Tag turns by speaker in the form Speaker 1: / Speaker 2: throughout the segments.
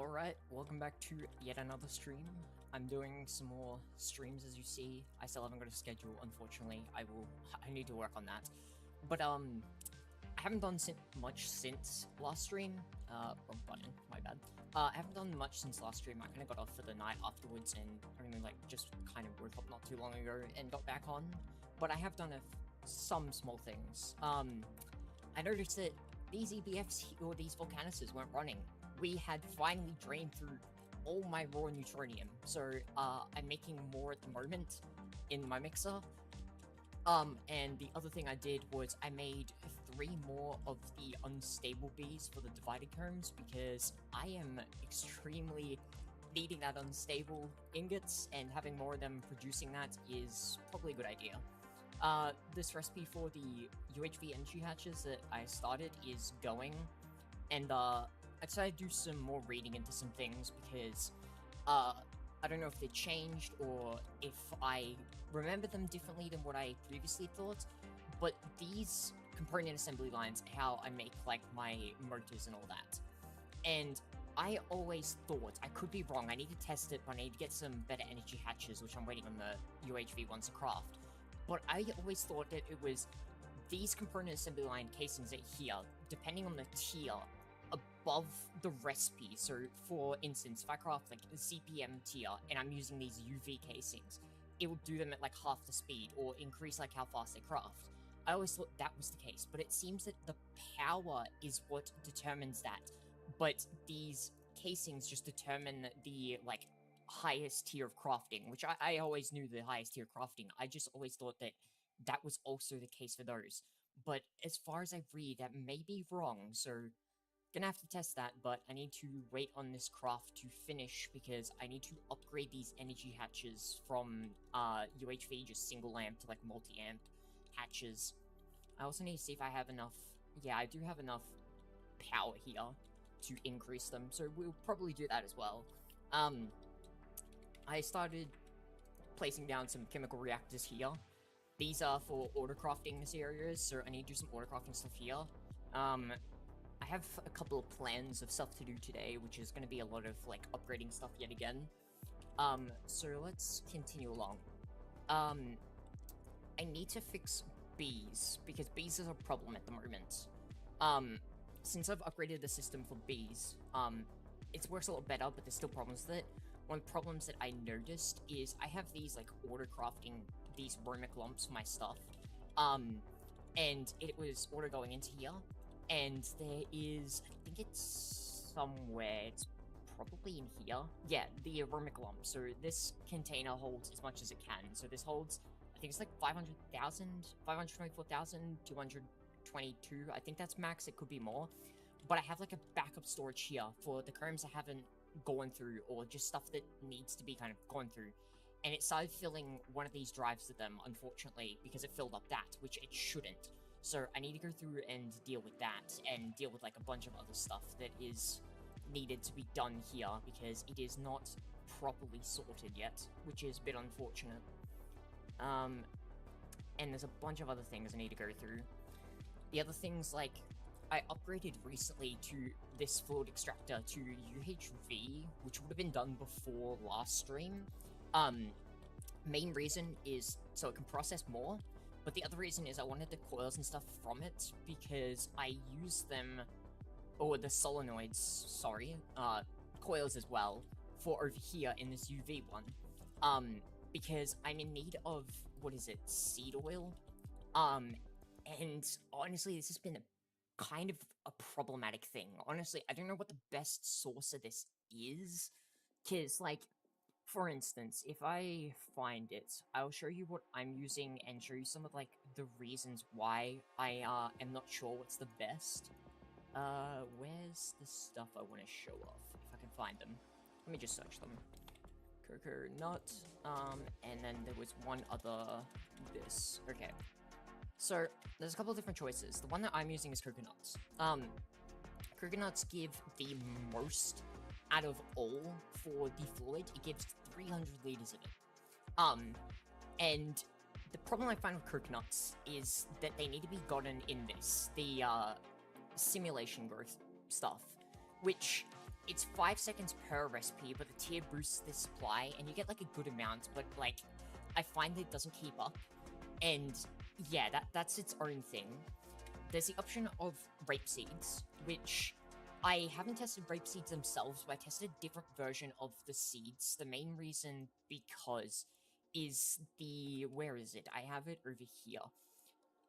Speaker 1: Alright, welcome back to yet another stream. I'm doing some more streams, as you see. I still haven't got a schedule, unfortunately. I need to work on that. But, I haven't done much since last stream. Wrong button, my bad. I haven't done much since last stream. I kind of got off for the night afterwards and only, just kind of woke up not too long ago and got back on. But I have done some small things. I noticed that these EBFs, or these volcanuses, weren't running. We had finally drained through all my raw neutronium, so I'm making more at the moment in my mixer. And the other thing I did was I made 3 more of the unstable bees for the divided combs because I am extremely needing that unstable ingots, and having more of them producing that is probably a good idea. This recipe for the UHV energy hatches that I started is going, and I decided to do some more reading into some things because I don't know if they changed or if I remember them differently than what I previously thought, but these component assembly lines, how I make my motors and all that, and I always thought, I could be wrong, I need to test it, but I need to get some better energy hatches, which I'm waiting on the UHV ones to craft, but I always thought that it was these component assembly line casings that here, depending on the tier, above the recipe. So for instance, if I craft a CPM tier and I'm using these UV casings, it will do them at half the speed or increase how fast they craft. I always thought that was the case, but it seems that the power is what determines that, but these casings just determine the highest tier of crafting, which I always knew the highest tier crafting. I just always thought that that was also the case for those, but as far as I read, that may be wrong, so gonna have to test that, but I need to wait on this craft to finish because I need to upgrade these energy hatches from UHV, just single lamp, to multi-amp hatches. I also need to see if I have enough. Yeah, I do have enough power here to increase them, so we'll probably do that as well. I started placing down some chemical reactors here. These are for auto crafting this areas, so I need to do some auto crafting stuff here. I have a couple of plans of stuff to do today, which is going to be a lot of upgrading stuff yet again. So let's continue along. I need to fix bees because bees is a problem at the moment. Since I've upgraded the system for bees, it works a lot better, but there's still problems with it. One of the problems that I noticed is I have these auto crafting these romic lumps for my stuff, and it was auto going into here. And there is, I think it's somewhere, it's probably in here. Yeah, the aromatic lump. So this container holds as much as it can. So this holds, I think it's 500,000, 524,222. I think that's max, it could be more. But I have a backup storage here for the combs I haven't gone through, or just stuff that needs to be kind of gone through. And it started filling one of these drives with them, unfortunately, because it filled up that, which it shouldn't. So I need to go through and deal with that, and deal with a bunch of other stuff that is needed to be done here, because it is not properly sorted yet, which is a bit unfortunate. And there's a bunch of other things I need to go through. The other things, I upgraded recently to this fluid extractor to UHV, which would have been done before last stream. Main reason is so it can process more. But the other reason is I wanted the coils and stuff from it because I use them, or the solenoids, sorry, coils as well, for over here in this UV one. Because I'm in need of, seed oil? And honestly, this has been kind of a problematic thing. Honestly, I don't know what the best source of this is, because, for instance, if I find it, I'll show you what I'm using and show you some of, the reasons why I am not sure what's the best. Where's the stuff I want to show off, if I can find them? Let me just search them. Coconut, and then there was one other, this. Okay. So, there's a couple of different choices. The one that I'm using is coconuts. Coconuts give the most out of all for the fluid. It gives 300 liters of it. And the problem I find with coconuts is that they need to be gotten in this, the simulation growth stuff, which it's 5 seconds per recipe, but the tier boosts the supply, and you get like a good amount, but like, I find that it doesn't keep up, and yeah, that's its own thing. There's the option of rape seeds, which I haven't tested rape seeds themselves, but I tested a different version of the seeds. The main reason because is where is it? I have it over here.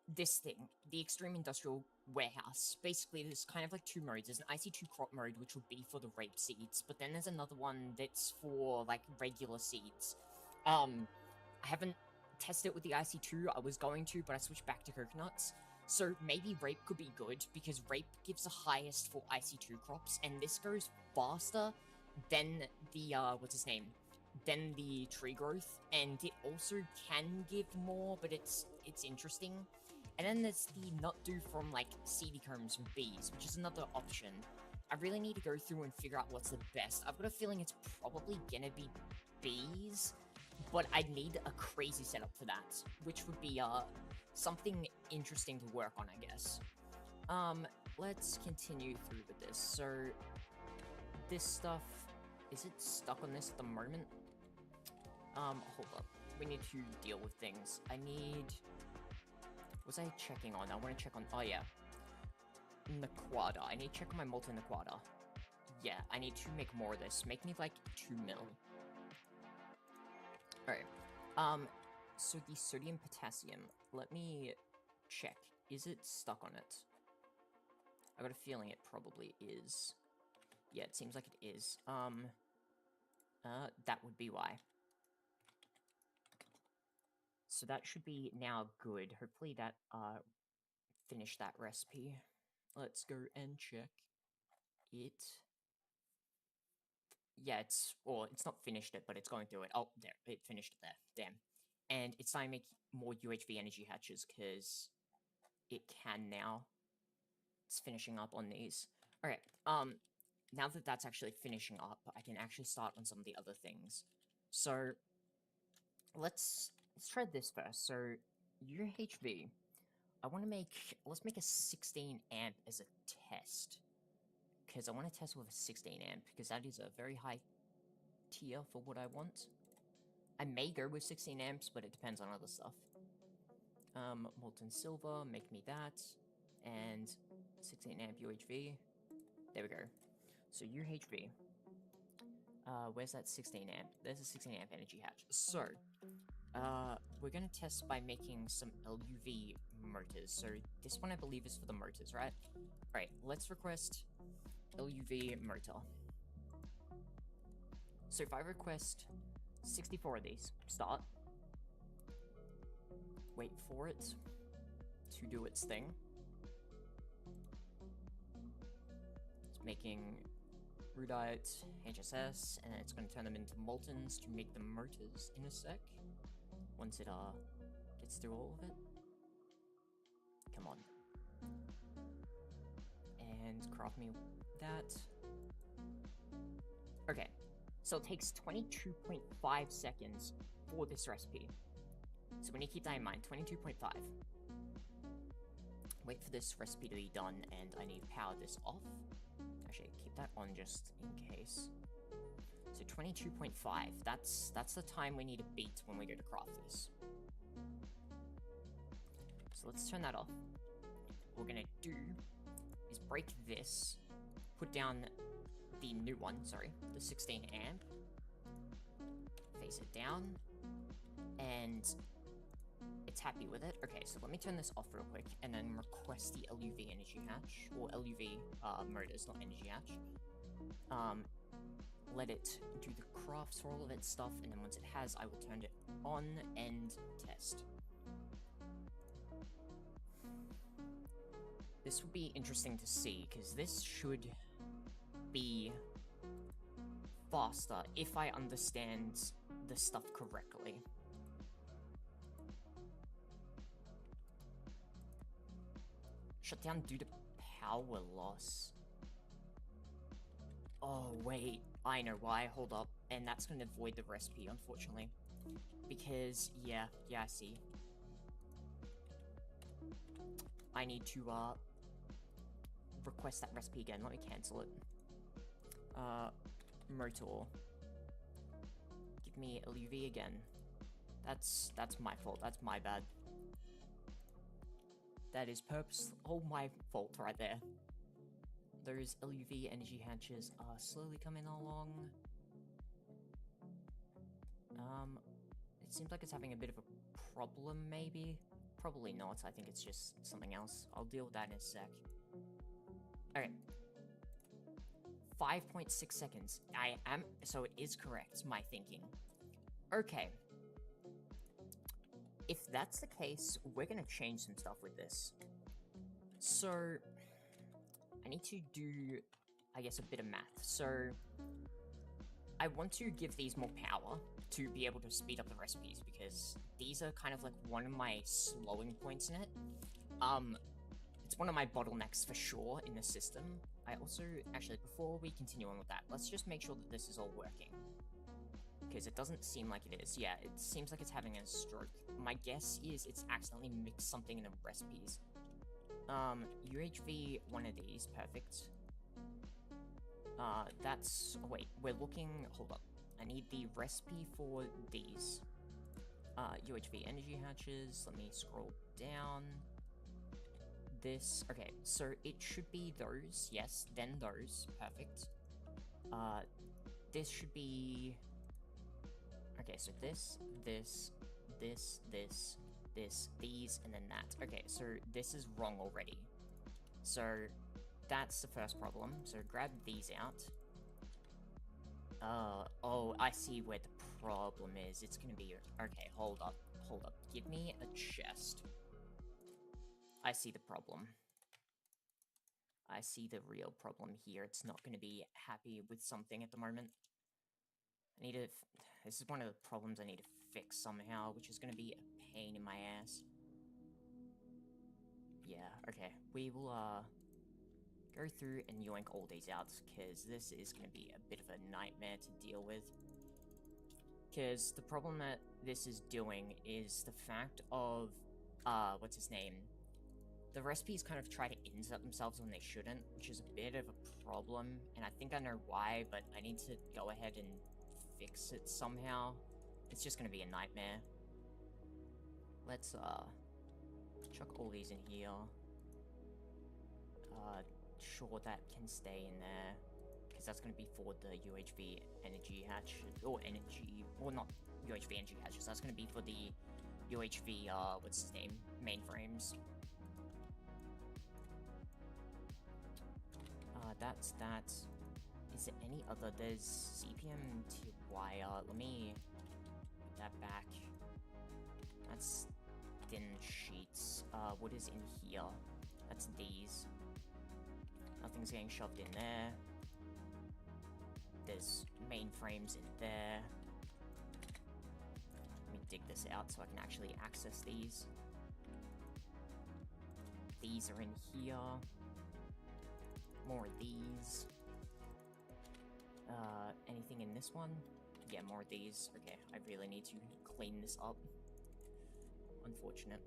Speaker 1: This thing, the Extreme Industrial Warehouse. Basically, there's kind of like two modes. There's an IC2 crop mode, which will be for the rape seeds, but then there's another one that's for like regular seeds. I haven't tested it with the IC2, I was going to, but I switched back to coconuts. So maybe rape could be good, because rape gives the highest for IC2 crops, and this goes faster than the, what's his name? Than the tree growth, and it also can give more, but it's interesting. And then there's the nut dew from, like, seedy combs from bees, which is another option. I really need to go through and figure out what's the best. I've got a feeling it's probably gonna be bees, but I'd need a crazy setup for that, which would be, something interesting to work on, I guess. Let's continue through with this. So, this stuff, is it stuck on this at the moment? Hold up. We need to deal with things. I need... Was I checking on? I want to check on... Oh, yeah. Naquada. I need to check on my molten Naquada. Yeah, I need to make more of this. Make me, like, 2 mil. Alright. So the sodium potassium. Let me check. Is it stuck on it? I got a feeling it probably is. Yeah, it seems like it is. That would be why. So that should be now good. Hopefully that, finished that recipe. Let's go and check it. Yeah, it's not finished it, but it's going through it. Oh, there, it finished it there. Damn. And it's time to make more UHV energy hatches, because it can now. It's finishing up on these. Alright, now that that's actually finishing up, I can actually start on some of the other things. So, let's try this first. So, UHV, let's make a 16 amp as a test. Because I want to test with a 16 amp, because that is a very high tier for what I want. I may go with 16 amps, but it depends on other stuff. Molten silver, make me that. And 16 amp UHV. There we go. So UHV. Where's that 16 amp? There's a 16 amp energy hatch. So, we're gonna test by making some LUV motors. So this one I believe is for the motors, right? Alright, let's request LUV motor. So if I request 64 of these, start. Wait for it to do its thing. It's making Rudite, HSS, and then it's going to turn them into Moltens to make the motors in a sec. Once it gets through all of it. Come on. And craft me that. Okay, so it takes 22.5 seconds for this recipe. So we need to keep that in mind, 22.5. Wait for this recipe to be done, and I need to power this off. Actually, keep that on just in case. So 22.5, that's the time we need to beat when we go to craft this. So let's turn that off. What we're gonna do is break this, put down the new one, sorry, the 16 amp, face it down, and it's happy with it. Okay, so let me turn this off real quick, and then request the LUV energy hatch, or LUV motors, not energy hatch. Let it do the crafts for all of its stuff, and then once it has, I will turn it on and test. This would be interesting to see, because this should be faster if I understand the stuff correctly. Shut down due to power loss. Oh, wait. I know why. Hold up. And that's going to void the recipe, unfortunately. Because, yeah, I see. I need to, request that recipe again. Let me cancel it. Motor. Give me LUV again. That's my fault. That's my bad. That is all my fault right there. Those LUV energy hatches are slowly coming along. It seems like it's having a bit of a problem, maybe? Probably not. I think it's just something else. I'll deal with that in a sec. Okay. 5.6 seconds. So it is correct, my thinking. Okay. If that's the case, we're gonna change some stuff with this. So, I need to do, I guess, a bit of math. So, I want to give these more power to be able to speed up the recipes, because these are kind of like one of my slowing points in it. It's one of my bottlenecks for sure in the system. I also, actually, before we continue on with that, let's just make sure that this is all working. Because it doesn't seem like it is. Yeah, it seems like it's having a stroke. My guess is it's accidentally mixed something in the recipes. UHV, one of these, perfect. Oh wait, we're looking, hold up. I need the recipe for these. UHV energy hatches, let me scroll down. This, okay, so it should be those, yes, then those, perfect. This should be, okay, so this, these, and then that. Okay, so this is wrong already. So that's the first problem. So grab these out. Oh, I see where the problem is. It's gonna be, okay, hold up. Give me a chest. I see the problem. I see the real problem here. It's not gonna be happy with something at the moment. This is one of the problems I need to fix somehow, which is gonna be a pain in my ass. Yeah, okay. We will, go through and yoink all these out, because this is going to be a bit of a nightmare to deal with. Because the problem that this is doing is the fact of, what's his name? The recipes kind of try to insert themselves when they shouldn't, which is a bit of a problem, and I think I know why, but I need to go ahead and fix it somehow. It's just going to be a nightmare. Let's, chuck all these in here. Sure, that can stay in there, because that's going to be for the UHV energy hatch, or not UHV energy hatches, that's going to be for the UHV, what's his name, mainframes. That's that. Is there any other? There's CPM to wire. Let me put that back. That's thin sheets. What is in here? That's these. Nothing's getting shoved in there. There's mainframes in there. Let me dig this out so I can actually access these. These are in here. More of these. Anything in this one? Yeah, more of these. Okay, I really need to clean this up. Unfortunate.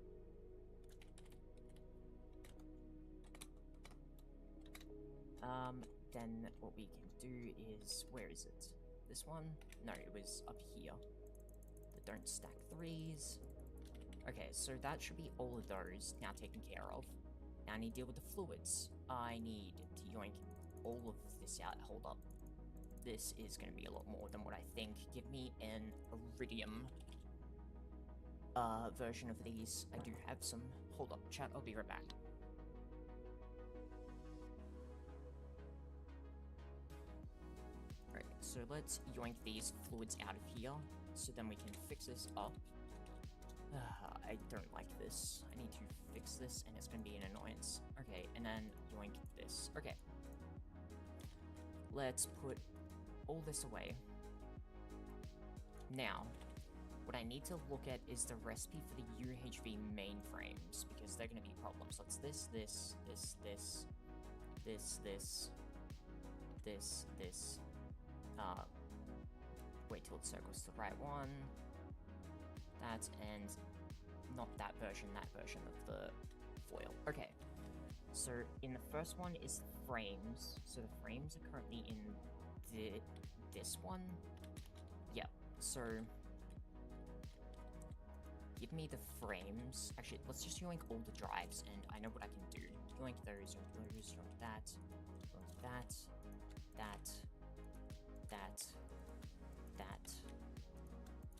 Speaker 1: Then what we can do is, where is it? This one? No, it was up here. The don't stack threes. Okay, so that should be all of those now taken care of. Now I need to deal with the fluids. I need to yoink all of this out. Hold up. This is going to be a lot more than what I think. Give me an iridium version of these. I do have some. Hold up, chat. I'll be right back. Alright, so let's yoink these fluids out of here, so then we can fix this up. I don't like this. I need to fix this, and it's going to be an annoyance. Okay, and then yoink this. Okay. Let's put all this away. Now, what I need to look at is the recipe for the UHV mainframes, because they're going to be problems. So it's this, wait till it circles the right one. That, and not that version of the foil. Okay, so in the first one is frames. So the frames are currently in this one. Yeah, so give me the frames. Actually, let's just yoink all the drives, and I know what I can do. Yoink those, yoink that, yoink that, that, that.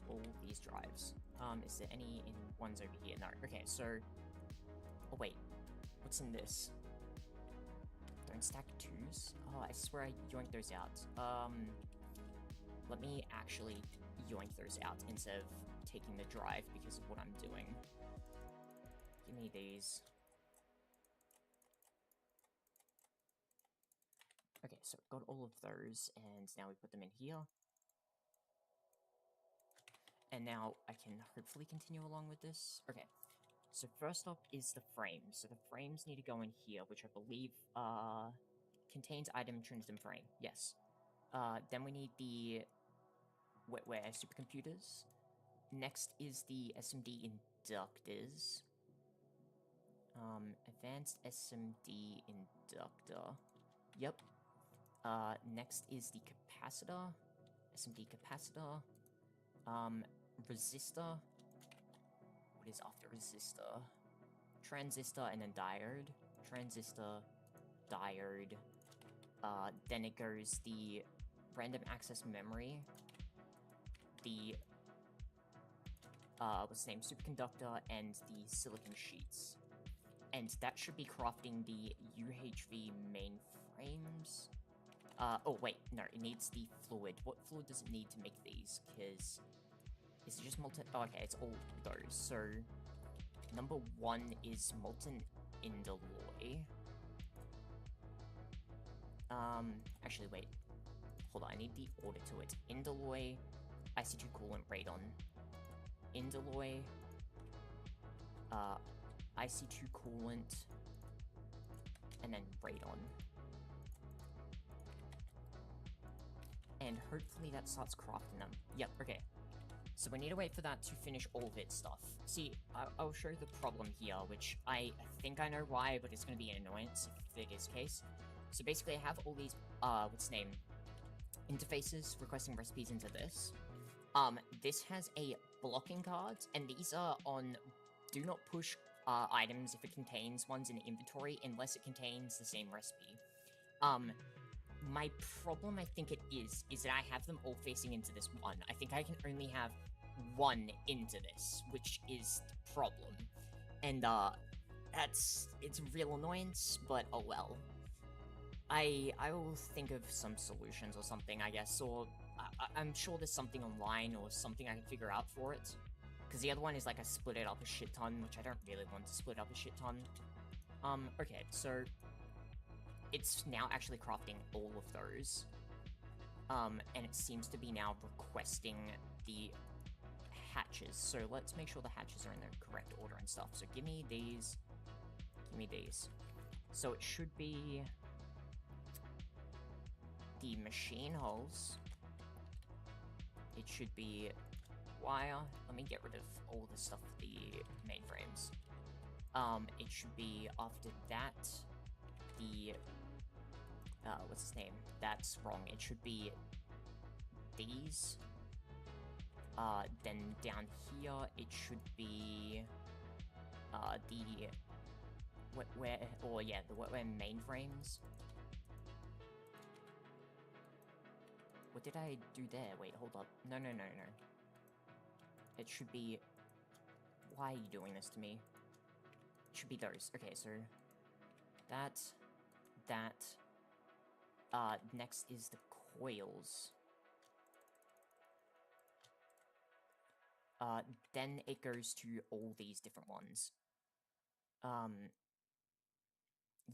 Speaker 1: All these drives. Is there any in ones over here? No. Okay, so... Oh, wait. What's in this? Don't stack twos? Oh, I swear I yoinked those out. Let me actually yoink those out instead of taking the drive because of what I'm doing. Give me these. Okay, so got all of those, and now we put them in here. And now I can hopefully continue along with this. Okay, so first up is the frames. So the frames need to go in here, which I believe contains item trinity frame. Yes. Then we need the wetware supercomputers. Next is the SMD inductors. Advanced SMD inductor. Yep. Next is the capacitor. SMD capacitor. Resistor. What is after resistor? Transistor and then diode. Transistor, diode. Then it goes the random access memory. The what's the name? Superconductor and the silicon sheets. And that should be crafting the UHV mainframes. Oh wait, no, it needs the fluid. What fluid does it need to make these? Because is it just molten? Oh, okay, it's all those. So number 1 is molten indoloi. Actually, wait. Hold on, I need the order to it. Indoloi, IC2 coolant, radon. Indoloi, IC2 coolant, and then radon. And hopefully that starts crafting them. Yep, okay. So we need to wait for that to finish all of its stuff. See, I'll show you the problem here, which I think I know why, but it's going to be an annoyance if it is the case. So basically I have all these, what's the name, interfaces requesting recipes into this. This has a blocking card, and these are on do not push items if it contains ones in the inventory unless it contains the same recipe. My problem, I think it is that I have them all facing into this one. I think I can only have one into this, which is the problem. And, it's a real annoyance, but oh well. I will think of some solutions or something, I guess, or I'm sure there's something online or something I can figure out for it. Because the other one is like I split it up a shit ton, which I don't really want to split up a shit ton. Okay, so it's now actually crafting all of those. And it seems to be now requesting the hatches. So let's make sure the hatches are in the correct order and stuff. So give me these. Give me these. So it should be the machine holes. It should be wire. Let me get rid of all the stuff for the mainframes. It should be after that the what's his name? That's wrong. It should be these. Then down here it should be the wetware, or yeah, the wetware mainframes. What did I do there? Wait, hold up. No. It should be... Why are you doing this to me? It should be those. Okay, so... That... Next is the coils. Then it goes to all these different ones.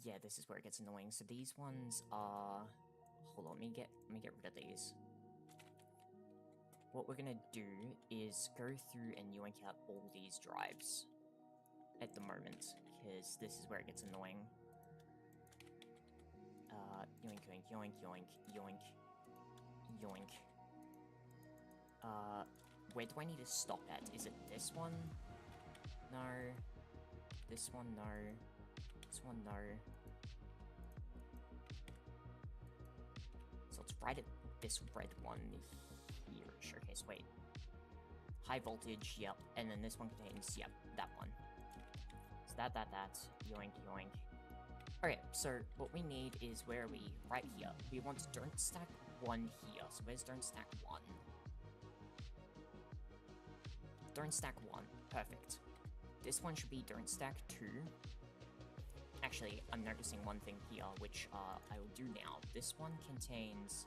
Speaker 1: Yeah, this is where it gets annoying. So these ones are... Hold on, let me get rid of these. What we're gonna do is go through and yoink out all these drives at the moment, because this is where it gets annoying. Yoink, yoink, yoink, yoink, yoink, yoink. Where do I need to stop at? Is it this one? No. This one, no. This one, no. So it's right this red one here. Okay, so wait. High voltage, yep. And then this one contains, yep, that one. So that, yoink, yoink. Okay, so what we need is, where are we? Right here. We want dirt stack 1 here. So where's dirt stack 1? Dirt stack 1. Perfect. This one should be dirt stack 2. Actually, I'm noticing one thing here, which I will do now. This one contains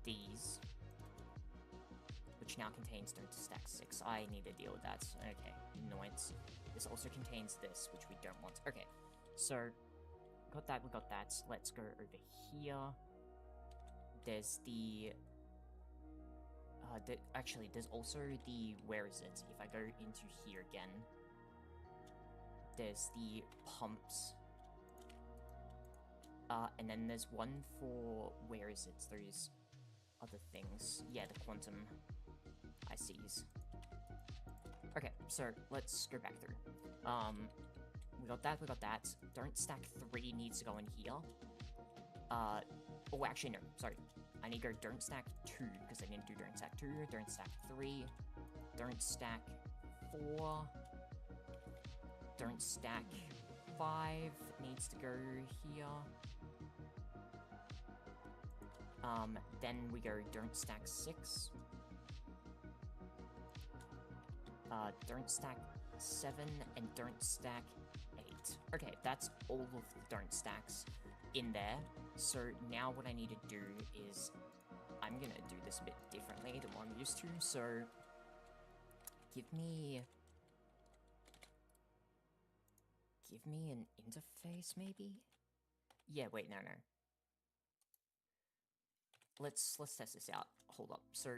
Speaker 1: these, which now contains dirt stack 6. I need to deal with that. Okay, annoyance. This also contains this, which we don't want. Okay, so got that, we got that. Let's go over here. There's the... actually, there's also the... Where is it? If I go into here again, there's the pumps. And then there's one for... Where is it? Those other things. Yeah, the quantum ICs. Okay, so let's go back through. We got that, we got that. Dirt stack 3 needs to go in here. Oh, actually, no, sorry. I need to go dirt stack 2, because I didn't do dirt stack 2, dirt stack 3, dirt stack 4, dirt stack 5 needs to go here. Then we go dirt stack 6. Dirt stack 7 and dirt stack 8. Okay, that's all of the dirt stacks in there. So now what I need to do is, I'm gonna do this a bit differently than what I'm used to, so give me an interface, maybe? Yeah, wait, no. Let's test this out. Hold up. So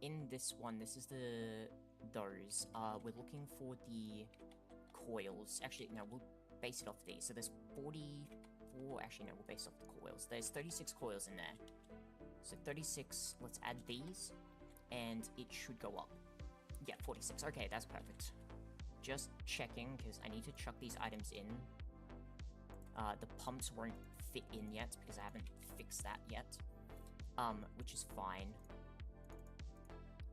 Speaker 1: in this one, this is those. We're looking for the coils. Actually, no, we'll base it off these. So there's 44. Actually, no, we'll base it off the coils. There's 36 coils in there. So 36. Let's add these, and it should go up. Yeah, 46. Okay, that's perfect. Just checking, because I need to chuck these items in. The pumps won't fit in yet, because I haven't fixed that yet. Which is fine.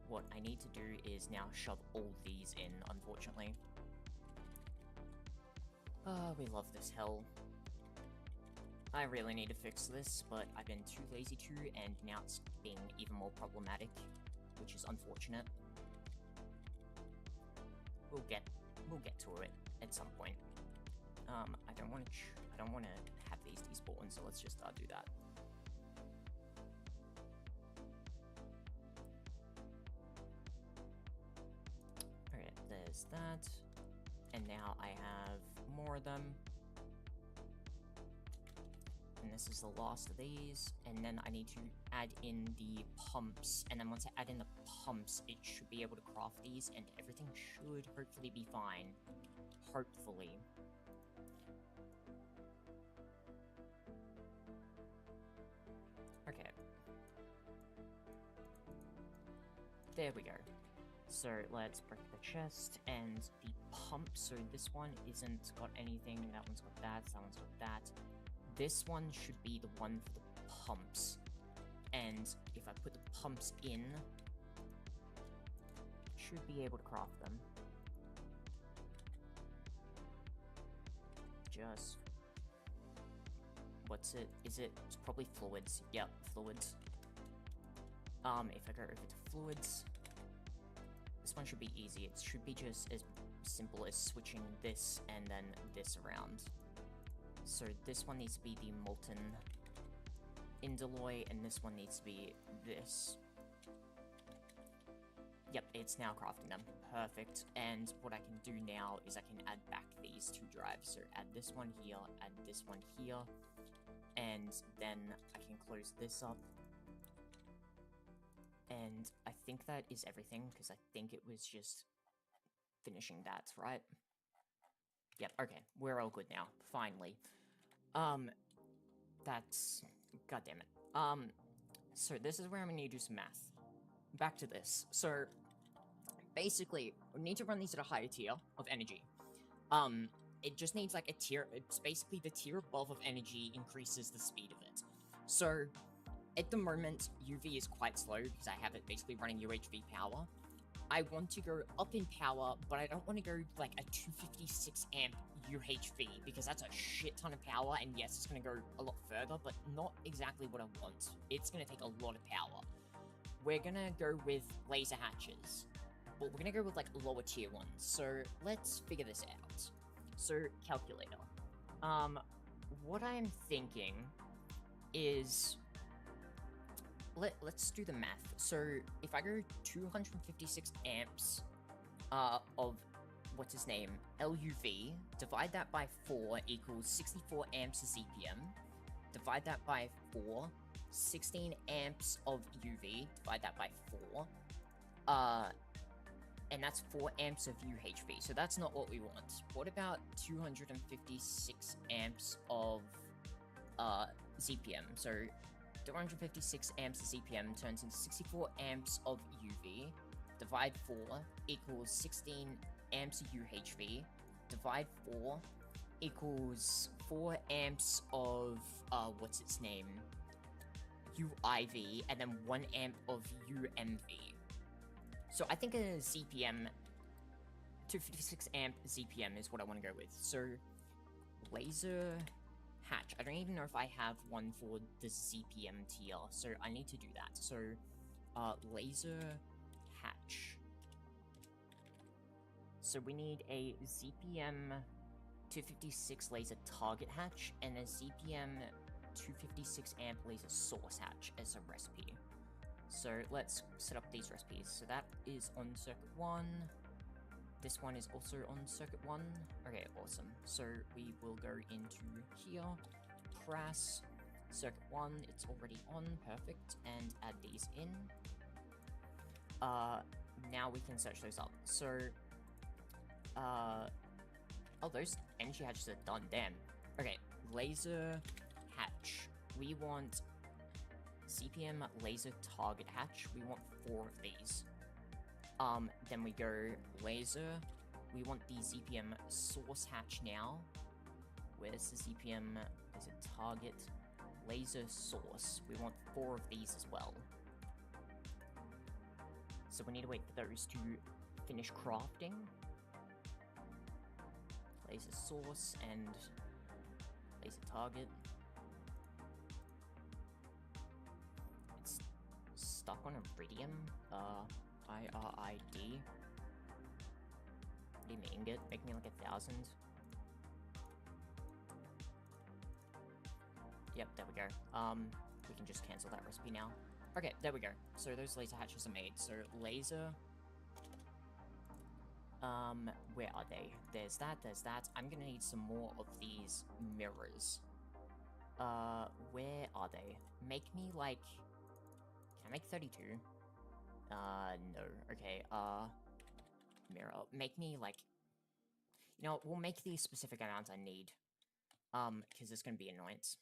Speaker 1: What I need to do is now shove all these in, unfortunately. We love this hell. I really need to fix this, but I've been too lazy to, and now it's being even more problematic, which is unfortunate. We'll get to it at some point. I don't want to have these despawn, so let's just do that. Okay, there's that, and now I have more of them. And this is the last of these, and then I need to add in the pumps, and then once I add in the pumps, it should be able to craft these, and everything should hopefully be fine. Hopefully. Okay. There we go. So let's break the chest, and the pump, so this one isn't got anything, that one's got that one's got that. This one should be the one for the pumps, and if I put the pumps in, should be able to craft them. Just... what's it? Is it? It's probably fluids. Yep, fluids. If I go over to fluids, this one should be easy. It should be just as simple as switching this and then this around. So this one needs to be the molten indoloi, and this one needs to be this. Yep, it's now crafting them. Perfect. And what I can do now is I can add back these two drives. So add this one here, add this one here, and then I can close this up. And I think that is everything, because I think it was just finishing that, right? Yep, okay, we're all good now, finally. That's... God damn it. So this is where I'm gonna need to do some math. Back to this. So, basically, we need to run these at a higher tier of energy. It just needs, like, a tier... It's basically the tier above of energy increases the speed of it. So, at the moment, UV is quite slow because I have it basically running UHV power. I want to go up in power, but I don't want to go like a 256 amp UHV because that's a shit ton of power, and yes, it's going to go a lot further, but not exactly what I want. It's going to take a lot of power. We're going to go with laser hatches, but we're going to go with like lower tier ones. So let's figure this out. So calculator. What I'm thinking is let's do the math. So if I go 256 amps of what's his name, LUV, divide that by 4 equals 64 amps of ZPM. Divide that by 4, 16 amps of UV. Divide that by 4. And that's 4 amps of UHV. So that's not what we want. What about 256 amps of ZPM? So 256 amps of ZPM turns into 64 amps of UV. Divide 4 equals 16 amps of UHV. Divide 4 equals 4 amps of, what's its name? UIV, and then 1 amp of UMV. So I think a ZPM, 256 amp ZPM is what I want to go with. So, laser hatch. I don't even know if I have one for the ZPM tier, so I need to do that. So, laser hatch. So we need a ZPM 256 laser target hatch and a ZPM 256 amp laser source hatch as a recipe. So let's set up these recipes. So that is on circuit 1. This one is also on circuit 1. Okay, awesome. So we will go into here, press, circuit 1, it's already on, perfect, and add these in. Now we can search those up. So, oh, those energy hatches are done, damn. Okay, laser hatch. We want ZPM laser target hatch. We want 4 of these. Then we go laser. We want the ZPM source hatch now. Where's the ZPM laser target? Laser source. We want 4 of these as well. So we need to wait for those to finish crafting. Laser source and laser target. It's stuck on iridium. IRID. What do you mean, make me like 1,000? Yep, there we go. We can just cancel that recipe now. Okay, there we go. So those laser hatches are made. So laser. Where are they? There's that, there's that. I'm gonna need some more of these mirrors. Where are they? Make me like... Can I make 32? No. Okay, mirror. Make me like... You know, we'll make the specific amounts I need. Because it's gonna be annoyance.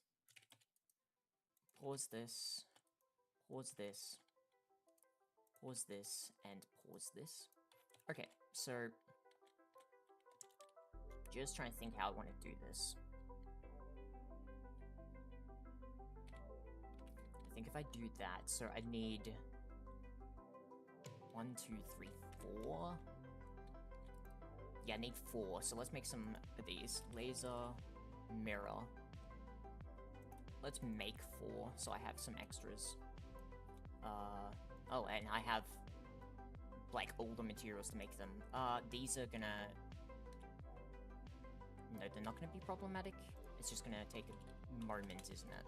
Speaker 1: Pause this. Pause this. Pause this, and pause this. Okay, so... Just trying to think how I want to do this. I think if I do that, so I need... 1, 2, 3, 4... Yeah, I need 4, so let's make some of these. Laser, mirror. Let's make 4, so I have some extras. Oh, and I have, like, all the materials to make them. These are gonna... No, they're not gonna be problematic. It's just gonna take a moment, isn't it?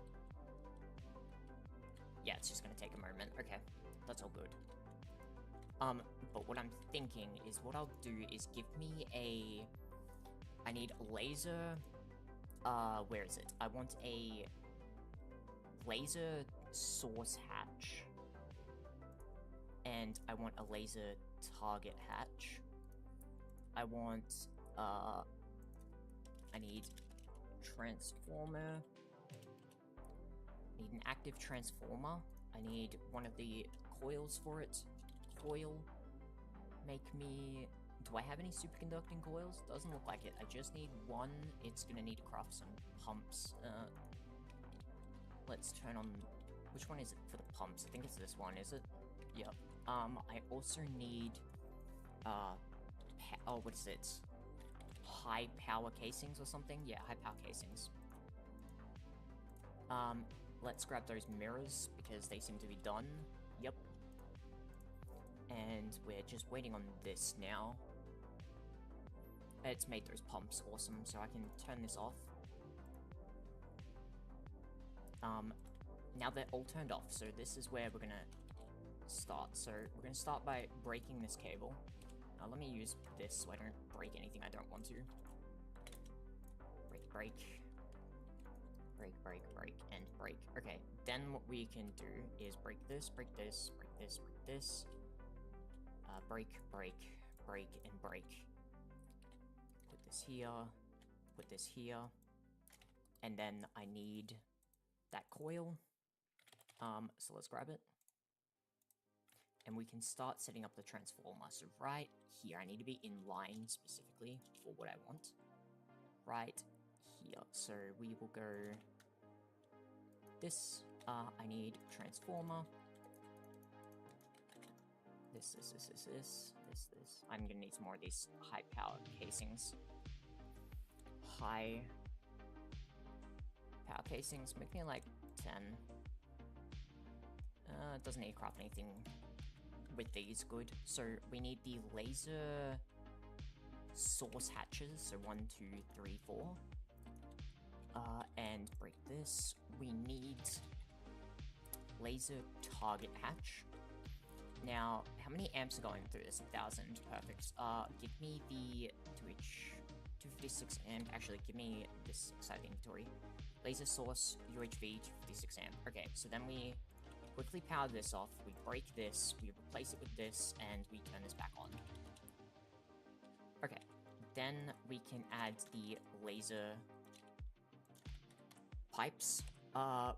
Speaker 1: Yeah, it's just gonna take a moment. Okay, that's all good. But what I'm thinking is what I'll do is give me a... I need a laser... where is it? I want a laser source hatch. And I want a laser target hatch. I want, I need transformer. I need an active transformer. I need one of the coils for it. Coil. Make me... Do I have any superconducting coils? Doesn't look like it. I just need one. It's gonna need to craft some pumps. Let's turn on which one is it for the pumps? I think it's this one, is it? Yep. I also need, what is it? High power casings or something? Yeah, high power casings. Let's grab those mirrors, because they seem to be done. Yep. And we're just waiting on this now. It's made those pumps awesome, so I can turn this off. Now they're all turned off, so this is where we're gonna start. So we're gonna start by breaking this cable. Let me use this so I don't break anything I don't want to. Break. Break, and break. Okay, then what we can do is break this, break this, break this, break this. Break, and break. Put this here, and then I need that coil. So let's grab it. And we can start setting up the transformer. So right here, I need to be in line specifically for what I want. Right here. So we will go this. I need transformer. This. I'm gonna need some more of these high power casings. High power casings, make me like 10. It doesn't need to craft anything with these, good. So we need the laser source hatches, so 1, 2, 3, 4. And break this. We need laser target hatch. Now, how many amps are going through this? 1,000, perfect. Give me the 256 amp. Actually, give me this side of the inventory. Laser source, UHV, 256 amp. Okay, so then we quickly power this off, we break this, we replace it with this, and we turn this back on. Okay, then we can add the laser pipes.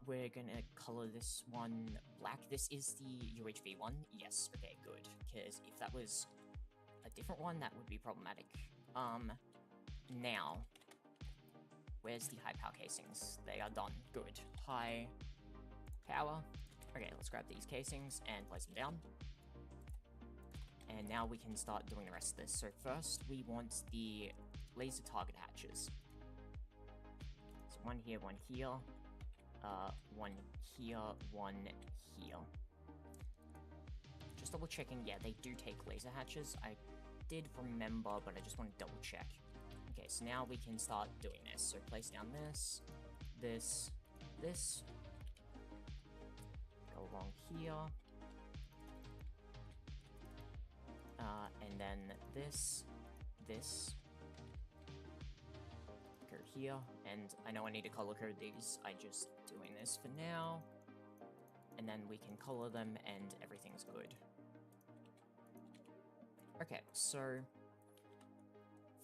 Speaker 1: We're gonna color this one black. This is the UHV one. Yes, okay, good. Because if that was a different one, that would be problematic. Now, where's the high power casings? They are done. Good. High power. Okay, let's grab these casings and place them down. And now we can start doing the rest of this. So first, we want the laser target hatches. So one here, one here. One here, one here. Just double checking, yeah, they do take laser hatches. I did remember, but I just want to double check. Okay, so now we can start doing this. So place down this, this. Go along here. And then this. Go here. And I know I need to color code these. I just doing this for now. And then we can color them and everything's good. Okay, so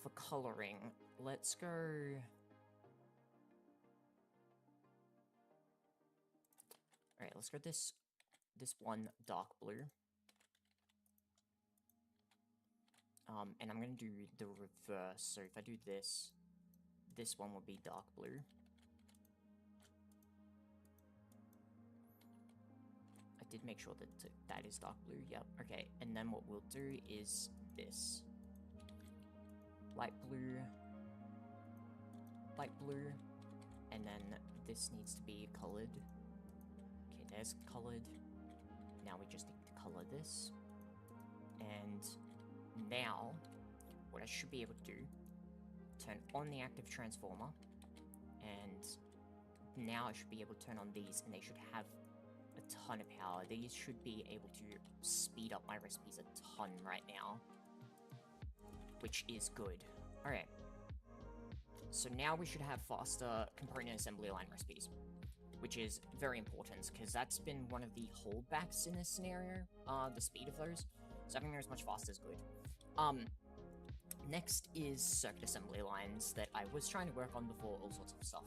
Speaker 1: for coloring, let's go. Alright, let's go this one dark blue. And I'm gonna do the reverse. So if I do this one will be dark blue. I did make sure that that is dark blue. Yep. Okay. And then what we'll do is this light blue, and then this needs to be colored. Okay, there's colored. Now we just need to color this. And now, what I should be able to do, turn on the active transformer, and now I should be able to turn on these, and they should have a ton of power. These should be able to speed up my recipes a ton right now, which is good. Alright, so now we should have faster component assembly line recipes, which is very important, because that's been one of the holdbacks in this scenario, the speed of those. So having those much faster is good. Next is circuit assembly lines that I was trying to work on before, all sorts of stuff.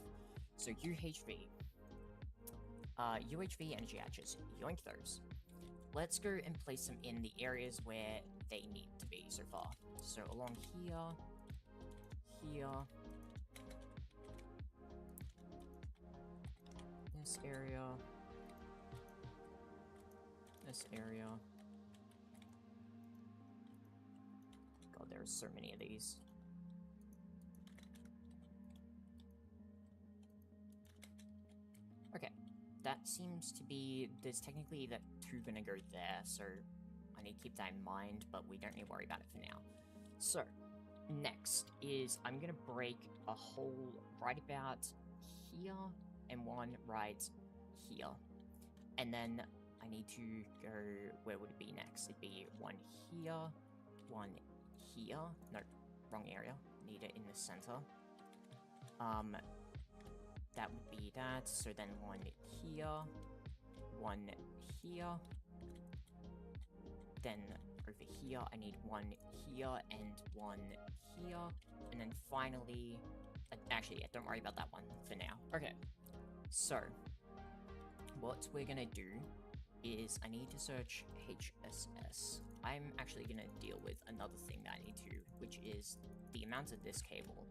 Speaker 1: So UHV energy hatches, yoink those. Let's go and place them in the areas where they need to be so far. So along here, this area, this area. God, there are so many of these. Okay, that seems to be... There's technically that 2 gonna go there, so I need to keep that in mind, but we don't need to worry about it for now. So, next is I'm gonna break a hole right about here, and one right here. And then I need to go... Where would it be next? It'd be one here, one here. No, wrong area. Need it in the center. That would be that. So then one here, one here. Then over here, I need one here and one here. And then finally... Actually, yeah, don't worry about that one for now. Okay, so what we're gonna do is I need to search HSS. I'm actually gonna deal with another thing that I need to, which is the amount of this cable.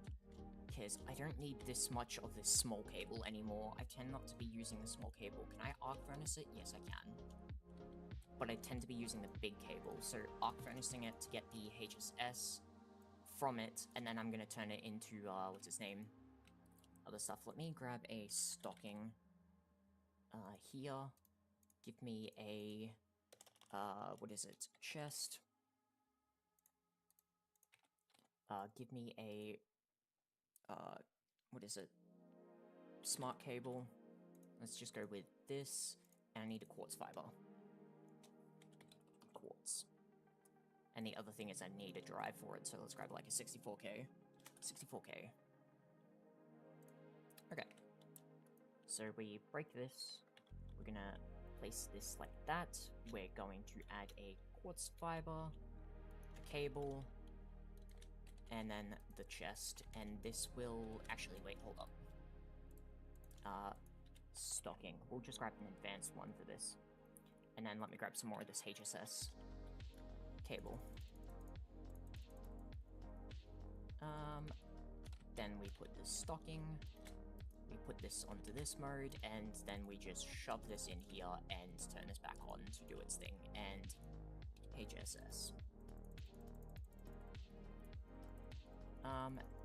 Speaker 1: Because I don't need this much of this small cable anymore. I tend not to be using the small cable. Can I arc furnace it? Yes, I can. But I tend to be using the big cable, so arc furnacing it to get the HSS from it, and then I'm gonna turn it into, what's its name? Other stuff. Let me grab a stocking, here. Give me a, what is it? Chest. Give me a, what is it? Smart cable. Let's just go with this, and I need a quartz fiber. Quartz. And the other thing is I need a drive for it, so let's grab like a 64K. 64K. Okay. So we break this. We're gonna place this like that. We're going to add a quartz fiber, a cable, and then the chest. And this will... Actually, wait, hold up. Stocking. We'll just grab an advanced one for this. And then let me grab some more of this HSS cable. Then we put the stocking, we put this onto this mode, and then we just shove this in here and turn this back on to do its thing, and HSS.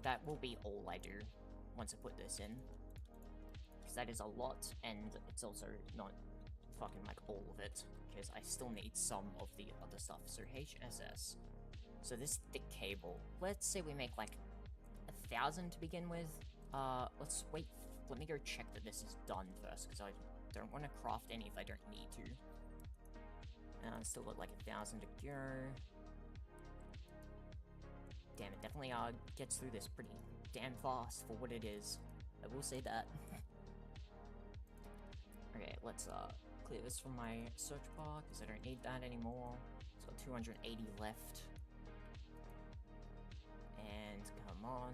Speaker 1: That will be all I do once I put this in, because that is a lot, and it's also not fucking like all of it, because I still need some of the other stuff. So HSS. So this thick cable, let's say we make like 1,000 to begin with. Let's wait, let me go check that this is done first, because I don't want to craft any if I don't need to. Still got like 1,000 to go. Damn, it definitely gets through this pretty damn fast for what it is. I will say that. Okay, let's clear this from my search bar, because I don't need that anymore. It's got 280 left. And come on.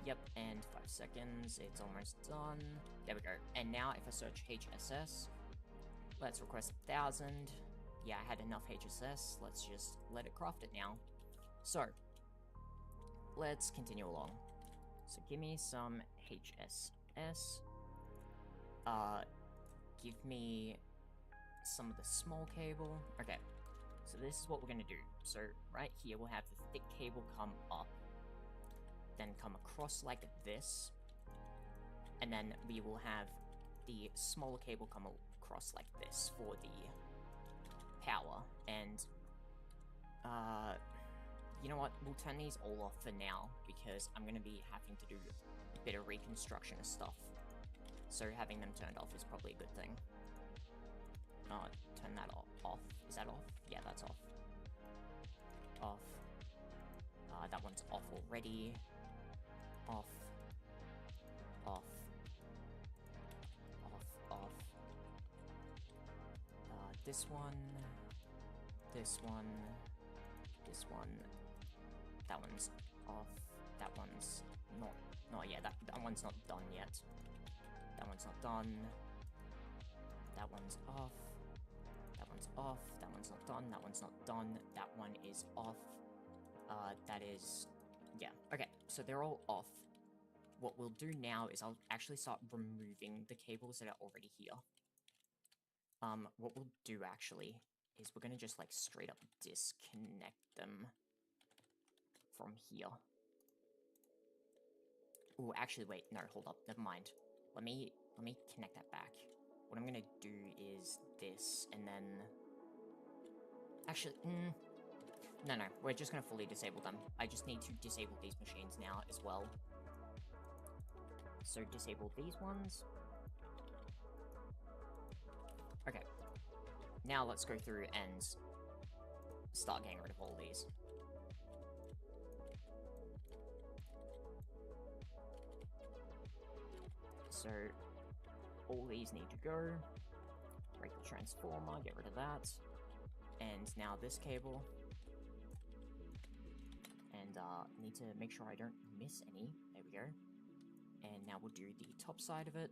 Speaker 1: Yep, and 5 seconds. It's almost done. There we go. And now if I search HSS, let's request 1,000. Yeah, I had enough HSS. Let's just let it craft it now. So, let's continue along. So give me some HSS. Give me some of the small cable. Okay, so this is what we're gonna do. So right here we'll have the thick cable come up, then come across like this, and then we will have the smaller cable come across like this for the power. And you know what, we'll turn these all off for now, because I'm gonna be having to do a bit of reconstruction of stuff. So having them turned off is probably a good thing. Turn that off. Is that off? Yeah, that's off. Off. That one's off already. Off. Off. Off, off. This one. This one. This one. That one's off. That one's not... No, yeah, that one's not done yet. That one's not done. That one's off. That one's off. That one's not done. That one's not done. That one is off. That is... Yeah. Okay, so they're all off. What we'll do now is I'll actually start removing the cables that are already here. What we'll do actually is we're gonna just like straight up disconnect them from here. Oh, actually, wait, no, hold up, never mind. Let me connect that back. What I'm gonna do is this, and then... Actually, no, we're just gonna fully disable them. I just need to disable these machines now as well. So disable these ones. Okay. Now let's go through and start getting rid of all these. So all these need to go. Break the transformer, get rid of that. And now this cable. And need to make sure I don't miss any. There we go. And now we'll do the top side of it.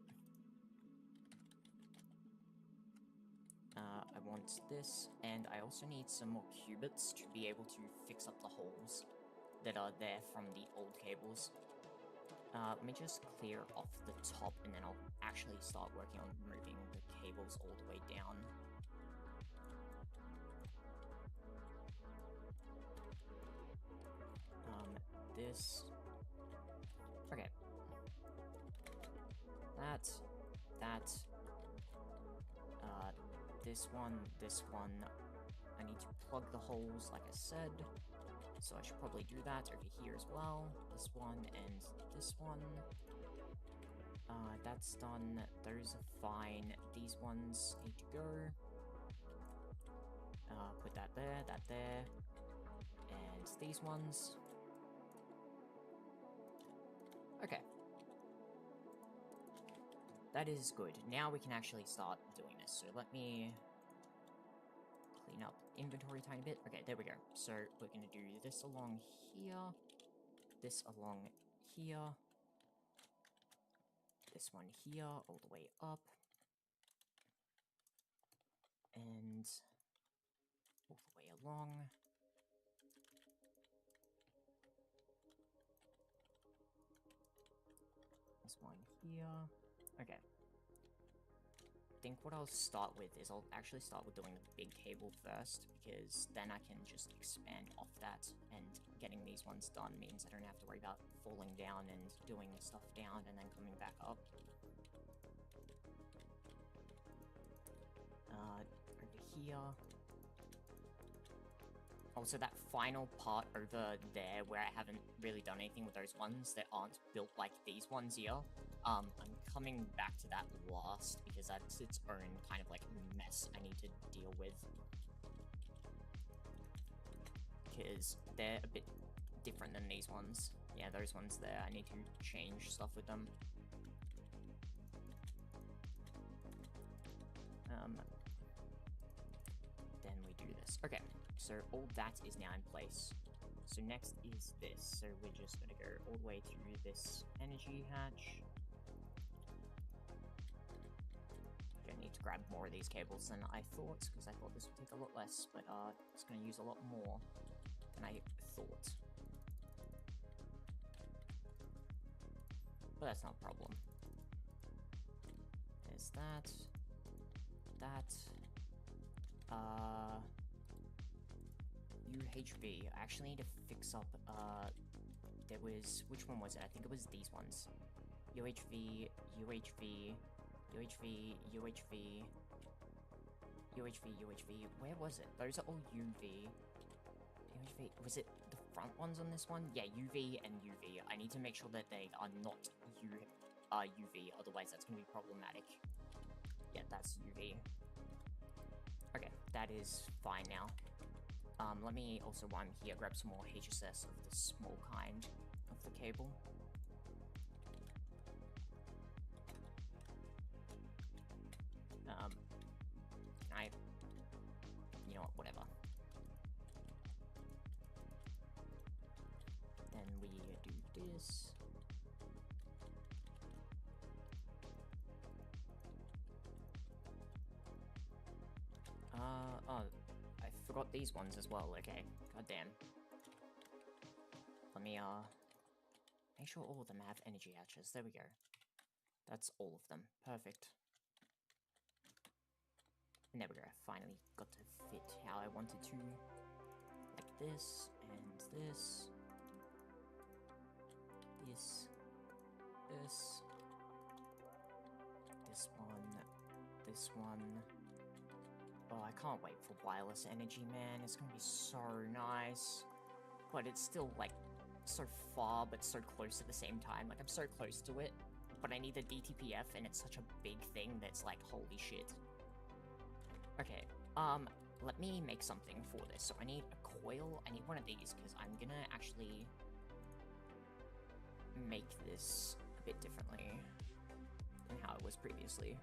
Speaker 1: I want this, and I also need some more qubits to be able to fix up the holes that are there from the old cables. Let me just clear off the top, and then I'll actually start working on removing the cables all the way down. This... Okay. That... this one, I need to plug the holes, like I said, so I should probably do that over here as well. This one and this one. That's done. Those are fine. These ones need to go. Put that there, and these ones. Okay. That is good. Now we can actually start doing this, so let me clean up inventory a tiny bit. Okay, there we go. So we're going to do this along here, this along here, this one here, all the way up, and all the way along. This one here. Okay. I think what I'll start with is I'll actually start with doing the big cable first, because then I can just expand off that, and getting these ones done means I don't have to worry about falling down and doing stuff down and then coming back up. Over here. Also, that final part over there where I haven't really done anything with those ones that aren't built like these ones here, I'm coming back to that last, because that's its own kind of like mess I need to deal with. Because they're a bit different than these ones. Yeah, those ones there, I need to change stuff with them. Then we do this. Okay, so all that is now in place. So next is this. So we're just going to go all the way through this energy hatch. I need to grab more of these cables than I thought, because I thought this would take a lot less, but it's going to use a lot more than I thought. But that's not a problem. There's that. UHV. I actually need to fix up, there was, which one was it? I think it was these ones. UHV, where was it? Those are all UV. UHV, was it the front ones on this one? Yeah, UV and UV. I need to make sure that they are not UV, otherwise that's going to be problematic. Yeah, that's UV. Okay, that is fine now. Let me also, while I'm here, grab some more HSS of the small kind of the cable. You know what, whatever. Then we do this. Oh, I forgot these ones as well, okay. Goddamn. Let me, make sure all of them have energy hatches. There we go. That's all of them. Perfect. And there we go, finally got to fit how I wanted to. Like this, and this. This. This. This one. This one. Oh, I can't wait for wireless energy, man. It's gonna be so nice. But it's still, like, so far, but so close at the same time. Like, I'm so close to it, but I need the DTPF, and it's such a big thing that's like, holy shit. Okay, let me make something for this. So I need a coil, I need one of these, because I'm gonna actually make this a bit differently than how it was previously.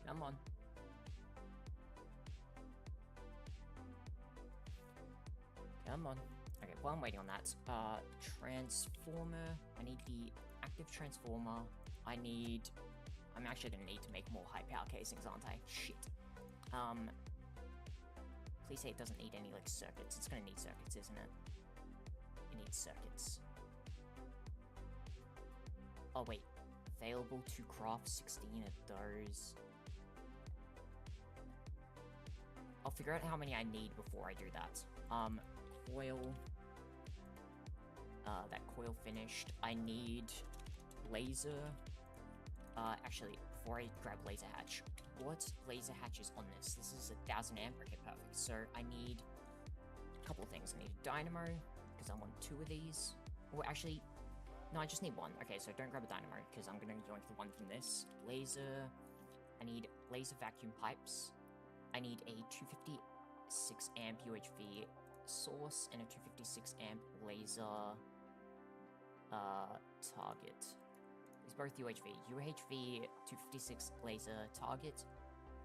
Speaker 1: Come on. Come on. Okay, while I'm waiting on that, transformer, I need the active transformer, I'm actually gonna need to make more high power casings, aren't I? Shit. Please say it doesn't need any, like, circuits. It's gonna need circuits, isn't it? It needs circuits. Oh, wait. Available to craft 16 of those. I'll figure out how many I need before I do that. Coil. That coil finished. I need laser. Actually, before I grab laser hatch, what laser hatch is on this? This is 1000 amp. Okay, perfect. So I need a couple of things. I need a dynamo, because I want 2 of these. Or actually, no, I just need 1. Okay, so don't grab a dynamo, because I'm gonna go into the one from this. Laser. I need laser vacuum pipes. I need a 256 amp UHV source and a 256 amp laser target. It's both UHV. UHV 256 laser target,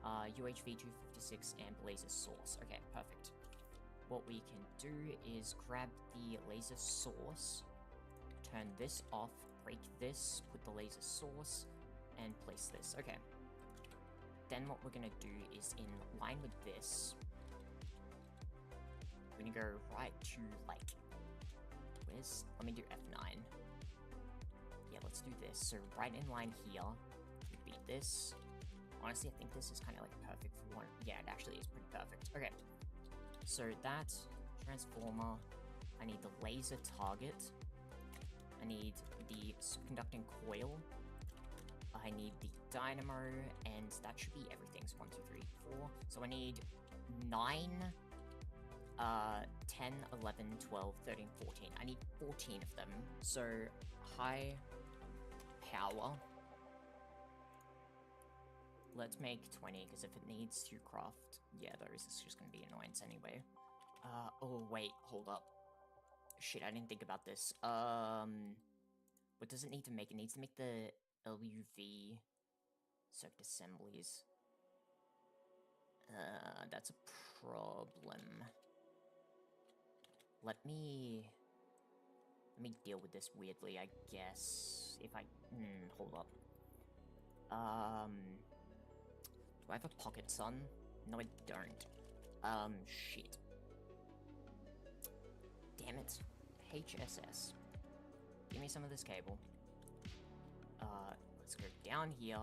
Speaker 1: UHV 256 amp laser source. Okay, perfect. What we can do is grab the laser source, turn this off, break this, put the laser source, and place this. Okay. Then what we're gonna do is, in line with this, we're gonna go right to, like, let me do F9. Yeah, let's do this. So right in line here, would be this. Honestly, I think this is kind of, like, perfect for one. Yeah, it actually is pretty perfect. Okay. So that transformer, I need the laser target, I need the superconducting coil, I need the dynamo, and that should be everything. So 1, 2, 3, 4. So I need 9, 10, 11, 12, 13, 14. I need 14 of them. So high power. Let's make 20, because if it needs to craft, yeah, those is just going to be annoyance anyway. Oh wait, hold up. Shit, I didn't think about this. What does it need to make? It needs to make the LUV circuit assemblies. That's a problem. Let me deal with this weirdly, I guess. If I... hold up. Do I have a pocket sun? No, I don't. Shit. Damn it. HSS. Give me some of this cable. Let's go down here.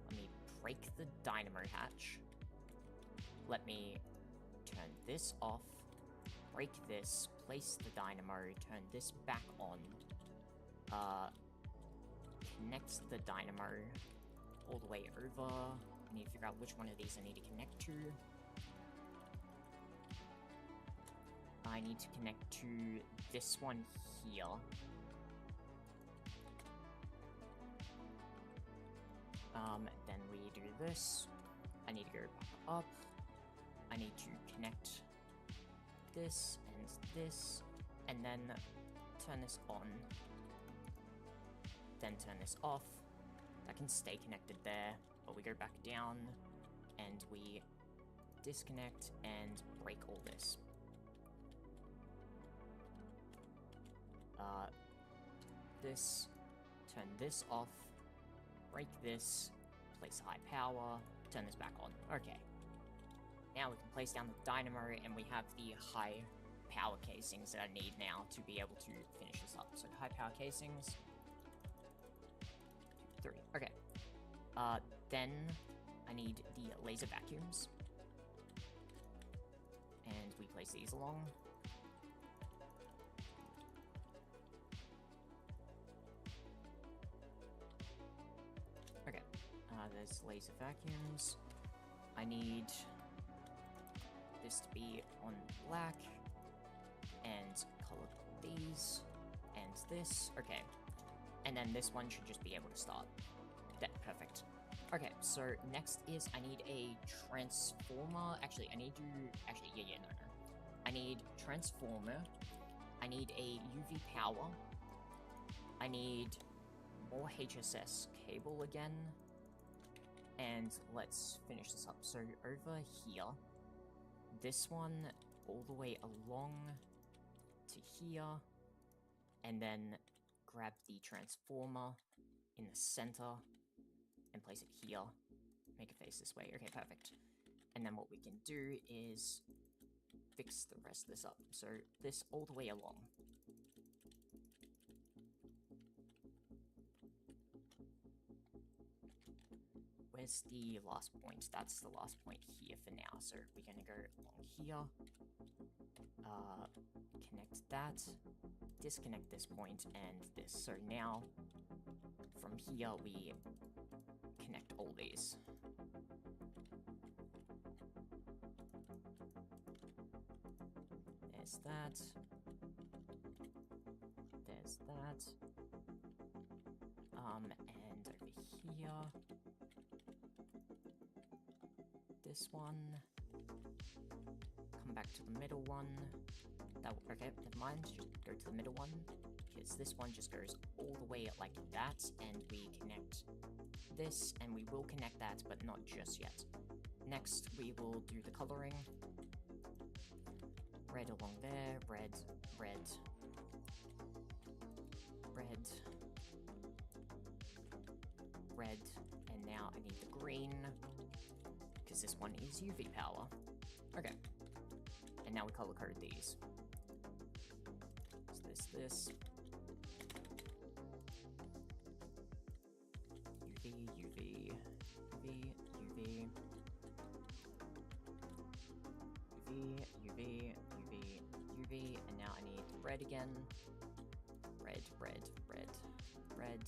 Speaker 1: Let me break the dynamo hatch. Let me turn this off. Break this. Place the dynamo. Turn this back on. Connect the dynamo all the way over. I need to figure out which one of these I need to connect to. I need to connect to this one here. Then we do this. I need to go back up. I need to connect this and this, and then turn this on. Then turn this off. That can stay connected there, but we go back down, and we disconnect and break all this. This, turn this off, break this, place high power, turn this back on. Okay. Now we can place down the dynamo, and we have the high power casings that I need now to be able to finish this up. So high power casings. 2, 3. Okay. Then I need the laser vacuums. we place these along. Okay, there's laser vacuums. I need this to be on black, and color these, and this. Okay, and then this one should just be able to start. Perfect. Okay, so next is I need a transformer. Actually, I need to... Actually, no. I need transformer. I need a UV power. I need more HSS cable again. And let's finish this up. So over here, this one all the way along to here, and then grab the transformer in the center and place it here. Make it face this way. Okay, perfect. And then what we can do is fix the rest of this up. So this all the way along. Where's the last point? That's the last point here for now. So we're gonna go along here. Connect that. Disconnect this point and this. So now, from here, we connect all these. There's that. There's that. And over here, this one. Come back to the middle one. Okay, never mind, just go to the middle one, because this one just goes all the way like that, and we connect this, and we will connect that, but not just yet. Next, we will do the coloring. Red along there, red, red, red, red, and now I need the green, because this one is UV power. Okay, and now we color code these. This UV, UV, UV, UV, UV, UV, UV, UV, and now I need red again. Red, red, red, red.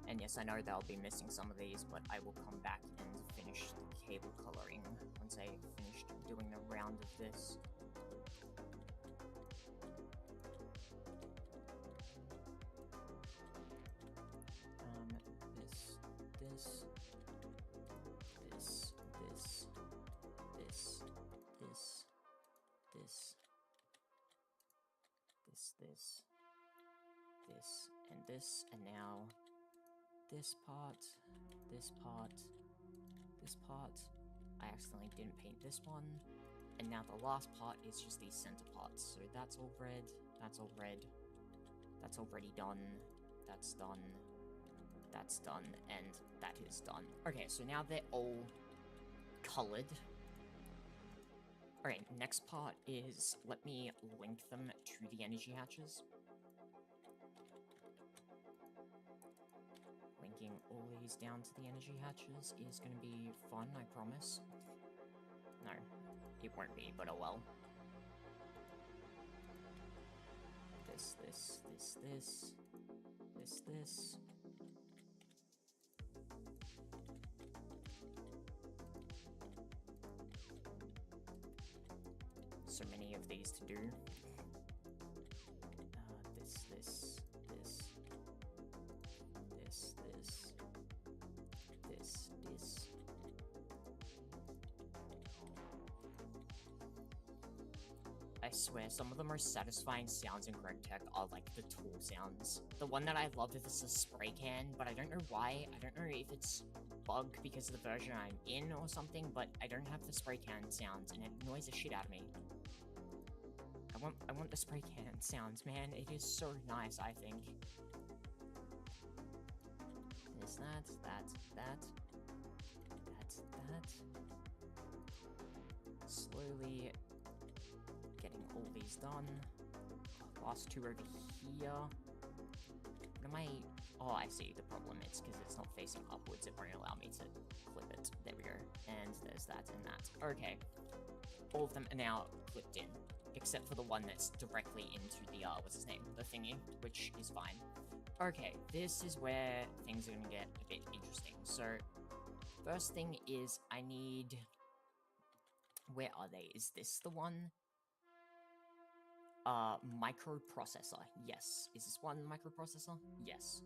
Speaker 1: And yes, I know that I'll be missing some of these, but I will come back and finish the cable coloring once I finished doing the round of this. This, and now this part, this part, this part. I accidentally didn't paint this one, and now the last part is just these center parts. So that's all red, that's all red, that's already done, that's done, that's done, and that is done. Okay, so now they're all colored. Alright, next part is let me link them to the energy hatches. Linking all these down to the energy hatches is going to be fun, I promise. No, it won't be, but oh well. This. So many of these to do. This. I swear, some of the most satisfying sounds in GTNH are like the tool sounds. The one that I love is the spray can, but I don't know why. I don't know if it's bugged because of the version I'm in or something, but I don't have the spray can sounds, and it annoys the shit out of me. I want the spray can sounds, man. It is so nice, I think. There's that. Slowly getting all these done. Last two over here. What am I... Oh, I see the problem. It's because it's not facing upwards. It won't allow me to clip it. There we go. And there's that and that. Okay. All of them are now clipped in, except for the one that's directly into the, what's his name? The thingy, which is fine. Okay, this is where things are gonna get a bit interesting. So, first thing is I need... Where are they? Is this the one? Microprocessor. Yes. Is this one microprocessor? Yes.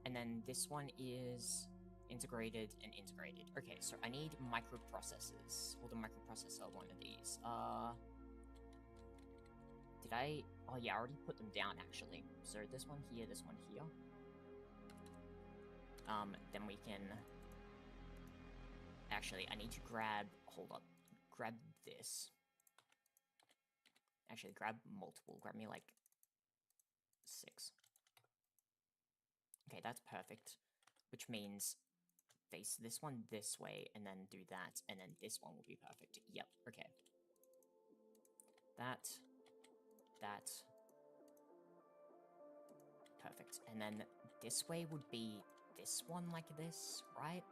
Speaker 1: And then this one is integrated and integrated. Okay, so I need microprocessors. Or the microprocessor, one of these. Did I... Oh yeah, I already put them down, actually. So this one here, this one here. Then we can... Actually, I need to grab... Hold up. Grab this. Actually, grab multiple. Grab me, like, 6. Okay, that's perfect. Which means face this one this way, and then do that, and then this one will be perfect. Yep, okay. That. Perfect. And then this way would be this one like this, right?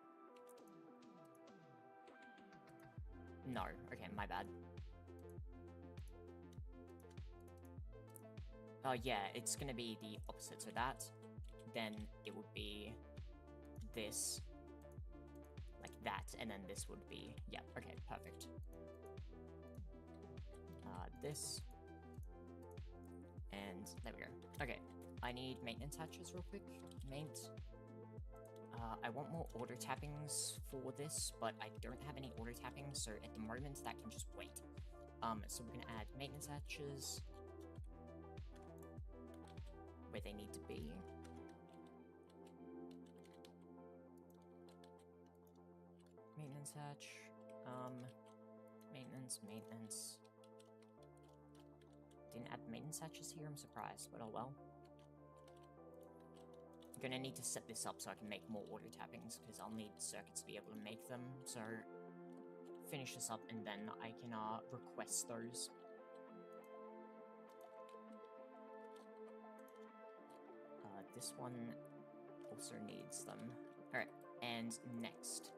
Speaker 1: No. Okay, my bad. Oh, yeah, it's gonna be the opposite. So that, then it would be this, like that, and then this would be... Yeah, okay, perfect. This. And there we go. Okay, I need maintenance hatches real quick. I want more auto tappings for this, but I don't have any auto tappings, so at the moment that can just wait. So we're gonna add maintenance hatches where they need to be. Maintenance hatch. Maintenance. Didn't add maintenance hatches here, I'm surprised, but oh well. I'm gonna need to set this up so I can make more auto tappings, because I'll need circuits to be able to make them, so finish this up and then I can request those. This one also needs them. Alright, and next.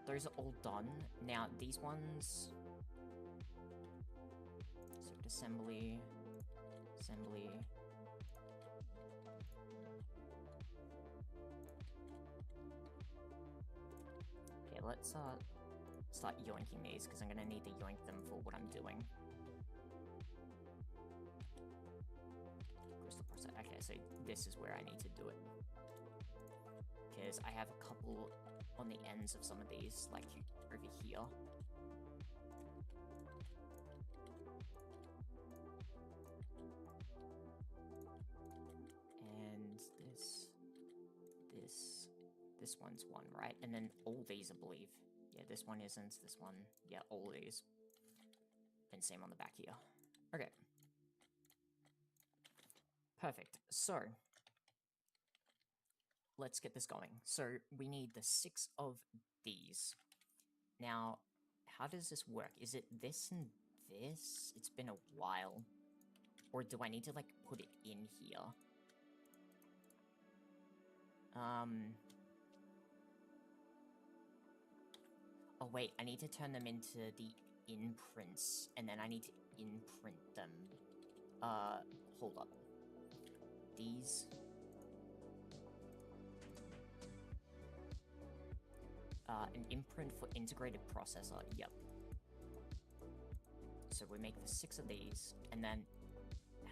Speaker 1: Those are all done. Now, these ones... Circuit assembly... Okay, let's start yoinking these, because I'm gonna need to yoink them for what I'm doing. Crystal process. Okay, so this is where I need to do it. Because I have a couple on the ends of some of these, like over here. And this one's one, right? And then all these, I believe. Yeah, this one isn't, this one, yeah, all these. And same on the back here. Okay. Perfect. So, let's get this going. So, we need the 6 of these. Now, how does this work? Is it this and this? It's been a while. Or do I need to, like, put it in here? Oh, wait, I need to turn them into the imprints, and then I need to imprint them. Hold up. These... an imprint for integrated processor, yep. So we make the 6 of these, and then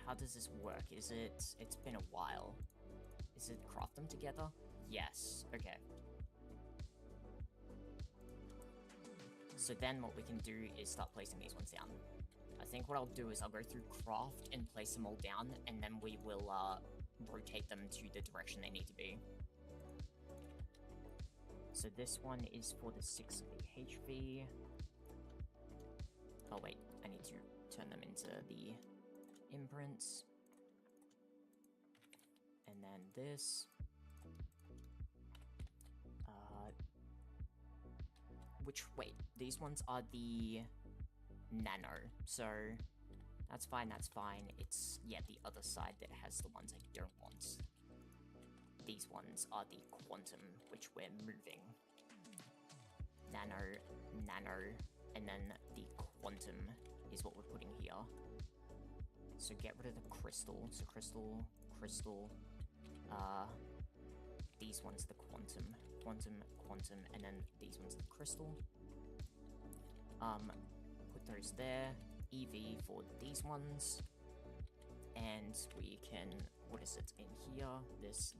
Speaker 1: how does this work? Is it... It's been a while. Is it craft them together? Yes, okay. So then what we can do is start placing these ones down. I think what I'll do is I'll go through craft and place them all down, and then we will rotate them to the direction they need to be. So this one is for the 6 HV. Oh wait, I need to turn them into the imprints. And then this. Wait, these ones are the nano. So That's fine, that's fine. It's, yeah, the other side that has the ones I don't want. These ones are the quantum, which we're moving. Nano, nano, and then the quantum is what we're putting here. So get rid of the crystal. So crystal, crystal. These ones the quantum, quantum, quantum, and then these ones the crystal. Put those there. EV for these ones. And we can, what is it in here? This,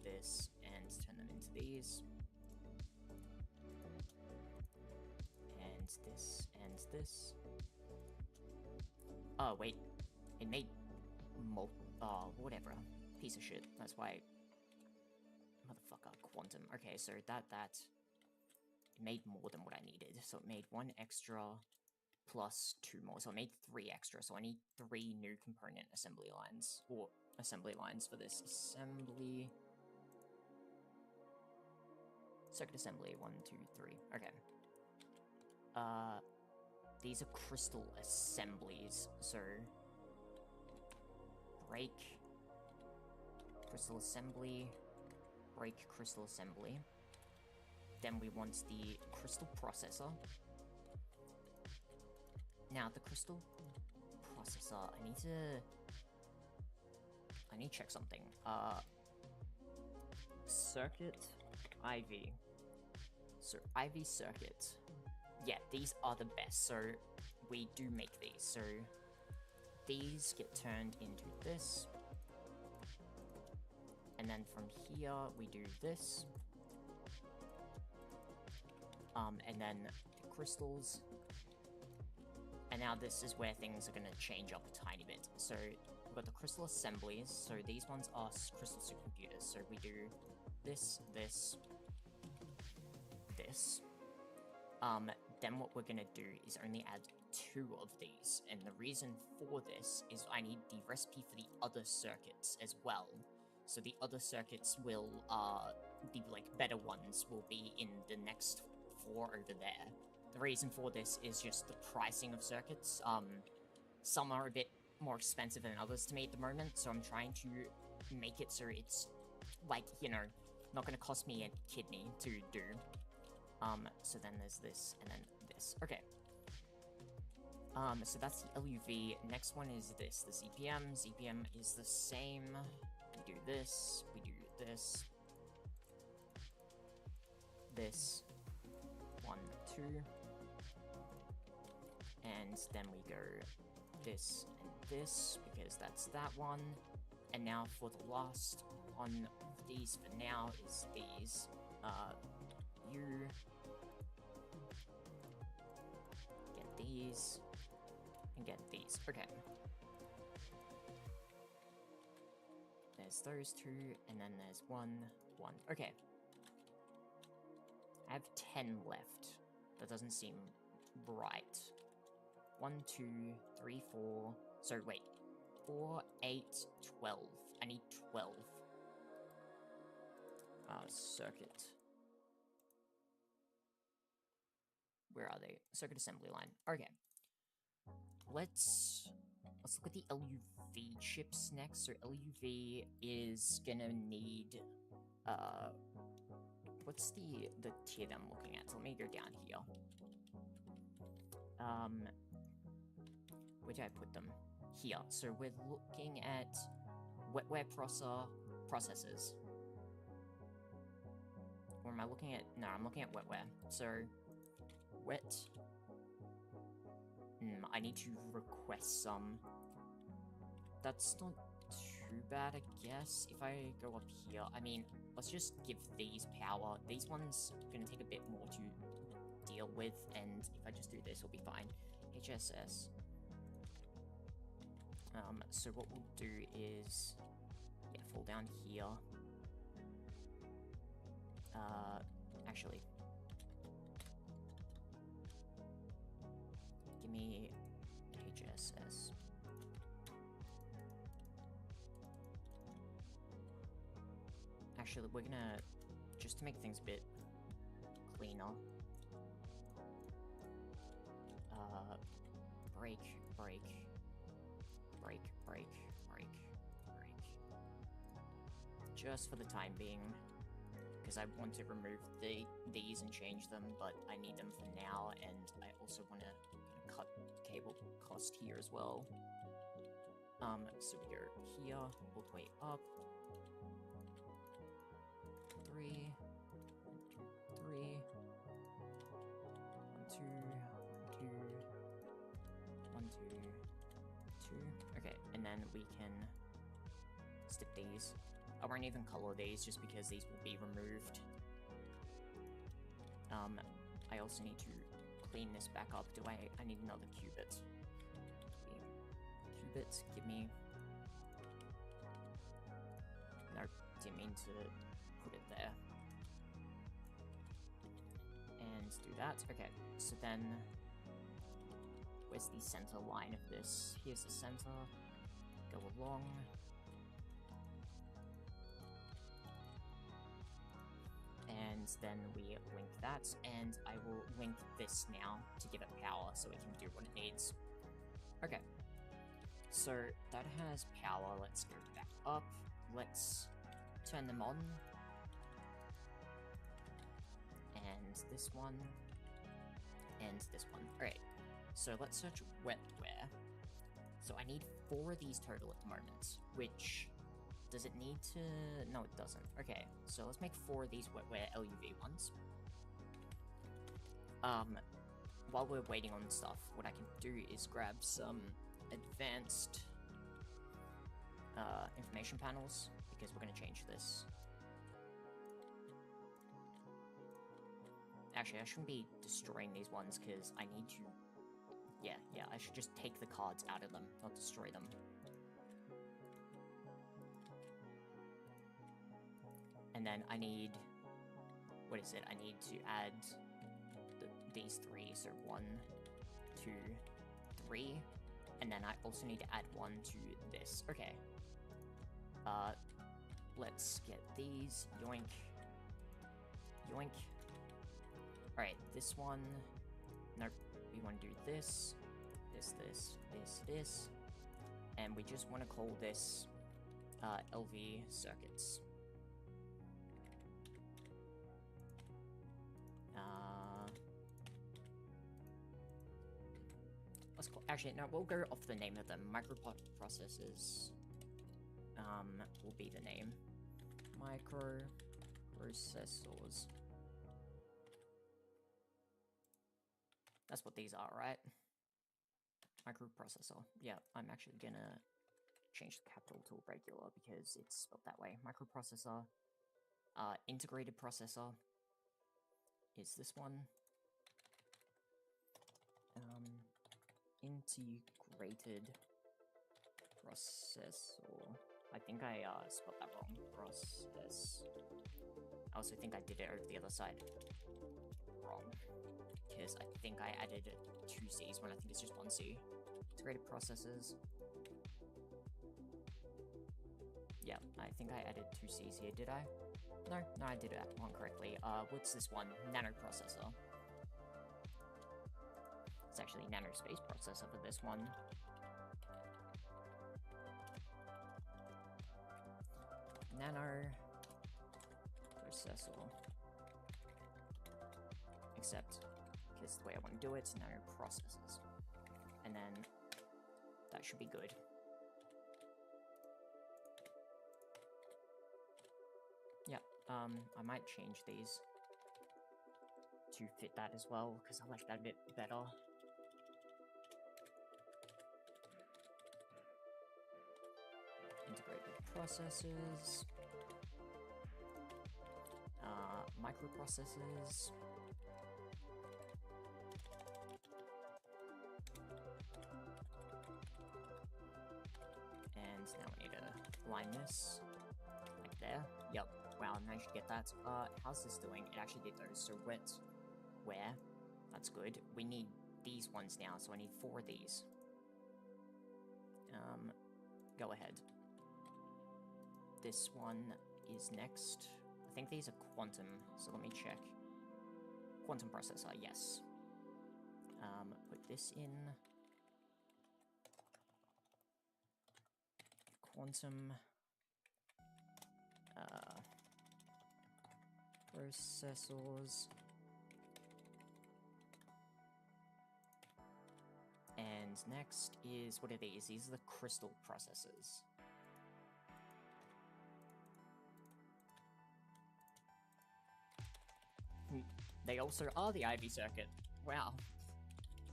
Speaker 1: and turn them into these. And this, and this. Oh, wait. It made whatever. Piece of shit. That's why. Motherfucker. Quantum. Okay, so that made more than what I needed. So it made 1 extra plus 2 more. So it made 3 extra. So I need 3 new component assembly lines. Or assembly lines for this. Assembly. Circuit assembly. 1, 2, 3. Okay. These are crystal assemblies. So break crystal assembly, break crystal assembly. Then we want the crystal processor. Now the crystal processor, I need to check something. Circuit IV. So IV circuit. Yeah, these are the best. So we do make these. So these get turned into this. And then from here, we do this. And then the crystals. And now this is where things are going to change up a tiny bit. So we've got the crystal assemblies. So these ones are crystal supercomputers. So we do this, this, this. Then what we're going to do is only add 2 of these. And the reason for this is I need the recipe for the other circuits as well. So the other circuits will, the, like, better ones will be in the next 4 over there. The reason for this is just the pricing of circuits. Some are a bit more expensive than others to me at the moment, so I'm trying to make it so it's, like, you know, not gonna cost me a kidney to do. So then there's this, and then this. Okay. So that's the LUV. Next one is this, the ZPM. ZPM is the same. We do this, we do this. This. 1, 2. And then we go this and this, because that's that one. And now for the last one of these for now is these. You get these and get these. Okay. There's those 2, and then there's 1. Okay. I have 10 left. That doesn't seem right. 1, 2, 3, 4. So wait. 4, 8, 12. I need 12. Circuit. Where are they? Circuit assembly line. Okay. Let's look at the LUV chips next. So LUV is gonna need what's the tier that I'm looking at? So let me go down here. Where did I put them? Here. So we're looking at wetware processors. Or am I looking at... No, I'm looking at wetware. So, wet... I need to request some. That's not too bad, I guess. If I go up here, I mean, let's just give these power. These ones are going to take a bit more to deal with, and if I just do this, it'll be fine. HSS. So what we'll do is, yeah, fall down here. Actually, give me HSS. Actually, we're gonna, just to make things a bit cleaner, break, break. Just for the time being, because I want to remove these and change them, but I need them for now, and I also want to cut cable cost here as well. So we go here, all the way up. 3, 1, 2, 3. 1, 2, 1, 2, 1, 2, 2. Okay, and then we can stick these. I won't even color these just because these will be removed. I also need to clean this back up. I need another qubit. Qubit, give me... No, didn't mean to put it there. And do that. Okay, so then... Where's the center line of this? Here's the center. Go along. And then we link that, and I will link this now to give it power so it can do what it needs. Okay, so that has power. Let's go back up. Let's turn them on. And this one. And this one. Alright, so let's search wetware. So I need 4 of these total at the moment, which... Does it need to... No, it doesn't. Okay, so let's make 4 of these wetware LUV ones. While we're waiting on stuff, what I can do is grab some advanced information panels, because we're going to change this. Actually, I shouldn't be destroying these ones, because I need to... Yeah, I should just take the cards out of them, not destroy them. And then I need, what is it? I need to add these 3, so 1, 2, 3, and then I also need to add 1 to this. Okay. Let's get these. Yoink. Yoink. Alright, this one. Nope. We want to do this, this, and we just want to call this LV circuits. Let's call, actually, no, we'll go off the name of them. Microprocessors will be the name. Microprocessors. That's what these are, right? Microprocessor. Yeah, I'm actually gonna change the capital to regular because it's spelled that way. Microprocessor. Integrated processor is this one. Integrated processor. I think I spelled that wrong. Process. I also think I did it over the other side wrong, because I think I added 2 C's when I think it's just 1 C. Integrated processors. Yeah, I think I added 2 C's here, did I? No, I did that one correctly. What's this one? Nanoprocessor. It's actually nanospace processor for this one. Nanoprocessor. Except, because the way I want to do it, nanoprocessors. And then, that should be good. Yeah, I might change these to fit that as well, because I like that a bit better. Integrated processors. Microprocessors. And now we need to line this like there. Yep. Wow, I managed to get that. How's this doing? It actually did those. So where? That's good. We need these ones now, so I need 4 of these. Go ahead. This one is next. I think these are quantum, so let me check. Quantum processor, yes. Put this in. quantum processors. And next is, what are these? These are the crystal processors. They also are the IV circuit. Wow.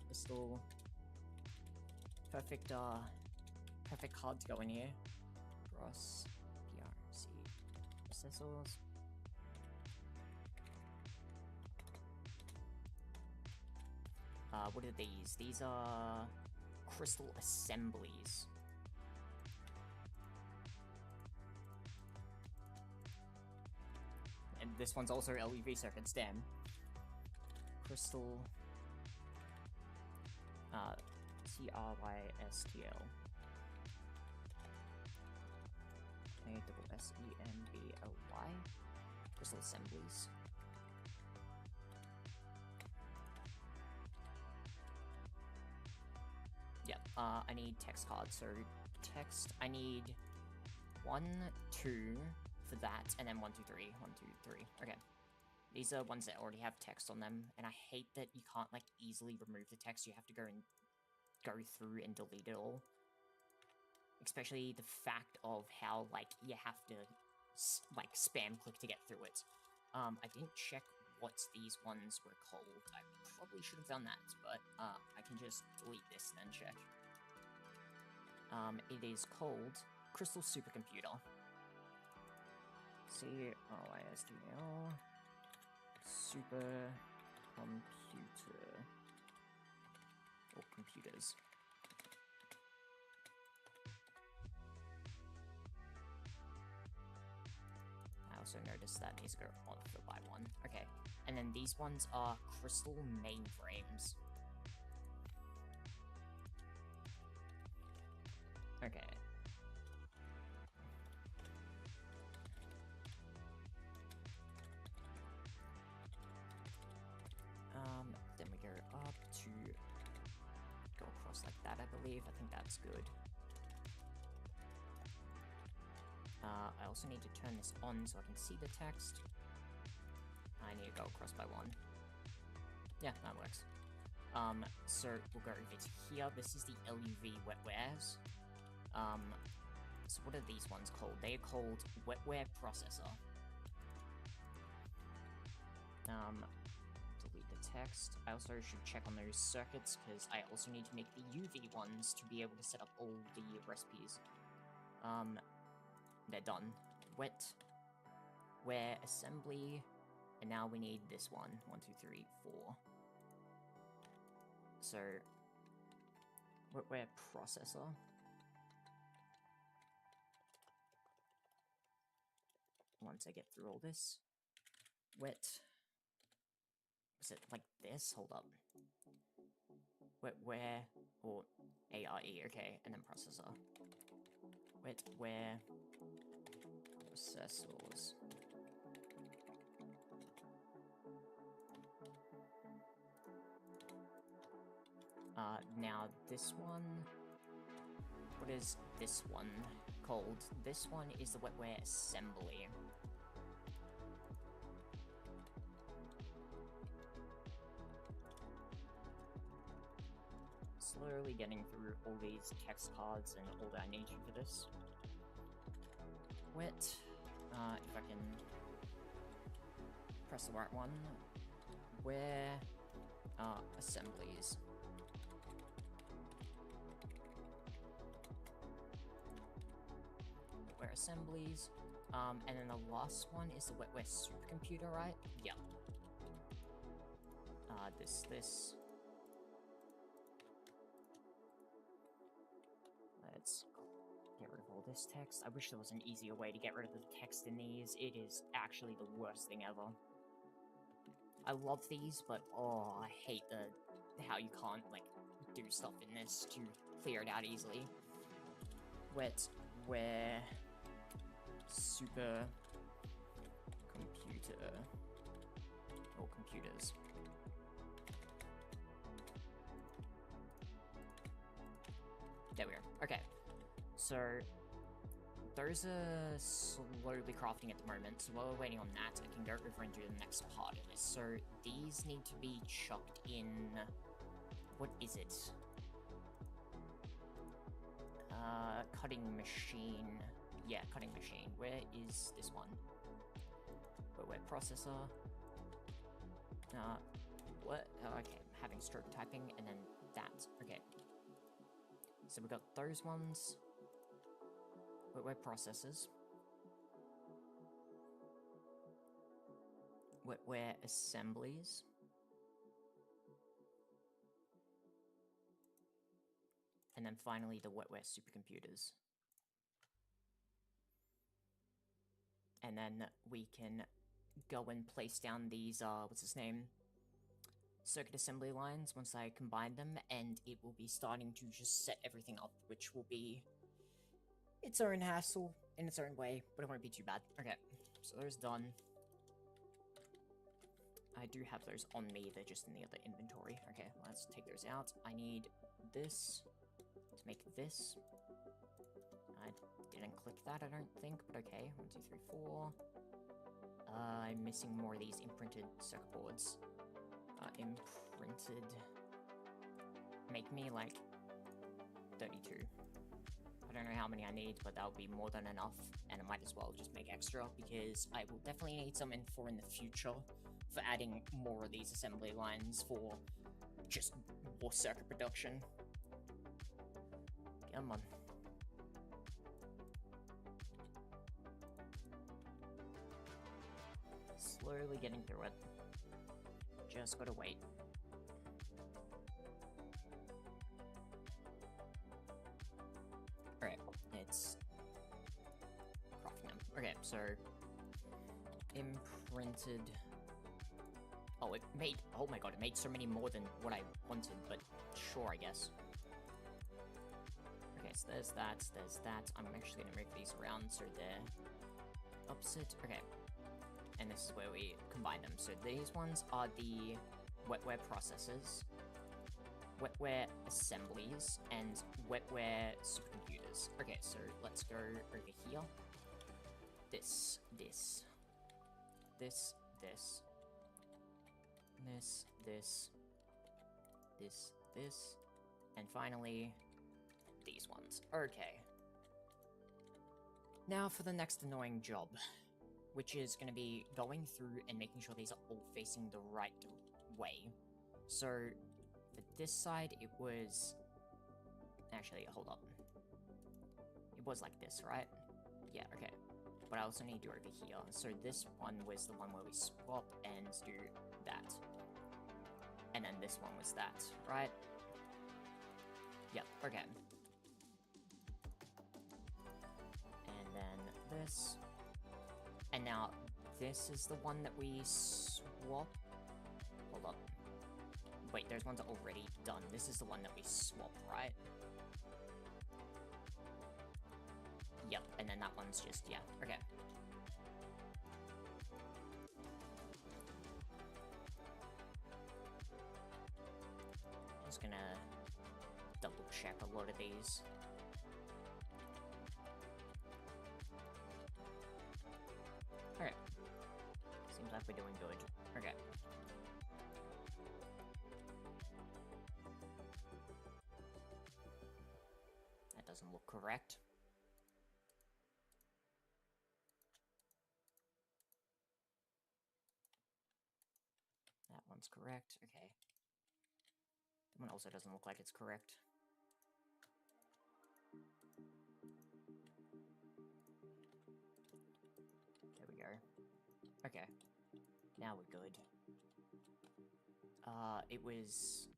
Speaker 1: Crystal. Perfect, perfect card to go in here. PRC processors. What are these? These are crystal assemblies. And this one's also LEV circuits, damn. Crystal... CRYSTL. ASSEMBLY. Crystal assemblies. Yep, I need text cards, so text, I need 1, 2 for that, and then 1, 2, 3, 1, 2, 3, okay. These are ones that already have text on them, and I hate that you can't, like, easily remove the text, you have to go through and delete it all. Especially the fact of how, like, you have to, like, spam click to get through it. I didn't check what these ones were called. I probably should have done that, but I can just delete this and then check. It is called Crystal Supercomputer. CRYSTL Supercomputer or computers. I also noticed that needs to go on for by one. Okay, and then these ones are crystal mainframes. Okay. Then we go up to go across like that, I believe. I think that's good. I also need to turn this on so I can see the text. I need to go across by one. Yeah, that works. So we'll go over to here. This is the LUV wetwares. So what are these ones called? They are called wetware processor. Delete the text. I also should check on those circuits because I also need to make the UV ones to be able to set up all the recipes. They're done. Wetware assembly, and now we need this one. 1, 2, 3, 4. So, wetware processor. Once I get through all this, was it like this? Hold up. Wetware or ARE, okay, and then processor. Wetware processors. Now this one, what is this one called? This one is the wetware assembly. Slowly getting through all these text cards and all that I need to for this. If I can press the right one. Where assemblies. Wetware assemblies. And then the last one is the wetware supercomputer, right? Yep. This. Let's get rid of all this text. I wish there was an easier way to get rid of the text in these. It is actually the worst thing ever. I love these, but oh, I hate how you can't, like, do stuff in this to clear it out easily. Wetware super computer or computers. There we go. Okay, so those are slowly crafting at the moment, so while we're waiting on that, I can go over and do the next part of this. So these need to be chucked in... What is it? Cutting machine. Yeah, cutting machine. Where is this one? Where processor? What? Oh, okay, I'm having stroke typing, and then that. Okay. So we got those ones. Where processors. Where assemblies. And then finally the wetware supercomputers. And then we can go and place down these, what's his name? Circuit assembly lines once I combine them, and it will be starting to just set everything up, which will be its own hassle in its own way, but it won't be too bad. Okay, so those done. I do have those on me, they're just in the other inventory. Okay, let's take those out. I need this to make this. I didn't click that, I don't think, but okay. 1, 2, 3, 4. I'm missing more of these imprinted circuit boards. Imprinted. Make me like 32. I don't know how many I need, but that'll be more than enough, and I might as well just make extra, because I will definitely need some in the future for adding more of these assembly lines for just more circuit production. Come on. Slowly getting through it. Just gotta wait. Alright, it's crafting them. Okay, so imprinted. Oh, it made, oh my god, it made so many more than what I wanted, but sure, I guess. Okay, so there's that. I'm actually gonna move these around so they're opposite. Okay. And this is where we combine them. So these ones are the wetware processors, wetware assemblies, and wetware supercomputers. Okay, so let's go over here. This, and finally, these ones. Okay. Now for the next annoying job, which is going to be going through and making sure these are all facing the right way. So, for this side, it was... Actually, hold up. It was like this, right? Yeah, okay. But I also need to do over here. So this one was the one where we swap and do that. And then this one was that, right? Yep, okay. And then this... And now, this is the one that we swap. Hold up. Wait, there's ones already done. This is the one that we swap, right? Yep, and then that one's just, yeah, okay. Just gonna double check a lot of these. Alright. Seems like we're doing good. Okay. That doesn't look correct. That one's correct. Okay. That one also doesn't look like it's correct. There we go. Okay. Now we're good. It was...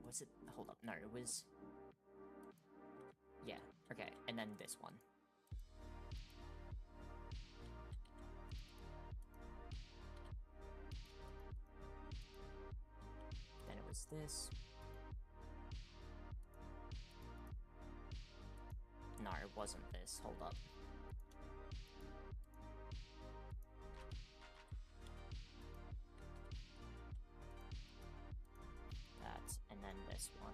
Speaker 1: Was it? Hold up. No, it was... Yeah, okay. And then this one. Then it was this. No, it wasn't this. Hold up. That, and then this one.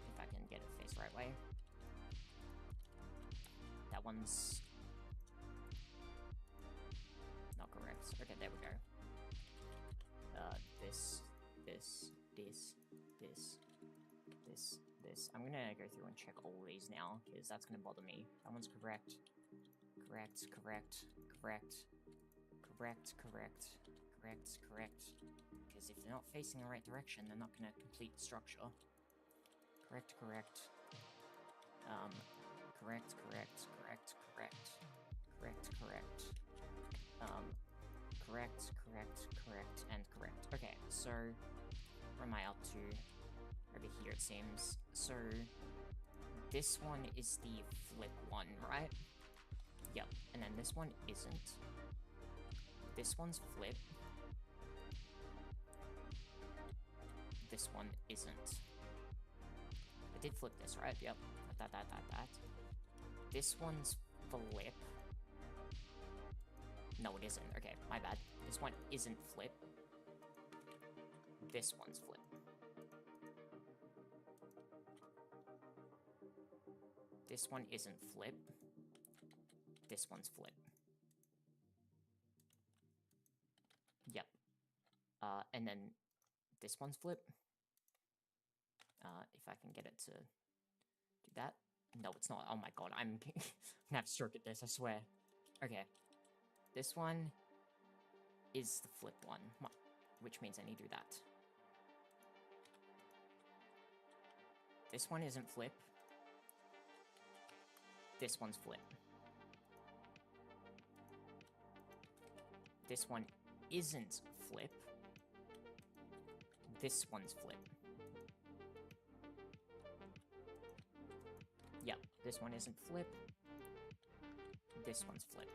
Speaker 1: If I can get it faced right one's not correct. Okay, there we go. This. I'm gonna go through and check all these now, because that's gonna bother me. That one's correct. Correct. Because if they're not facing the right direction, they're not gonna complete the structure. Correct. Correct, and correct. Okay, so where am I up to? Over here, it seems. So this one is the flip one, right? Yep, and then this one isn't. This one's flip. This one isn't. I did flip this, right? Yep. That. This one's flip. No, it isn't. Okay, my bad. This one isn't flip. This one's flip. This one isn't flip. This one's flip. Yep. And then this one's flip. If I can get it to do that. No, it's not. Oh my god, I'm gonna have to stroke at this, I swear. Okay. This one is the flip one, which means I need to do that. This one isn't flip. This one's flip. This one isn't flip. This one's flip. Yep, this one isn't flip. This one's flip.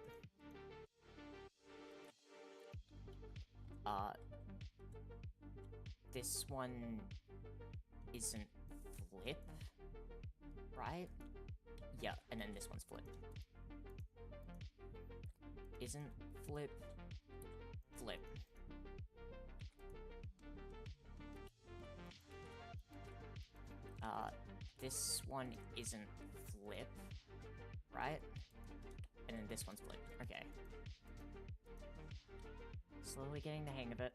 Speaker 1: This one isn't flip, right? Yeah, and then this one's flip. Isn't flip, flip. This one isn't flip, right? And then this one's flip. Okay. Slowly getting the hang of it.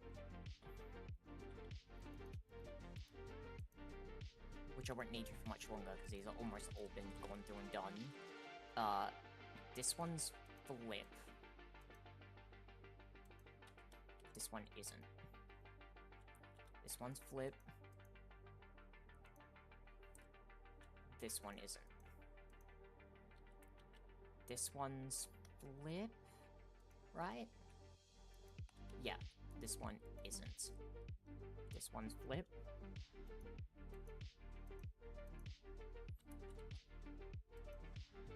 Speaker 1: Which I won't need to for much longer, because these are almost all been gone through and done. This one's flip. This one isn't. This one's flip. This one isn't. This one's flip, right? Yeah, this one isn't. This one's flip.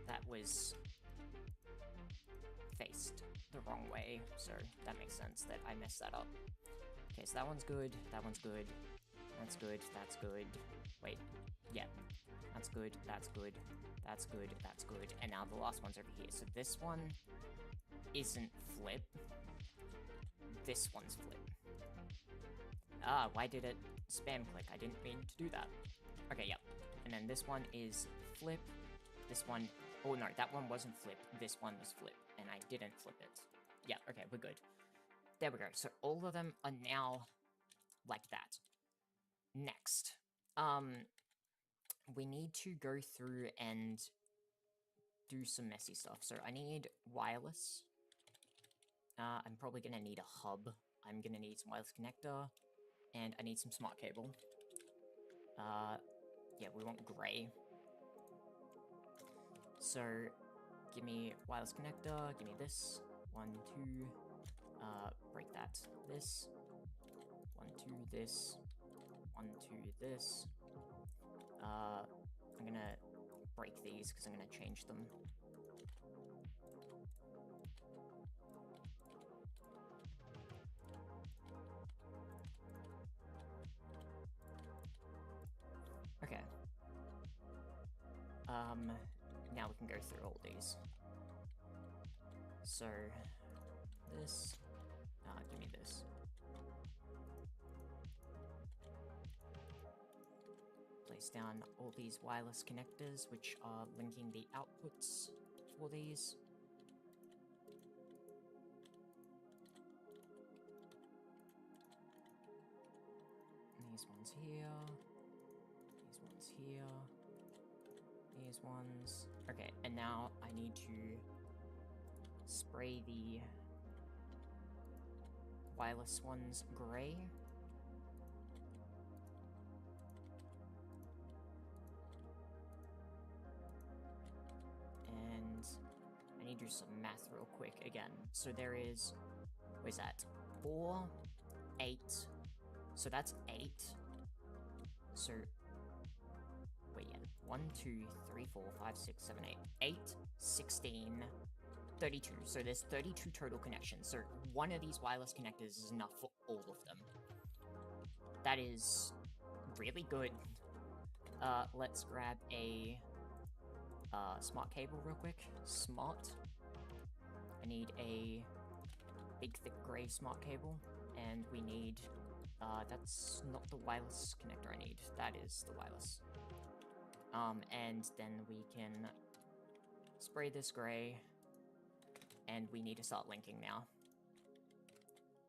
Speaker 1: That was faced the wrong way, so that makes sense that I messed that up. Okay, so that one's good, that one's good, that's good, that's good. Wait, yeah. That's good, that's good, that's good, that's good. And now the last one's over here. So this one isn't flip. This one's flip. Ah, why did it spam click? I didn't mean to do that. Okay, yep. And then this one is flip. This one... Oh, no, that one wasn't flip. This one was flip. And I didn't flip it. Yeah, okay, we're good. There we go. So all of them are now like that. Next. We need to go through and do some messy stuff. So I need wireless. I'm probably going to need a hub. I'm going to need some wireless connector. And I need some smart cable. Yeah, we want gray. So, give me wireless connector, give me this. 1, 2, break that. This. 1, 2, this. 1, 2, this. I'm gonna break these because I'm gonna change them. Okay. Now we can go through all these. So, this, give me this. Place down all these wireless connectors, which are linking the outputs for these. These ones here. These ones here. These ones. Okay, and now I need to spray the wireless ones gray. And I need to do some math real quick again. So there is, what is that? 4, 8. So that's 8. So, wait, yeah. 1, 2, 3, 4, 5, 6, 7, 8. 8, 16, 32. So there's 32 total connections. So one of these wireless connectors is enough for all of them. That is really good. Let's grab a smart cable real quick. Smart. I need a big thick gray smart cable, and we need that's not the wireless connector I need. That is the wireless. And then we can spray this gray, and we need to start linking now.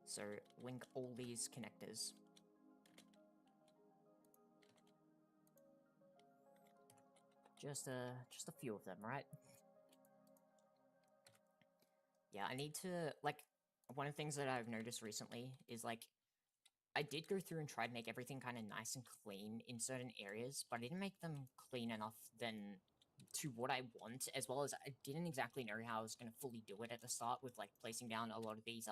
Speaker 1: So link all these connectors. Just a few of them, right? Yeah, I need to, like, one of the things that I've noticed recently is, like, I did go through and try to make everything kind of nice and clean in certain areas, but I didn't make them clean enough then to what I want, as well as I didn't exactly know how I was going to fully do it at the start with, like, placing down a lot of these,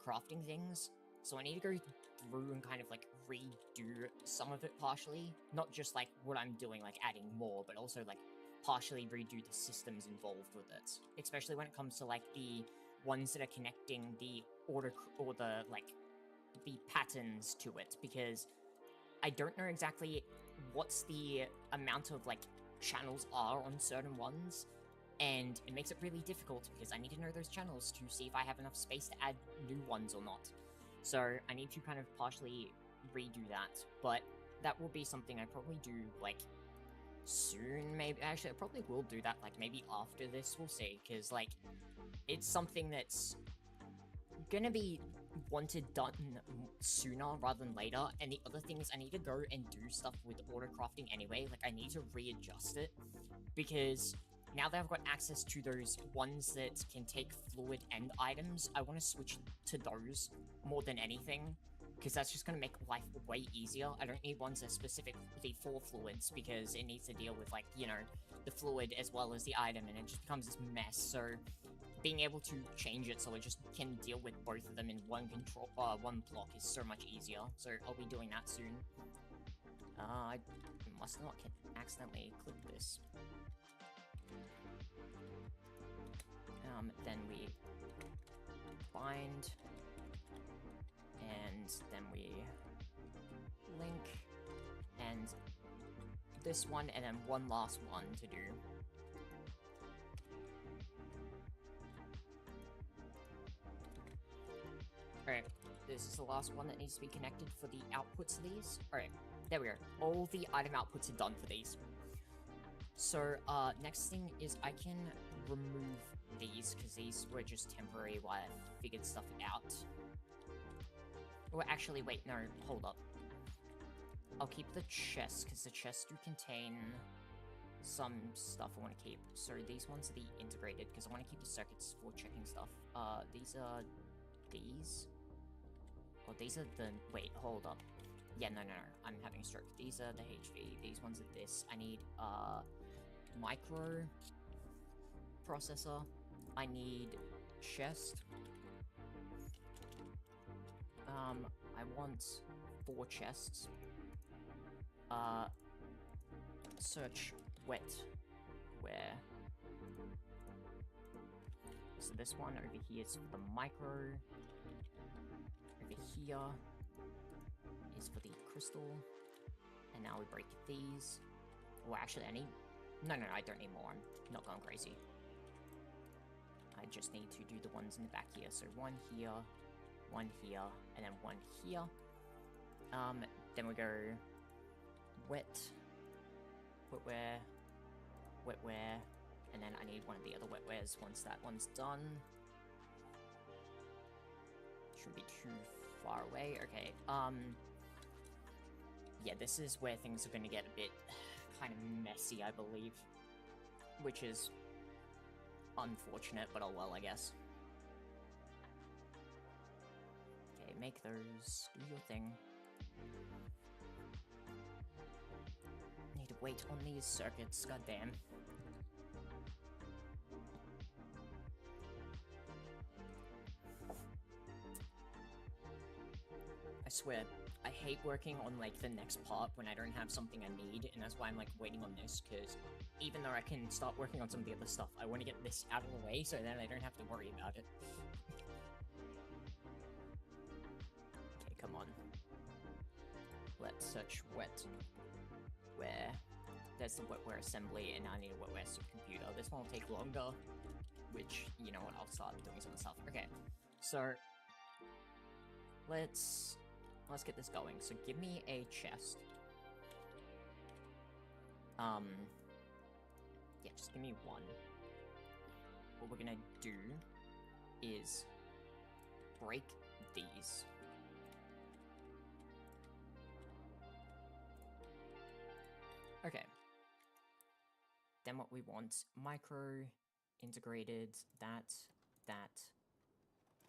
Speaker 1: crafting things. So I need to go through and kind of, like, redo some of it partially. Not just, like, what I'm doing, like, adding more, but also, like, partially redo the systems involved with it. Especially when it comes to, like, the ones that are connecting the order, or the, like, the patterns to it, because I don't know exactly what's the amount of, like, channels are on certain ones, and it makes it really difficult because I need to know those channels to see if I have enough space to add new ones or not. So I need to kind of partially redo that, but that will be something I probably do, like, soon, maybe. Actually, I probably will do that, like, maybe after this, we'll see, because, like, it's something that's gonna be wanted done sooner rather than later, and the other thing is I need to go and do stuff with auto crafting anyway. Like, I need to readjust it, because now that I've got access to those ones that can take fluid and items, I want to switch to those more than anything, because that's just going to make life way easier. I don't need ones that are specifically for fluids, because it needs to deal with, like, you know, the fluid as well as the item, and it just becomes this mess. So being able to change it so it just can deal with both of them in one one block is so much easier. So I'll be doing that soon. I must not accidentally click this. Then we bind, and then we link, and this one, and then one last one to do. Alright, this is the last one that needs to be connected for the outputs of these. Alright, there we go. All the item outputs are done for these. So, next thing is I can remove these, because these were just temporary while I figured stuff out. Or actually, wait, no, hold up. I'll keep the chests, because the chests do contain some stuff I want to keep. So these ones are the integrated, because I want to keep the circuits for checking stuff. These are these. Oh, these are the... Wait, hold up. Yeah, no, I'm having a stroke. These are the HV. These ones are this. I need, micro processor. I need chest. I want 4 chests. Search wet where. So this one over here is for the micro. Over here is for the crystal. And now we break these. Well, actually, I need... No, I don't need more. I'm not going crazy. I just need to do the ones in the back here. So one here, and then one here. Then we go wetware, and then I need one of the other wetwares once that one's done. Shouldn't be too far away. Okay, yeah, this is where things are gonna get a bit kind of messy, I believe. Which is unfortunate, but oh well, I guess. Okay, make those, do your thing. Need to wait on these circuits, goddamn. I swear, I hate working on, like, the next part when I don't have something I need, and that's why I'm, like, waiting on this, because even though I can start working on some of the other stuff, I want to get this out of the way so then I don't have to worry about it. Okay, come on. Let's search wetware. There's the wetware assembly, and now I need a wetware supercomputer. This one will take longer, which, you know what, I'll start doing some stuff. Okay, so let's get this going. So give me a chest. Yeah, just give me one. What we're gonna do is break these. Okay. Then what we want, micro, integrated, that,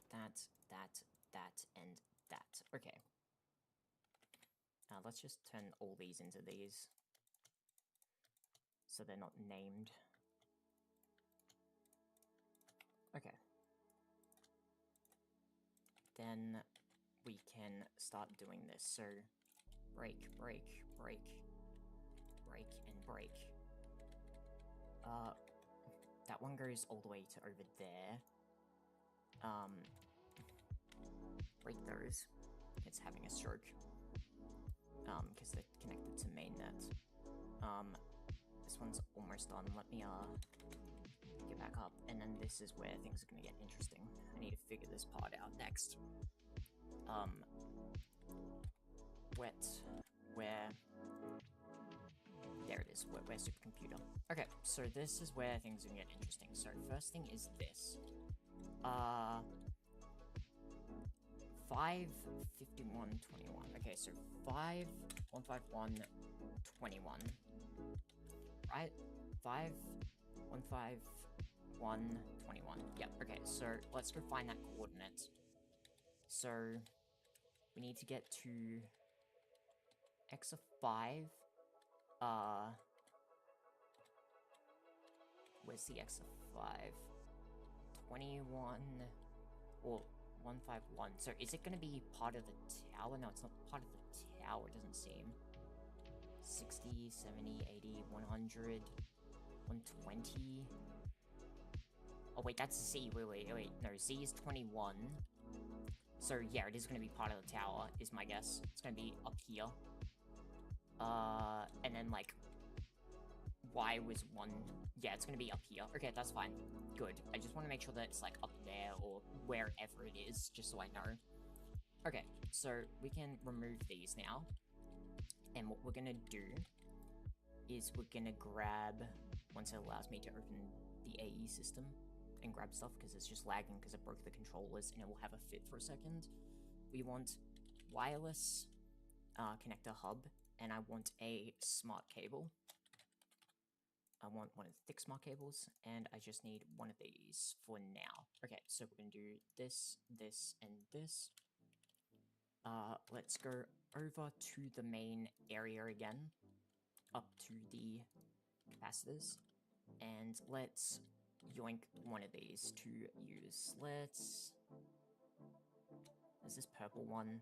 Speaker 1: and that. Okay. Let's just turn all these into these, so they're not named. Okay. Then we can start doing this. So break, break, break, break, and break. That one goes all the way to over there. Break those. It's having a stroke. Because they're connected to mainnet. This one's almost done. Let me, get back up. And then this is where things are gonna get interesting. I need to figure this part out next. Wetware. There it is, wetware supercomputer. Okay, so this is where things are gonna get interesting. So first thing is this. 55121. Okay, so 515121. Right? 515121. Yep, okay, so let's go find that coordinate. So we need to get to x of 5. Where's the x of 5? 21 or 151. So is it gonna be part of the tower? No, it's not part of the tower, it doesn't seem. 60, 70, 80, 100, 120. Oh wait, that's Z. Wait. No, Z is 21. So yeah, it is gonna be part of the tower, is my guess. It's gonna be up here. And then like Y was 1. Yeah, it's gonna be up here. Okay, that's fine. Good. I just want to make sure that it's like up there or wherever it is, just so I know. Okay, so we can remove these now. And what we're gonna do is we're gonna grab, once it allows me to open the AE system and grab stuff, because it's just lagging because it broke the controllers and it will have a fit for a second. We want wireless connector hub, and I want a smart cable. I want one of the thick smart cables, and I just need one of these for now. Okay, so we're gonna do this, this, and this. Let's go over to the main area again, up to the capacitors, and let's yoink one of these to use. Let's... Is this purple one?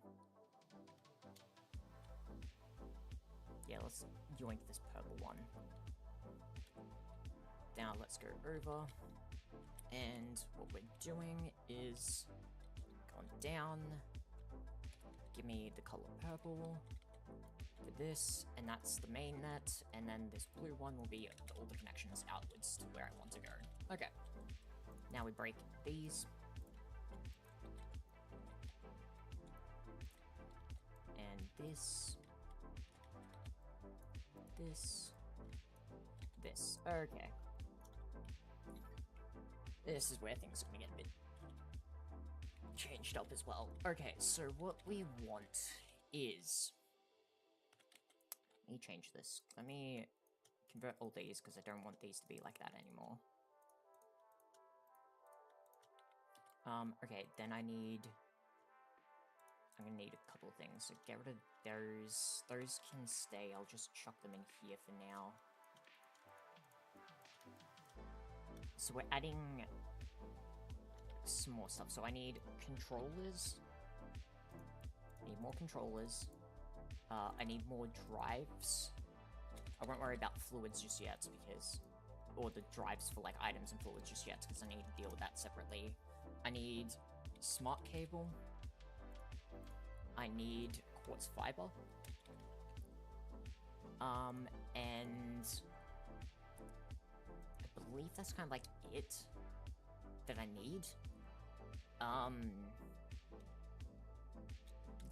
Speaker 1: Yeah, let's yoink this purple one. Now let's go over, and what we're doing is going down. Give me the color purple for this, and that's the main net, and then this blue one will be all the connections outwards to where I want to go. Okay, now we break these. And this. Okay. This is where things are gonna get a bit changed up as well. Okay, so what we want is... Let me change this. Let me convert all these, because I don't want these to be like that anymore. Okay, then I'm gonna need a couple of things. So get rid of those. Those can stay. I'll just chuck them in here for now. So we're adding some more stuff. So I need controllers. I need more controllers. I need more drives. I won't worry about fluids just yet, because... Or the drives for, like, items and fluids just yet, because I need to deal with that separately. I need smart cable. I need quartz fiber. And... I believe that's kind of, like, it that I need.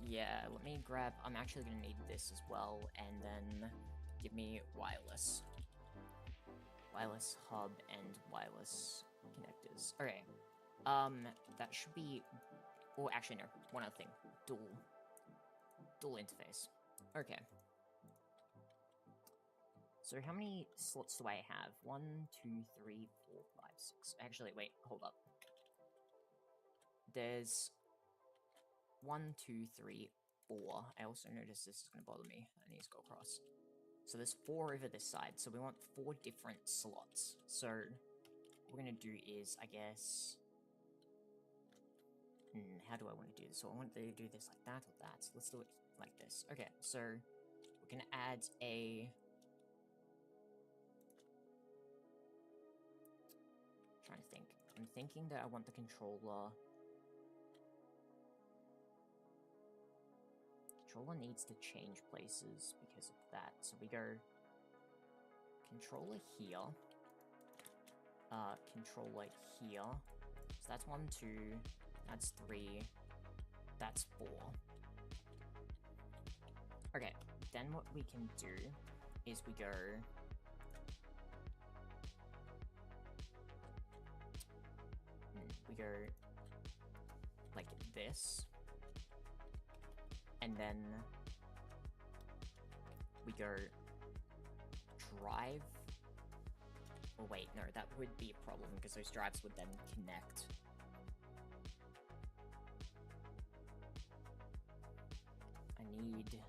Speaker 1: Yeah, let me grab... I'm actually gonna need this as well, and then give me wireless. Wireless hub and wireless connectors. Okay. That should be... Oh, actually, no. One other thing. Dual interface. Okay. So how many slots do I have? 1, 2, 3, 4, 5, 6. Actually, wait, hold up. There's 1, 2, 3, 4. I also noticed this is going to bother me. I need to go across. So there's 4 over this side. So we want 4 different slots. So what we're going to do is, I guess... how do I want to do this? So I want to do this like that or that. So let's do it like this. Okay, so we're going to add a... trying to think. I'm thinking that I want the controller... Controller needs to change places because of that. So we go... Controller here. Controller here. So that's 1, 2... That's 3. That's 4. Okay, then what we can do is we go... We go... like this. And then... we go... drive. Oh wait, no, that would be a problem because those drives would then connect. Need...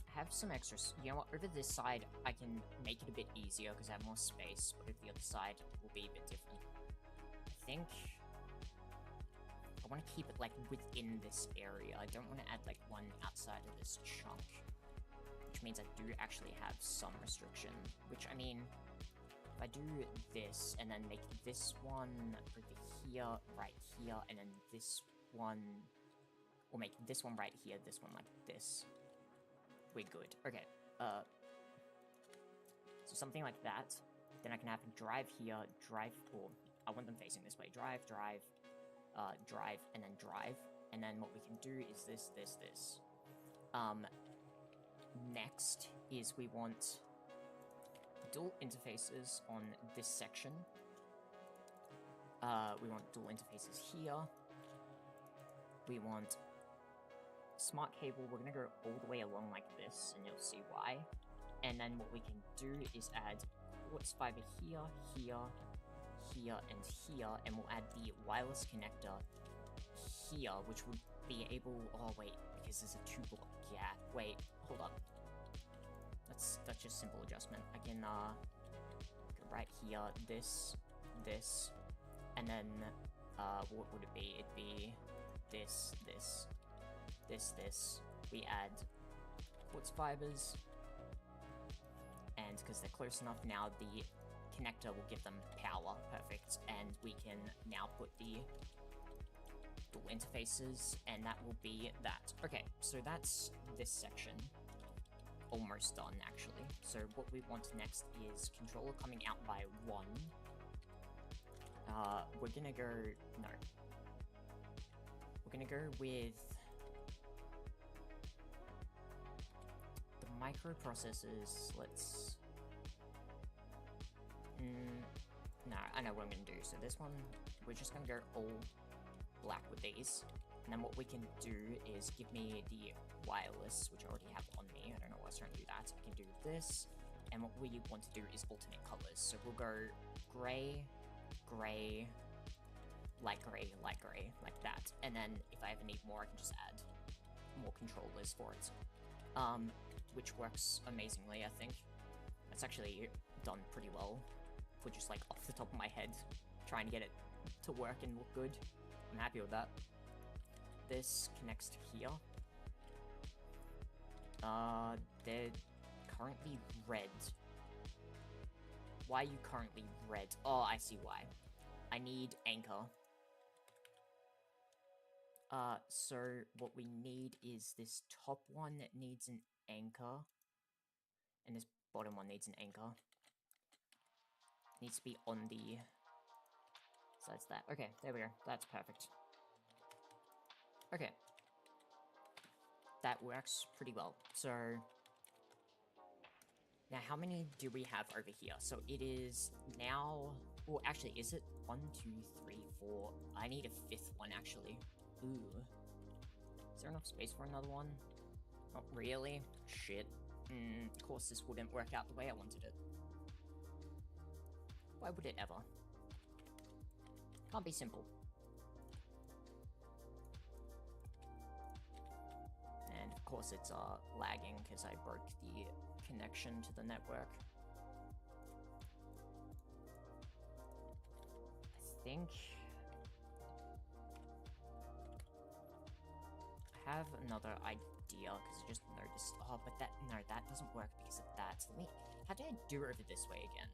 Speaker 1: I have some extra... You know what, over this side, I can make it a bit easier because I have more space, but over the other side will be a bit different. I think... I want to keep it, like, within this area. I don't want to add, like, one outside of this chunk. Which means I do actually have some restriction, which, I mean, if I do this, and then make this one over here, right here, and then this one, or make this one right here, this one like this, we're good. Okay, so something like that, then I can have drive here, drive, or I want them facing this way, drive, drive, drive, and then drive, and then what we can do is this, this, this. Next is we want dual interfaces on this section. We want dual interfaces here. We want smart cable. We're going to go all the way along like this, and you'll see why. And then what we can do is add quartz fiber here, here, here, and here, and we'll add the wireless connector here, which would be able... Oh, wait, because there's a 2-block gap. Wait, hold up. That's just simple adjustment. I can, go right here, this, this, and then, what would it be? It'd be this, this, this, this. We add quartz fibers, and because they're close enough now, the connector will give them power. Perfect. And we can now put the dual interfaces, and that will be that. Okay, so that's this section. Almost done, actually. So what we want next is controller coming out by 1. We're gonna go... No. gonna go with the microprocessors. Let's... no, I know what I'm gonna do. So this one, we're just gonna go all black with these. And then what we can do is give me the wireless, which I already have on me. I don't know why I was trying to do that. We can do this. And what we want to do is alternate colors. So we'll go gray, gray, light gray, like that. And then if I ever need more, I can just add more controllers for it. Which works amazingly, I think. That's actually done pretty well for just like off the top of my head, trying to get it to work and look good. I'm happy with that. This connects to here. They're currently red. Why are you currently red? Oh, I see why. I need anchor. So what we need is this top one that needs an anchor. And this bottom one needs an anchor. Needs to be on the... So that's that. Okay, there we go. That's perfect. Okay. That works pretty well. So... Now, how many do we have over here? So it is now... Well, actually, is it 1, 2, 3, 4? I need a 5th one, actually. Ooh. Is there enough space for another one? Not really. Shit. Of course, this wouldn't work out the way I wanted it. Why would it ever? Can't be simple. And of course it's lagging because I broke the connection to the network. I think I have another idea because I just noticed. Oh, but that doesn't work because of that. So let me. How did I do over this way again?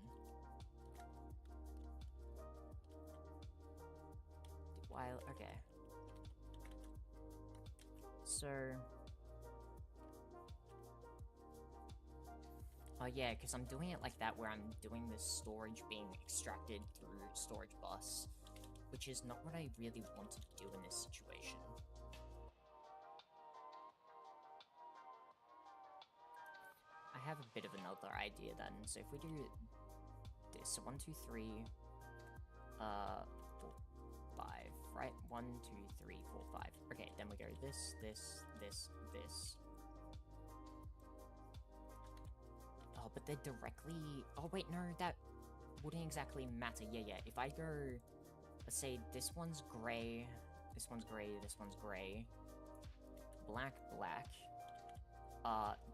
Speaker 1: While okay. So. Oh yeah, because I'm doing it like that where I'm doing the storage being extracted through storage bus, which is not what I really want to do in this situation. I have a bit of another idea then. So if we do this, so 1, 2, 3, 4, 5, right? 1, 2, 3, 4, 5. Okay, then we go this, this, this, this. Oh, but they're directly... Oh, wait, no, that wouldn't exactly matter. Yeah. If I go... Let's say this one's gray, this one's gray, this one's gray. Black, black.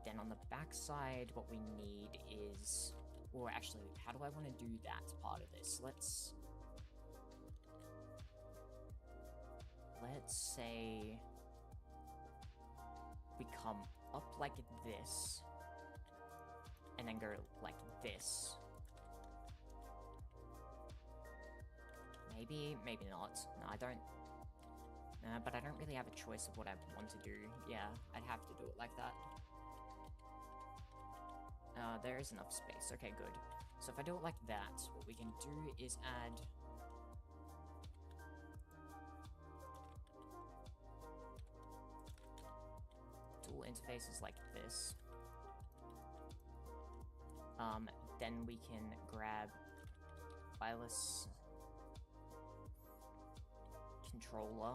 Speaker 1: Then on the back side, what we need is... Or actually, how do I want to do that part of this? Let's say... we come up like this. And then go like this. Maybe, maybe not. No, I don't... but I don't really have a choice of what I want to do. Yeah, I'd have to do it like that. There is enough space. Okay, good. So if I do it like that, what we can do is add... dual interfaces like this. Then we can grab wireless controller.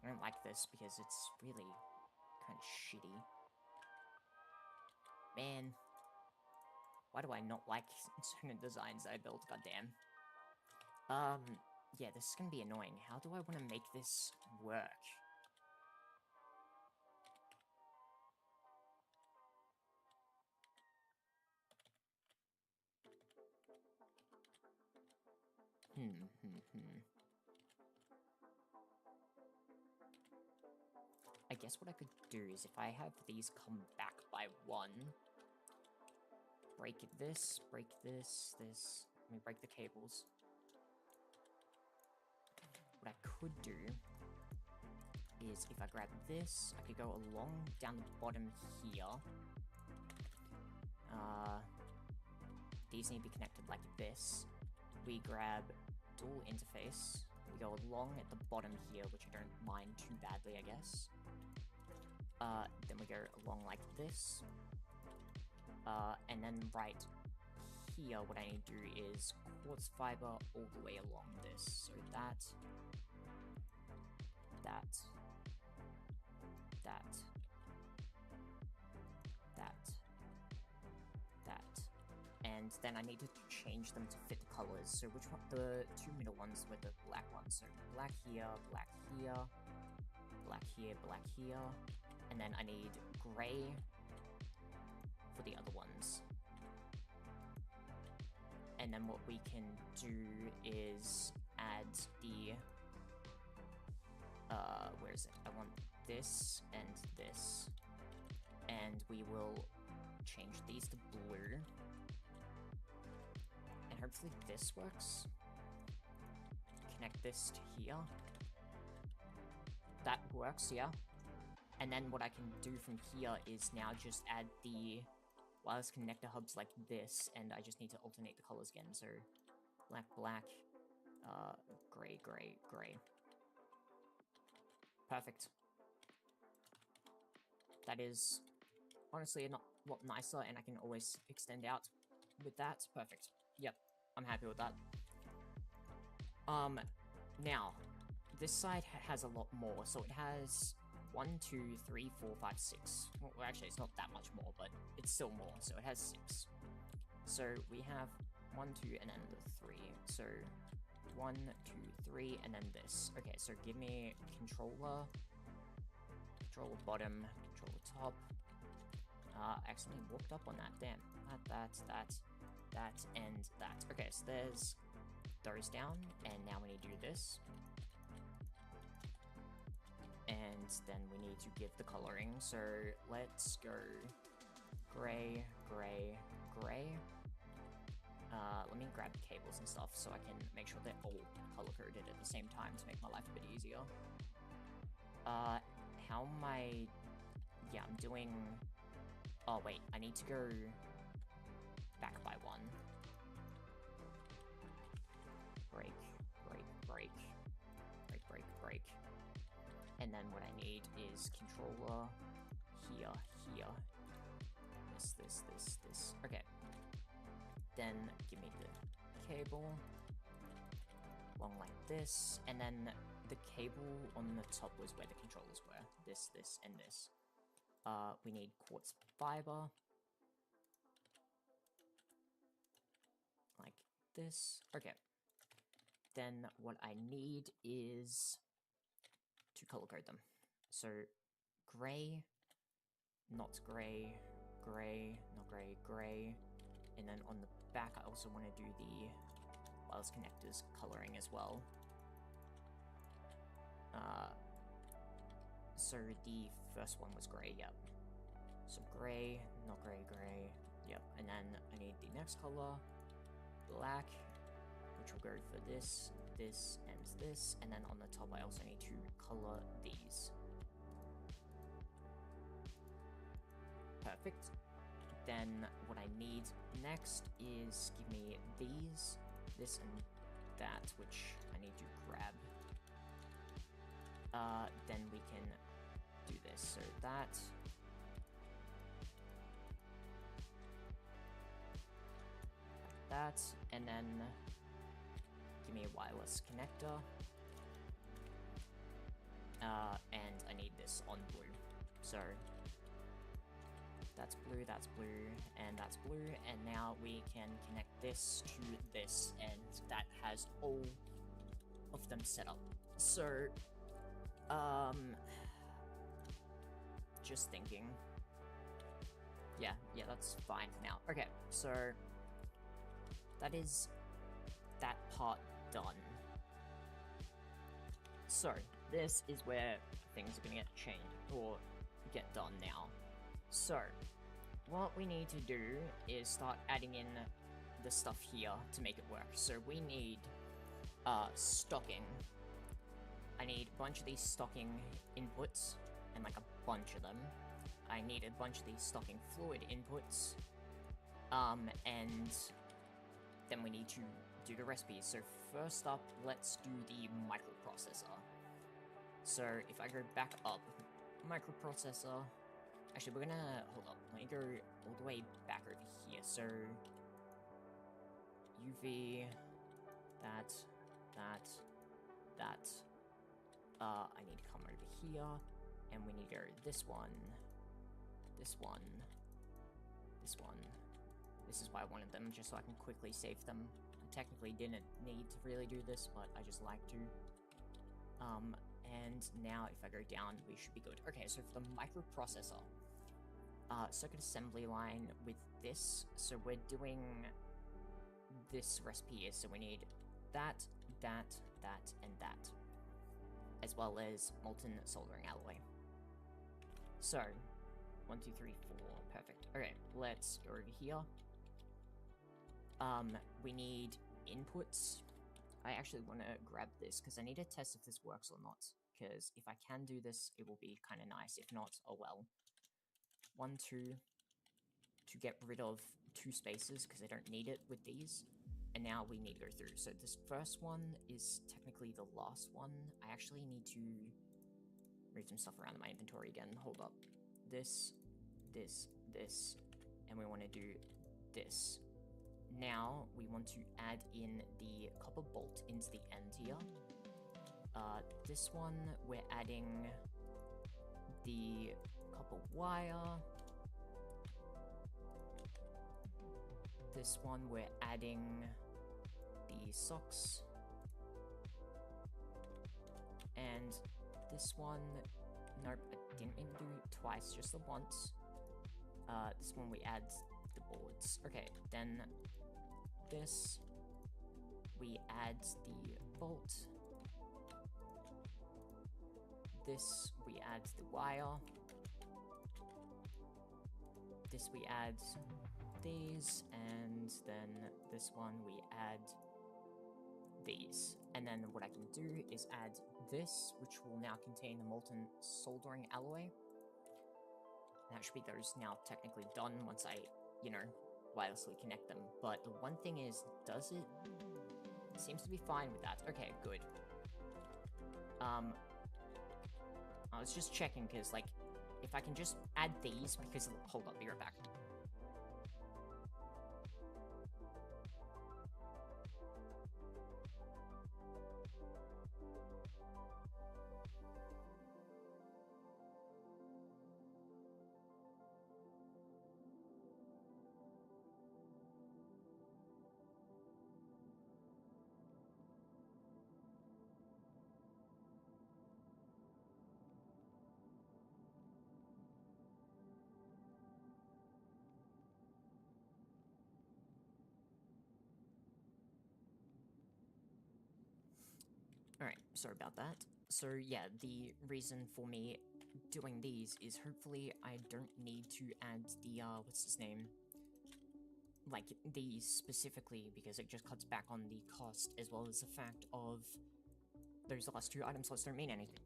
Speaker 1: I don't like this because it's really kind of shitty. Man, why do I not like certain designs that I built? Goddamn. Yeah, this is gonna be annoying. How do I want to make this work? I guess what I could do is if I have these come back by 1, break this, let me break the cables. What I could do is if I grab this, I could go along down the bottom here. These need to be connected like this. We grab dual interface. We go along at the bottom here, which I don't mind too badly, I guess. Then we go along like this. And then right here, what I need to do is quartz fiber all the way along this. So that, and then I need to change them to fit the colors. So which one? The two middle ones with the black ones. So black here, black here, black here, black here, and then I need gray for the other ones. And then what we can do is add the, where is it? I want this and this. And we will change these to blue. And hopefully this works. Connect this to here. That works, yeah. And then what I can do from here is now just add the wireless connector hubs like this, and I just need to alternate the colors again. So black, black, gray, gray, gray. Perfect. That is honestly a lot nicer, and I can always extend out with that. Perfect. Yep, I'm happy with that. Now, this side has a lot more, so it has 1, 2, 3, 4, 5, 6. Well, actually, it's not that much more, but it's still more, so it has 6. So we have 1, 2, and then the 3. So 1, 2, 3, and then this. Okay, so give me controller bottom, controller top. Accidentally walked up on that. Damn. That, and that. Okay, so there's those down, and now we need to do this. And then we need to give the coloring, so let's go gray, gray, gray. Let me grab the cables and stuff so I can make sure they're all color-coded at the same time to make my life a bit easier. How am I... Yeah, I'm doing... Oh, wait, I need to go back by 1. Break, break, break, break, break, break. And then what I need is controller here, here. This. Okay. Then give me the cable. Along like this. And then the cable on the top was where the controllers were. This, and this. We need quartz fiber. Like this. Okay. Then what I need is to color code them. So gray, not gray, gray, not gray, gray. And then on the back, I also want to do the wireless connectors coloring as well. So the first one was gray, yep. So gray, not gray, gray, yep. And then I need the next color, black, which will go for this, this, and this. And then on the top, I also need to color these. Perfect. Then what I need next is give me these, this, and that, which I need to grab. Then we can do this. So that. Like that. And then give me a wireless connector. And I need this on blue. So that's blue, and that's blue, and now we can connect this to this, and that has all of them set up. So, just thinking. Yeah, that's fine for now. Okay, so that is that part done. So, this is where things are gonna get changed, or get done now. So, what we need to do is start adding in the stuff here to make it work. So we need stocking. I need a bunch of these stocking inputs, and like a bunch of them. I need a bunch of these stocking fluid inputs, and then we need to do the recipes. So first up, let's do the microprocessor. So if I go back up, microprocessor. Actually, we're gonna hold up. Let me go all the way back over here. So UV, that. I need to come over here, and we need to go this one. This is why I wanted them, just so I can quickly save them. I technically didn't need to really do this, but I just like to. And now if I go down, we should be good. Okay, so for the microprocessor, circuit assembly line with this, so we're doing this recipe here, so we need that, and that, as well as molten soldering alloy. So, 1, 2, 3, 4, perfect. Okay, let's go over here. We need inputs. I actually want to grab this, because I need to test if this works or not, because if I can do this, it will be kind of nice. If not, oh well. 1, 2, to get rid of 2 spaces, because I don't need it with these. And now we need to go through. So this first one is technically the last one. I actually need to move some stuff around in my inventory again. Hold up. This, and we want to do this. Now we want to add in the copper bolt into the end here. This one, we're adding the copper wire. This one, we're adding the socks. And this one, nope, I didn't mean to do it twice, just the once. This one, we add the boards. Okay, then this, we add the bolt. This, we add the wire. This, we add these, and then this one we add these. And then what I can do is add this, which will now contain the molten soldering alloy. And that should be those now technically done once I, wirelessly connect them. But the one thing is, does it? It seems to be fine with that. Okay, good. I was just checking, because, if I can just add these, because, hold up, be right back. Alright, sorry about that. So yeah, the reason for me doing these is hopefully I don't need to add the, what's his name? These specifically, because it just cuts back on the cost, as well as the fact of those last 2 item slots don't mean anything.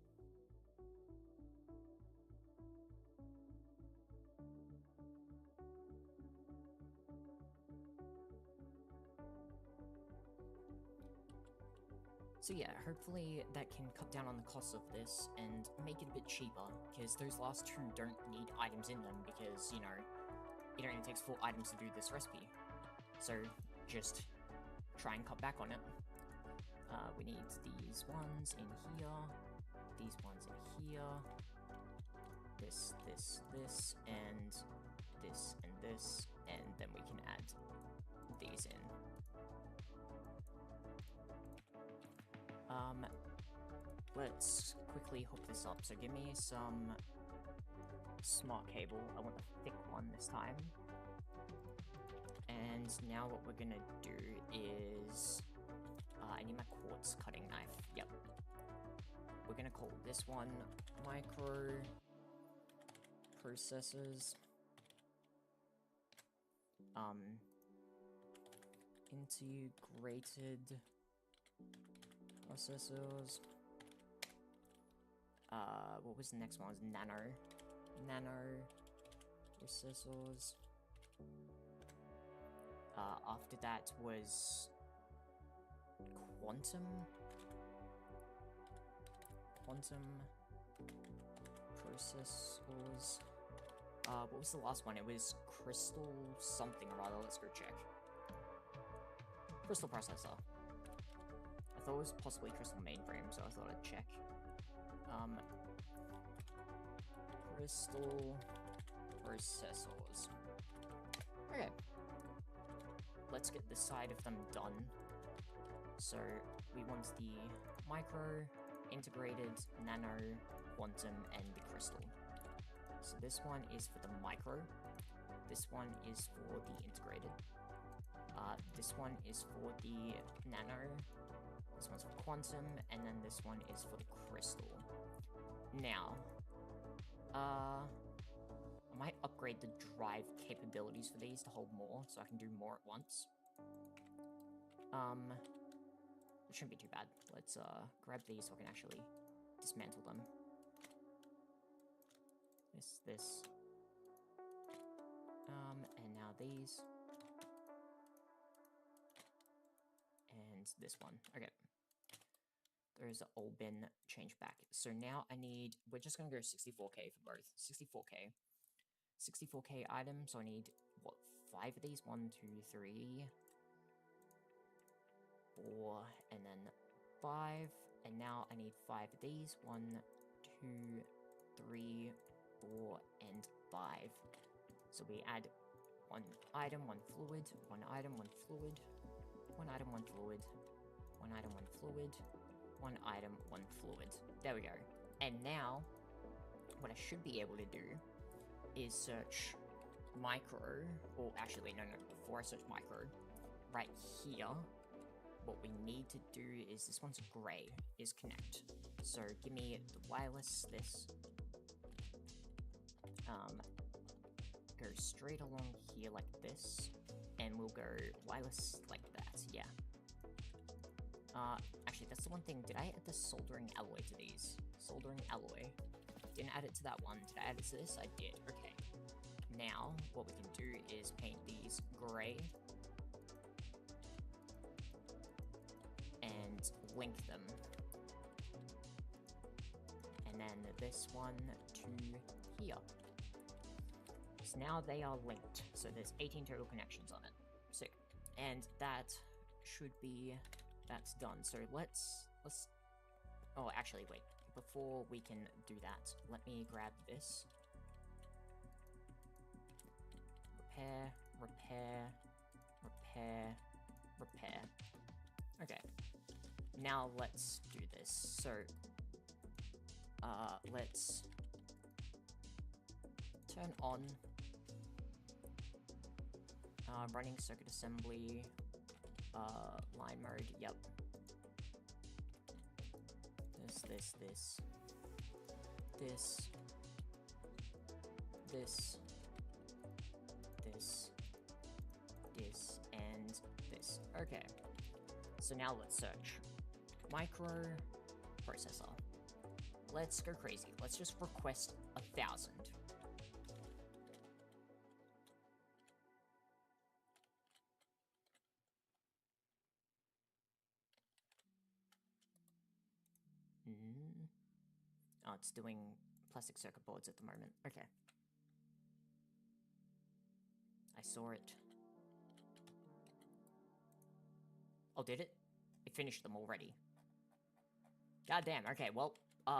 Speaker 1: So yeah, hopefully that can cut down on the cost of this and make it a bit cheaper, because those last 2 don't need items in them, because, it only takes 4 items to do this recipe. So just try and cut back on it. We need these ones in here, these ones in here, this, and this, and then we can add these in. Let's quickly hook this up. So give me some smart cable. I want a thick one this time. And now what we're gonna do is... I need my quartz cutting knife. Yep. We're gonna call this one micro processors. Integrated processors. What was the next one? It was nano processors. After that was quantum processors. What was the last one? It was crystal something or other. Let's go check. Crystal processor. I thought it was possibly crystal mainframe, so I thought I'd check. Crystal processors. Okay. Let's get this side of them done. So we want the micro, integrated, nano, quantum, and the crystal. So this one is for the micro. This one is for the integrated. This one is for the nano. This one's for quantum, and then this one is for the crystal. Now, I might upgrade the drive capabilities for these to hold more, so I can do more at once. It shouldn't be too bad. Let's grab these so I can actually dismantle them. This. And now these. And this one. Okay. There's all been changed back. So now we're just gonna go 64k for both. 64k. 64k items, so I need, what, 5 of these? 1, 2, 3, 4, and then 5. And now I need 5 of these. 1, 2, 3, 4, and 5. So we add 1 item, 1 fluid, 1 item, 1 fluid, 1 item, 1 fluid, 1 item, 1 fluid, 1 item, 1 fluid. There we go. And now, what I should be able to do is search micro, or actually, no, before I search micro, right here, what we need to do is, this one's gray, is connect. So give me the wireless, this, go straight along here like this, and we'll go wireless like that, yeah. Actually, that's the one thing, did I add the soldering alloy to these? Soldering alloy. Didn't add it to that one. Did I add it to this? I did. Okay. Now, what we can do is paint these gray. And link them. And then this one to here. So now they are linked. So there's 18 total connections on it. Sick. And that should be... that's done. So let's... oh, actually, wait. Before we can do that, let me grab this. Repair, repair, repair, repair. Okay. Now let's do this. So, let's turn on running circuit assembly, line mode, yep. This, and this. Okay. So now let's search. Microprocessor. Let's go crazy. Let's just request 1,000. Oh, it's doing plastic circuit boards at the moment. Okay. I saw it. Oh, did it? It finished them already. God damn, okay, well,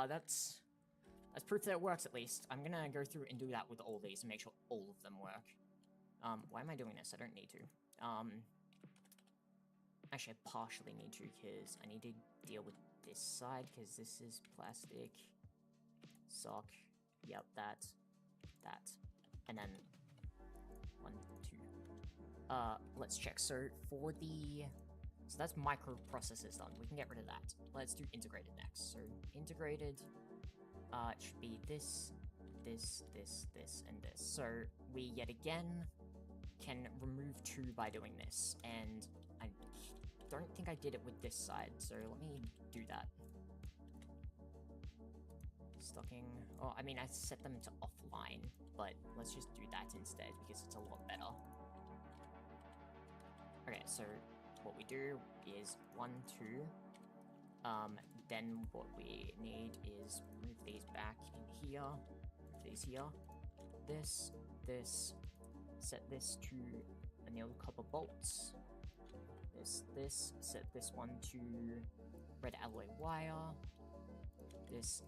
Speaker 1: that's proof that it works at least. I'm gonna go through and do that with all these and make sure all of them work. Why am I doing this? I don't need to. Actually, I partially need to, because I need to deal with this side, because this is plastic. Sock. Yep, that. And then 1, 2. Let's check. So for the... so that's microprocessors done. We can get rid of that. Let's do integrated next. So integrated, it should be this, and this. So we yet again can remove 2 by doing this. And I don't think I did it with this side, so let me do that. Stocking. Oh, I mean, I set them to offline, but let's just do that instead because it's a lot better. Okay, so what we do is 1, 2. Then what we need is move these back in here, move these here. This, set this to annealed copper bolts. This, set this one to red alloy wire. This,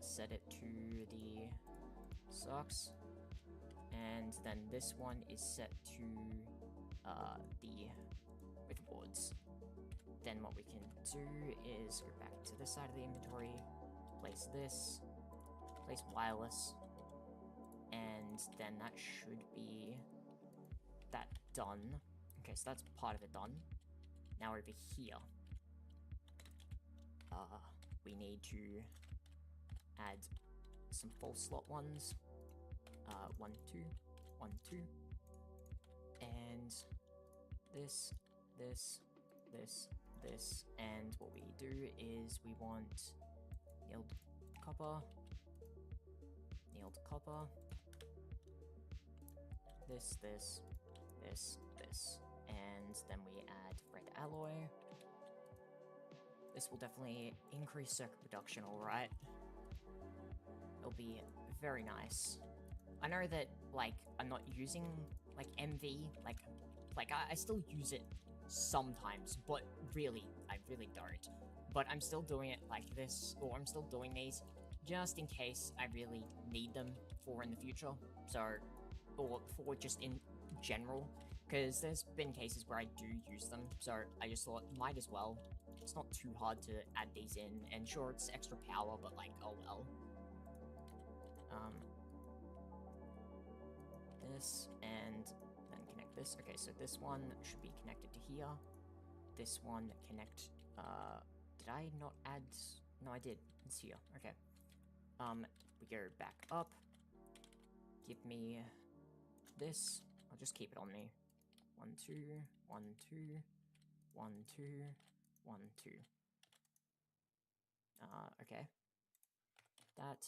Speaker 1: set it to the socks. And then this one is set to the witherboards. Then what we can do is go back to this side of the inventory, place this, place wireless, and then that should be that done. Okay, so that's part of it done. Now over here, we need to add some full slot ones. 1, 2, 1, 2, and this, and what we do is we want nailed copper, this, and then we add red alloy. This will definitely increase circuit production, alright? It'll be very nice. I know that, like, I'm not using, like, MV, like I still use it sometimes, but really, I really don't. But I'm still doing it like this, or I'm still doing these, just in case I really need them for in the future, so, or for just in general, because there's been cases where I do use them, so I just thought, might as well. It's not too hard to add these in, and sure, it's extra power, but like, oh well. This, and then connect this. Okay, so this one should be connected to here. This one connect, did I not add? No, I did. It's here. Okay. We go back up. Give me this. I'll just keep it on me. 1, 2, 1, 2, 1, 2, 1, 2. Okay. That.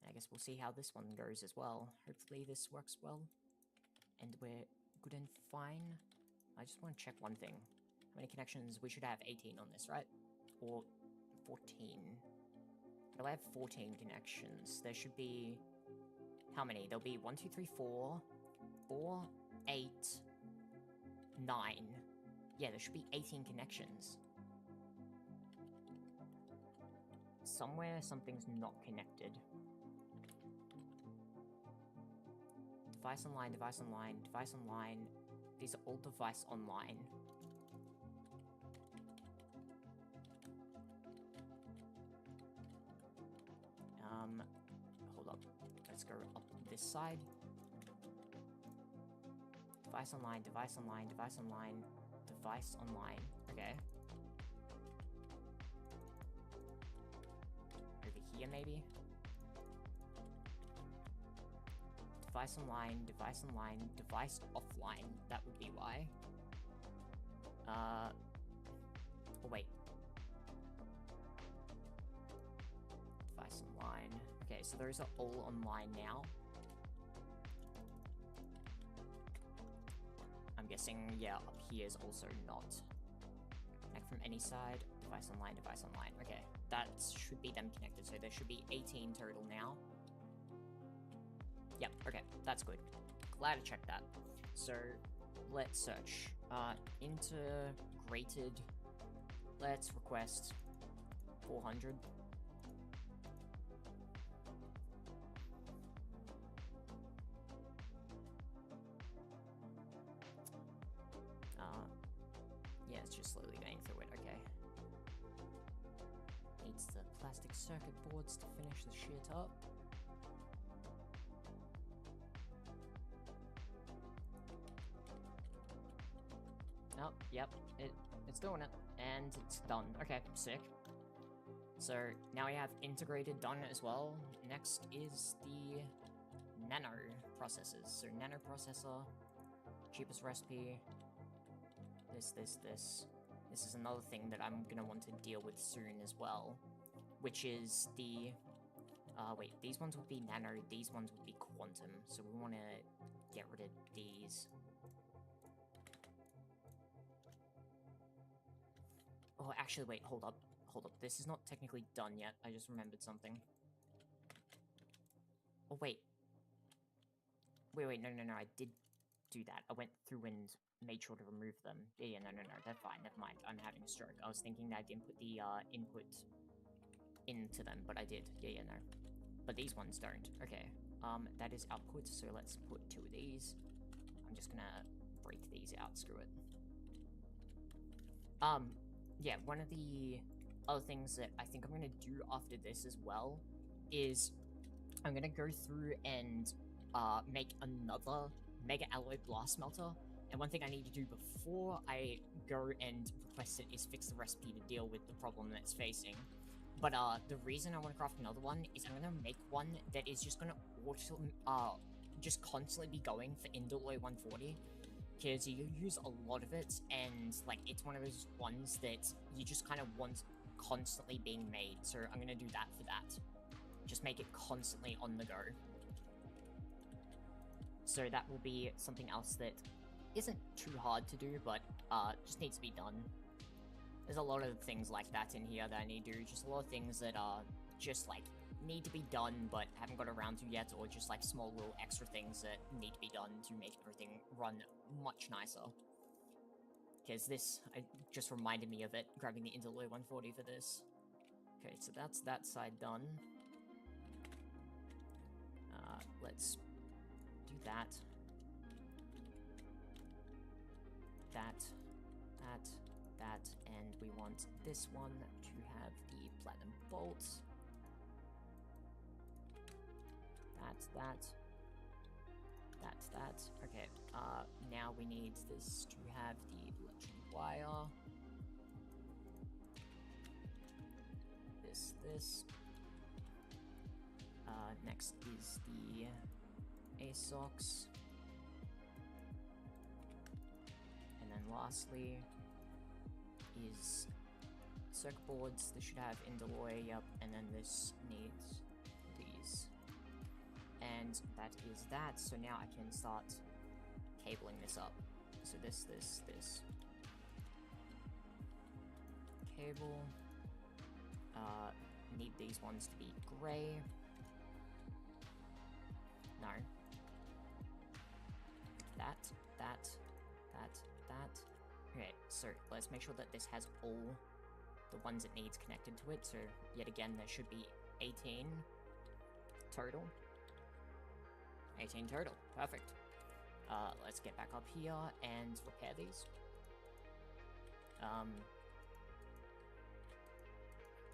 Speaker 1: I guess we'll see how this one goes as well. Hopefully this works well. And we're good and fine. I just want to check one thing. How many connections? We should have 18 on this, right? Or 14. Do I have 14 connections? There should be... How many? There'll be 1, 2, 3, 4, 8, 9. Yeah, there should be 18 connections. Somewhere something's not connected. Device online, device online, device online. These are all device online. Hold up. Let's go up this side. Device online, device online, device online, device online. Okay. Over here, maybe? Device online, device online, device offline. That would be why. Oh, wait. Device online. Okay, so those are all online now. I'm guessing, yeah, up here is also not. Connect from any side. Device online, device online. Okay, that should be them connected, so there should be 18 total now. Yep, okay, that's good. Glad to check that. So, let's search. Integrated. Let's request 400. Yeah, it's just slowly going through it, okay. Needs the plastic circuit boards to finish the shit up. Oh, yep, it's doing it, and it's done. Okay, sick. So, now we have integrated done as well. Next is the nano processors. So, nano processor, cheapest recipe, this. This is another thing that I'm gonna want to deal with soon as well, which is the, wait, these ones would be nano, these ones would be quantum, so we want to get rid of these. Oh, actually, wait, hold up. Hold up. This is not technically done yet. I just remembered something. Oh, wait. Wait, no, I did do that. I went through and made sure to remove them. Yeah, no, they're fine. Never mind. I'm having a stroke. I was thinking that I didn't put the input into them, but I did. Yeah, no. But these ones don't. Okay. That is output, so let's put 2 of these. I'm just gonna break these out. Screw it. Yeah, one of the other things that I think I'm gonna do after this as well is I'm gonna go through and make another Mega Alloy Blast Smelter. And one thing I need to do before I go and request it is fix the recipe to deal with the problem that it's facing. But the reason I want to craft another one is I'm gonna make one that is just gonna just constantly be going for Indaloy 140. Because you use a lot of it, and like it's one of those ones that you just kind of want constantly being made. So I'm gonna do that for that. Just make it constantly on the go. So that will be something else that isn't too hard to do, but just needs to be done. There's a lot of things like that in here that I need to do. Just a lot of things that are just like need to be done but haven't got around to yet, or just like small little extra things that need to be done to make everything run much nicer. Because this just reminded me of it, grabbing the Indaloy 140 for this. Okay, so that's that side done. Let's do that. That, and we want this one to have the platinum bolts. That. Okay, now we need this to have the electric wire. This. Next is the ASOX. And then lastly is circuit boards. This should have Indaloy, yep, and then this needs these. And that is that, so now I can start cabling this up. So this. Cable. Need these ones to be gray. No. That. Okay, so let's make sure that this has all the ones it needs connected to it. So yet again, there should be 18 total. 18 total. Perfect. Let's get back up here and repair these.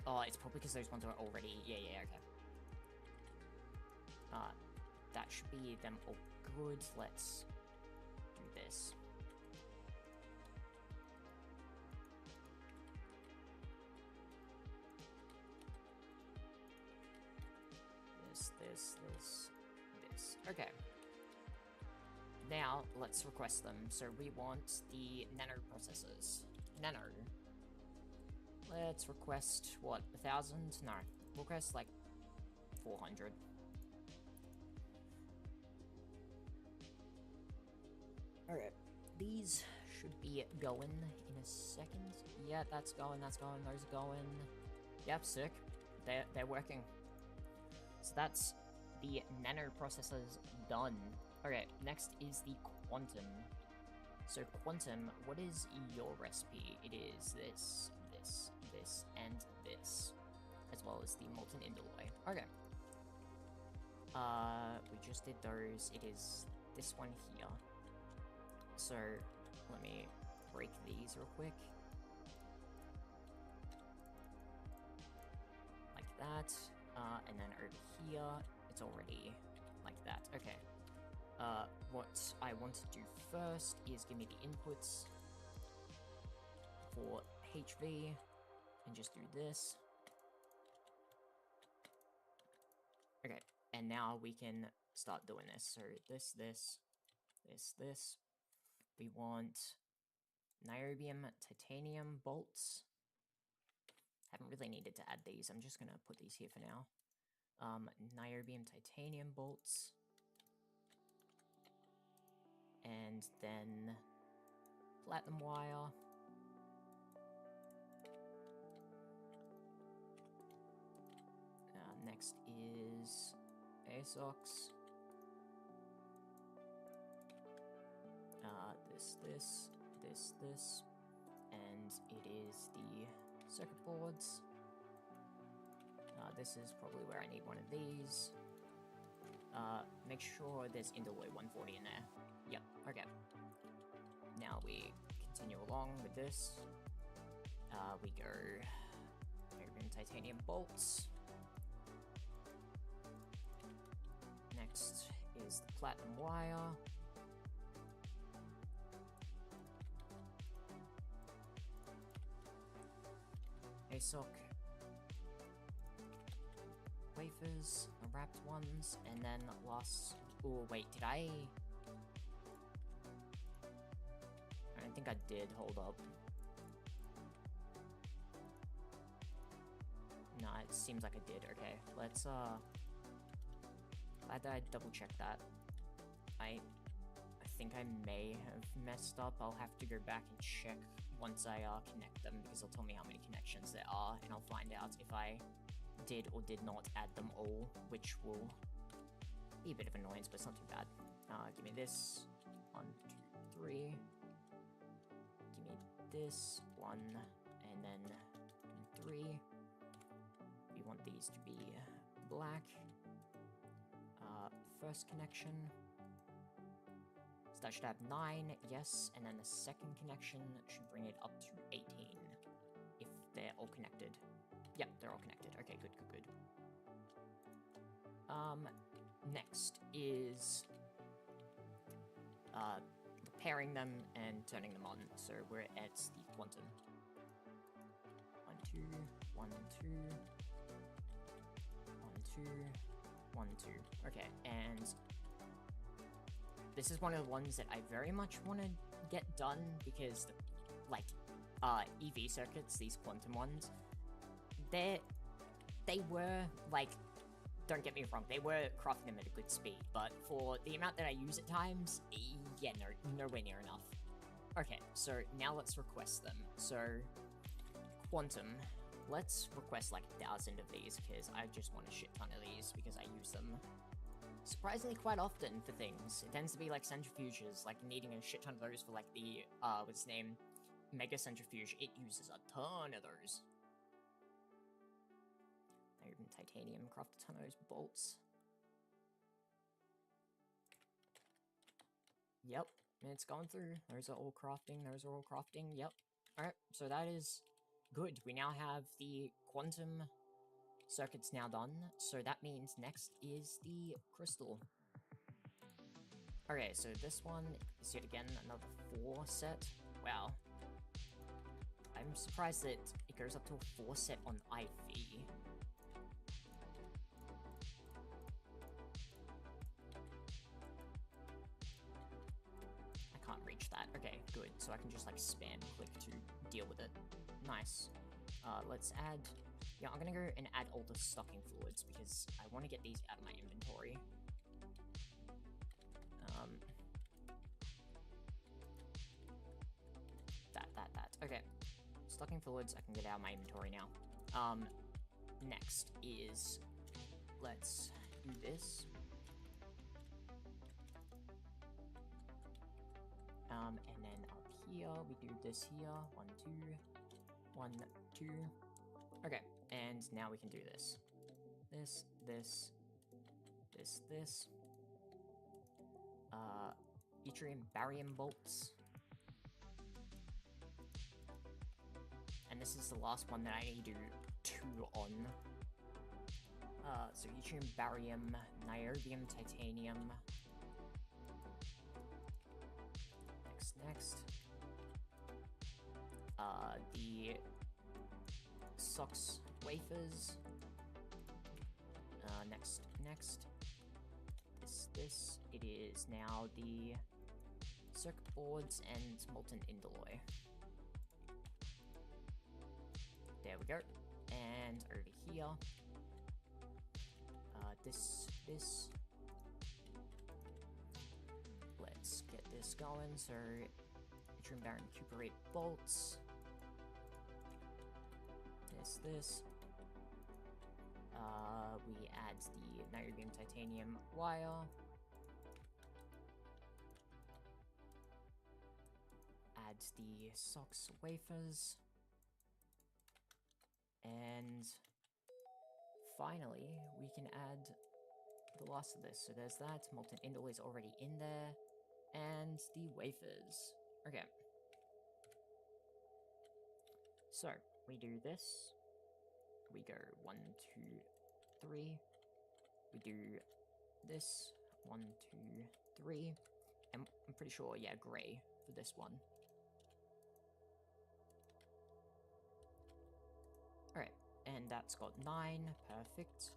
Speaker 1: Oh, it's probably because those ones are already... Yeah, okay. That should be them all good. Let's do this. This. Okay. Now, let's request them. So we want the nano processors. Nano. Let's request, what, 1,000? No. We'll request, like, 400. Alright. These should be going in a second. Yeah, that's going. Those are going. Yep, sick. They're working. So that's the nano processors done. Okay, next is the quantum. So quantum, what is your recipe? It is this, and this, as well as the molten indaloy. Okay. We just did those. It is this one here. So let me break these real quick. Like that. And then over here, it's already like that. Okay. What I want to do first is give me the inputs for HV, and just do this. Okay, and now we can start doing this. So this. We want niobium titanium bolts. Haven't really needed to add these. I'm just gonna put these here for now. Niobium titanium bolts. and then platinum wire. Next is ASOX. This, and it is the circuit boards. This is probably where I need one of these. Make sure there's Indoloy 140 in there. Yep, okay. Now we continue along with this. We go Arabian titanium bolts. Next is the platinum wire. ASOC wafers, wrapped ones, and then last... Oh, wait, did I don't think I did, hold up. No, it seems like I did, okay. Let's, glad that I double-checked that. I think I may have messed up. I'll have to go back and check once I connect them, because it'll tell me how many connections there are, and I'll find out if I did or did not add them all, which will be a bit of annoyance, but it's not too bad. Give me this. 1, 2, 3. Give me this. 1, and then 3. We want these to be black. First connection. So that should have 9, yes, and then the second connection should bring it up to 18, if they're all connected. Yep, they're all connected. Okay, good. Next is pairing them and turning them on. So we're at the quantum. 1, 2, 1, 2, 1, 2, 1, 2. Okay, and this is one of the ones that I very much want to get done, because EV circuits, these quantum ones, they were, like, don't get me wrong, they were crafting them at a good speed, but for the amount that I use at times, yeah, nowhere near enough. Okay, so now let's request them. So, quantum, let's request like 1,000 of these, because I just want a shit ton of these, because I use them surprisingly quite often for things. It tends to be like centrifuges, like needing a shit ton of those for like the, what's its name, Mega Centrifuge. It uses a ton of those. Even titanium, craft a ton of those bolts. Yep, it's going through. Those are all crafting, yep. Alright, so that is good. We now have the quantum circuits now done, so that means next is the crystal. Okay, so this one is yet again another 4 set. Wow. I'm surprised that it goes up to a 4 set on IV. I can't reach that. Okay, good. So I can just like spam click to deal with it. Nice. Let's add... Yeah, I'm gonna go and add all the stocking fluids, because I want to get these out of my inventory. That. Okay. Stocking fluids, I can get out of my inventory now. Next is... Let's do this. And then up here, we do this here. 1, 2, 1, 2. Okay, and now we can do this. This. Yttrium barium bolts. And this is the last one that I need to do 2 on. So yttrium barium, niobium titanium. Next. The SOX wafers. Next. This. It is now the circuit boards and molten indoloy. There we go. And over here. This. let's get this going. So, Yttrium Baron Recuperate bolts. This. We add the Niobium Titanium wire. Add the Sox wafers. And finally, we can add the last of this. So there's that. Molten Indole is already in there. And the wafers. Okay. So, we do this. We go 1, 2, 3. We do this. 1, 2, 3. And I'm pretty sure, yeah, grey for this one. Alright, and that's got 9. Perfect.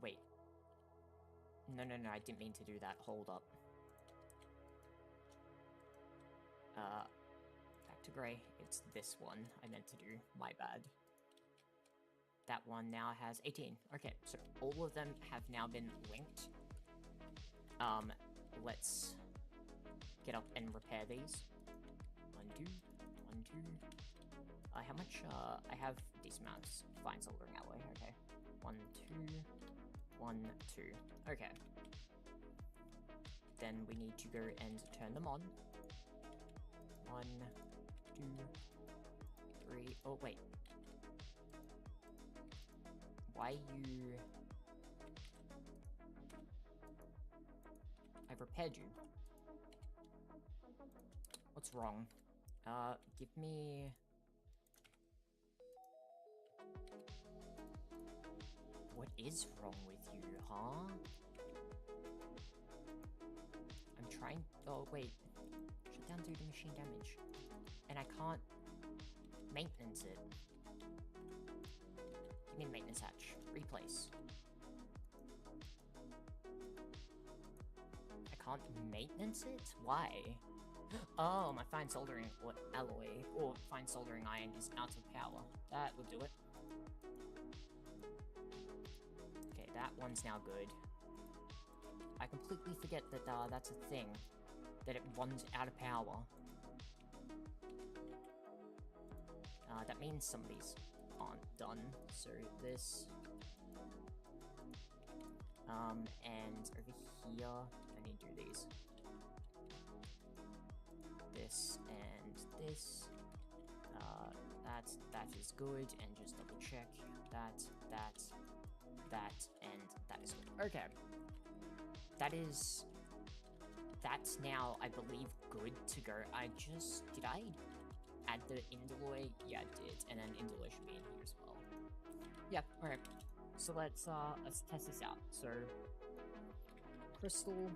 Speaker 1: Wait. No, I didn't mean to do that. Hold up. Back to grey. It's this one I meant to do. My bad. That one now has 18. Okay, so all of them have now been linked. Let's get up and repair these. 1, 2, 1, 2. How much, I have decent amounts. Fine soldering alloy, okay. 1, 2, 1, 2. Okay. Then we need to go and turn them on. 1, 2, 3. Oh, wait. Why you... I've repaired you. What's wrong? Give me... What is wrong with you, huh? I'm trying... Oh, wait. Shut down due to machine damage. And I can't... maintenance it. Give me the maintenance hatch. Replace. I can't maintenance it? Why? Oh, my fine soldering alloy, or fine soldering iron is out of power. That would do it. Okay, that one's now good. I completely forget that that's a thing. That it runs out of power. That means some of these aren't done. So this... and over here, I need to do these. This and this. That is good, and just double check. That, and that is good. Okay. That's now, I believe, good to go. Did I add the Indoloy? Yeah, I did, and then Indoloy should be in here as well. Yeah, alright. So let's test this out. So, crystal.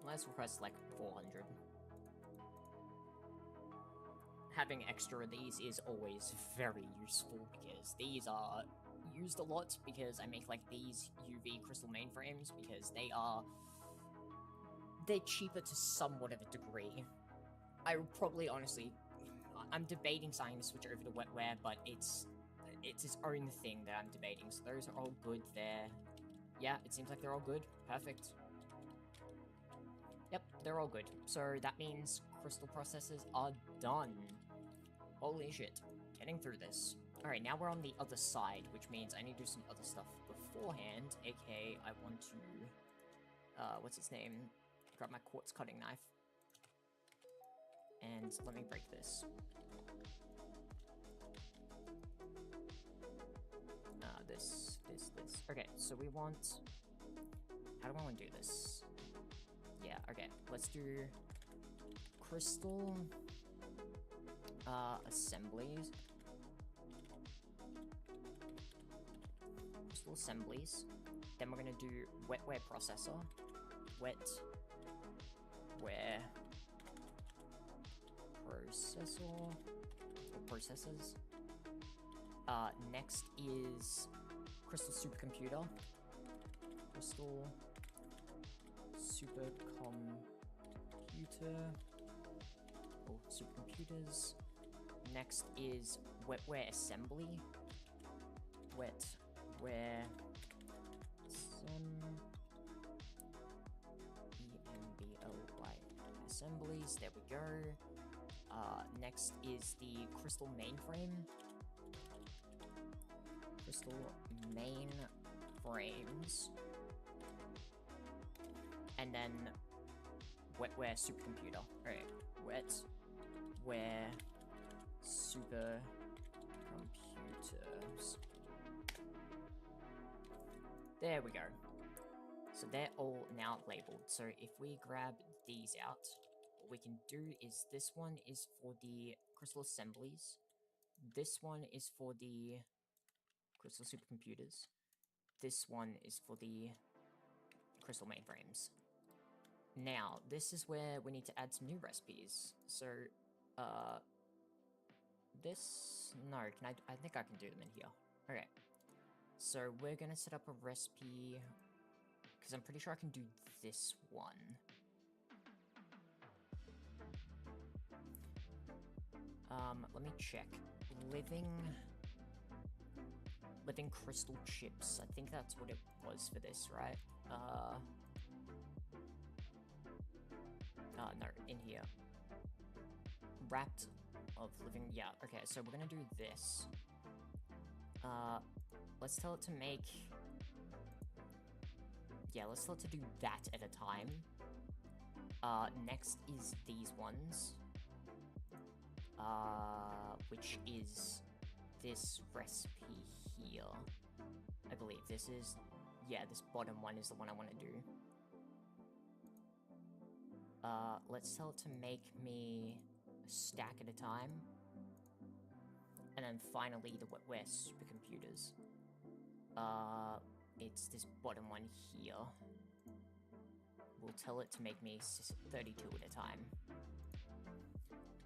Speaker 1: Let's request like 400. Having extra of these is always very useful because these are used a lot because I make like these UV crystal mainframes because they're cheaper to somewhat of a degree. I would probably honestly, I'm debating starting to switch over to wetware, but it's its own thing that I'm debating. So those are all good there. Yeah, it seems like they're all good. Perfect. Yep, they're all good. So that means crystal processes are done. Holy shit. Getting through this. Alright, now we're on the other side, which means I need to do some other stuff beforehand, aka I want to, what's its name? Grab my quartz cutting knife. And let me break this. This. Okay, so we want... How do I want to do this? Yeah, okay. Let's do... crystal... assemblies. Crystal assemblies. Then we're gonna do wetware processor. Wetware... processor... or processors. Next is... crystal supercomputer. Crystal... supercomputer... or supercomputers. Next is wetware assembly. Wetware assemblies. There we go. Next is the crystal mainframe. Crystal main frames. And then wetware supercomputer. Alright, wetware supercomputers. There we go. So they're all now labeled. So if we grab these out, what we can do is this one is for the crystal assemblies. This one is for the crystal supercomputers. This one is for the crystal mainframes. Now, this is where we need to add some new recipes. So, no, I think I can do them in here. Okay. So we're gonna set up a recipe, because I'm pretty sure I can do this one. Let me check. Living crystal chips. I think that's what it was for this, right? No, in here. Wrapped of living, yeah, okay, so we're gonna do this. Let's tell it to make... Yeah, let's tell it to do that at a time. Next is these ones. Which is this recipe here. I believe this is... Yeah, this bottom one is the one I want to do. Let's tell it to make me a stack at a time. And then finally, the wetware supercomputers. It's this bottom one here. We'll tell it to make me 32 at a time.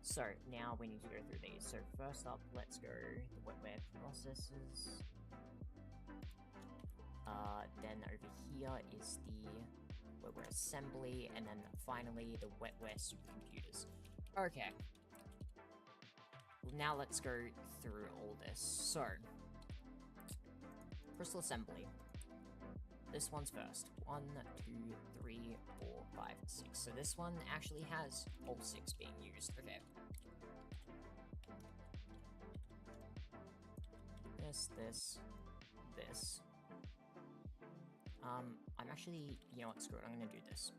Speaker 1: So, now we need to go through these. So, first up, let's go the wetware processes. Then over here is the wetware assembly, and then finally the wetware supercomputers. Okay. Well, now let's go through all this. So, crystal assembly. This one's first. 1, 2, 3, 4, 5, 6. So this one actually has all 6 being used. Okay. This. I'm actually, you know what, screw it, I'm gonna do this.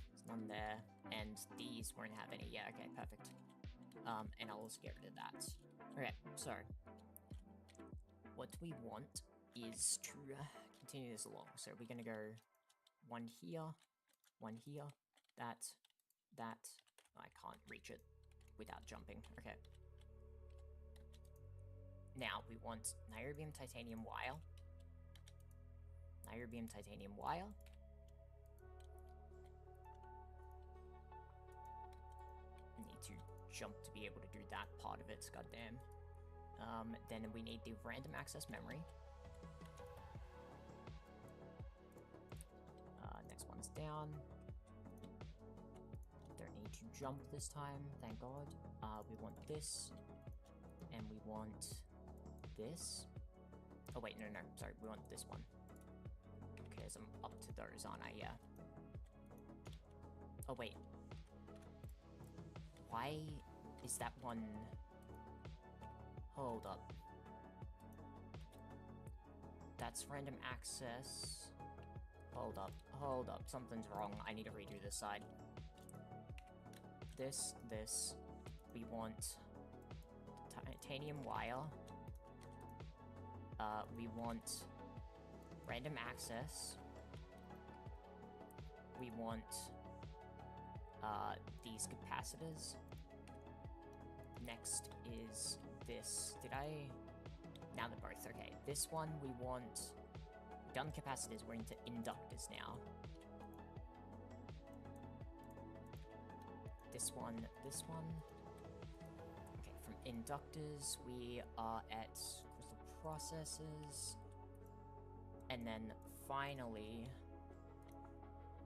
Speaker 1: There's none there, and these won't have any. Yeah, okay, perfect. And I'll also get rid of that. Okay, so what we want is to continue this along. So we're gonna go 1 here, 1 here, that. I can't reach it without jumping. Okay. Now we want niobium titanium wire. Niobium titanium wire. Need to jump to be able to do that part of it, goddamn. Then we need the random access memory. Next one's down. Don't need to jump this time, thank God. We want this, and we want this. Oh wait, no, sorry, we want this one. Because I'm up to those, aren't I? Yeah. Oh wait. Why is that one... Hold up. That's random access. Hold up, something's wrong. I need to redo this side. This. We want titanium wire. We want random access. We want these capacitors. Next is this. Now they're both. Okay, this one we want... Done capacitors, we're into inductors now. This one. Okay, from inductors, we are at crystal processes. And then finally,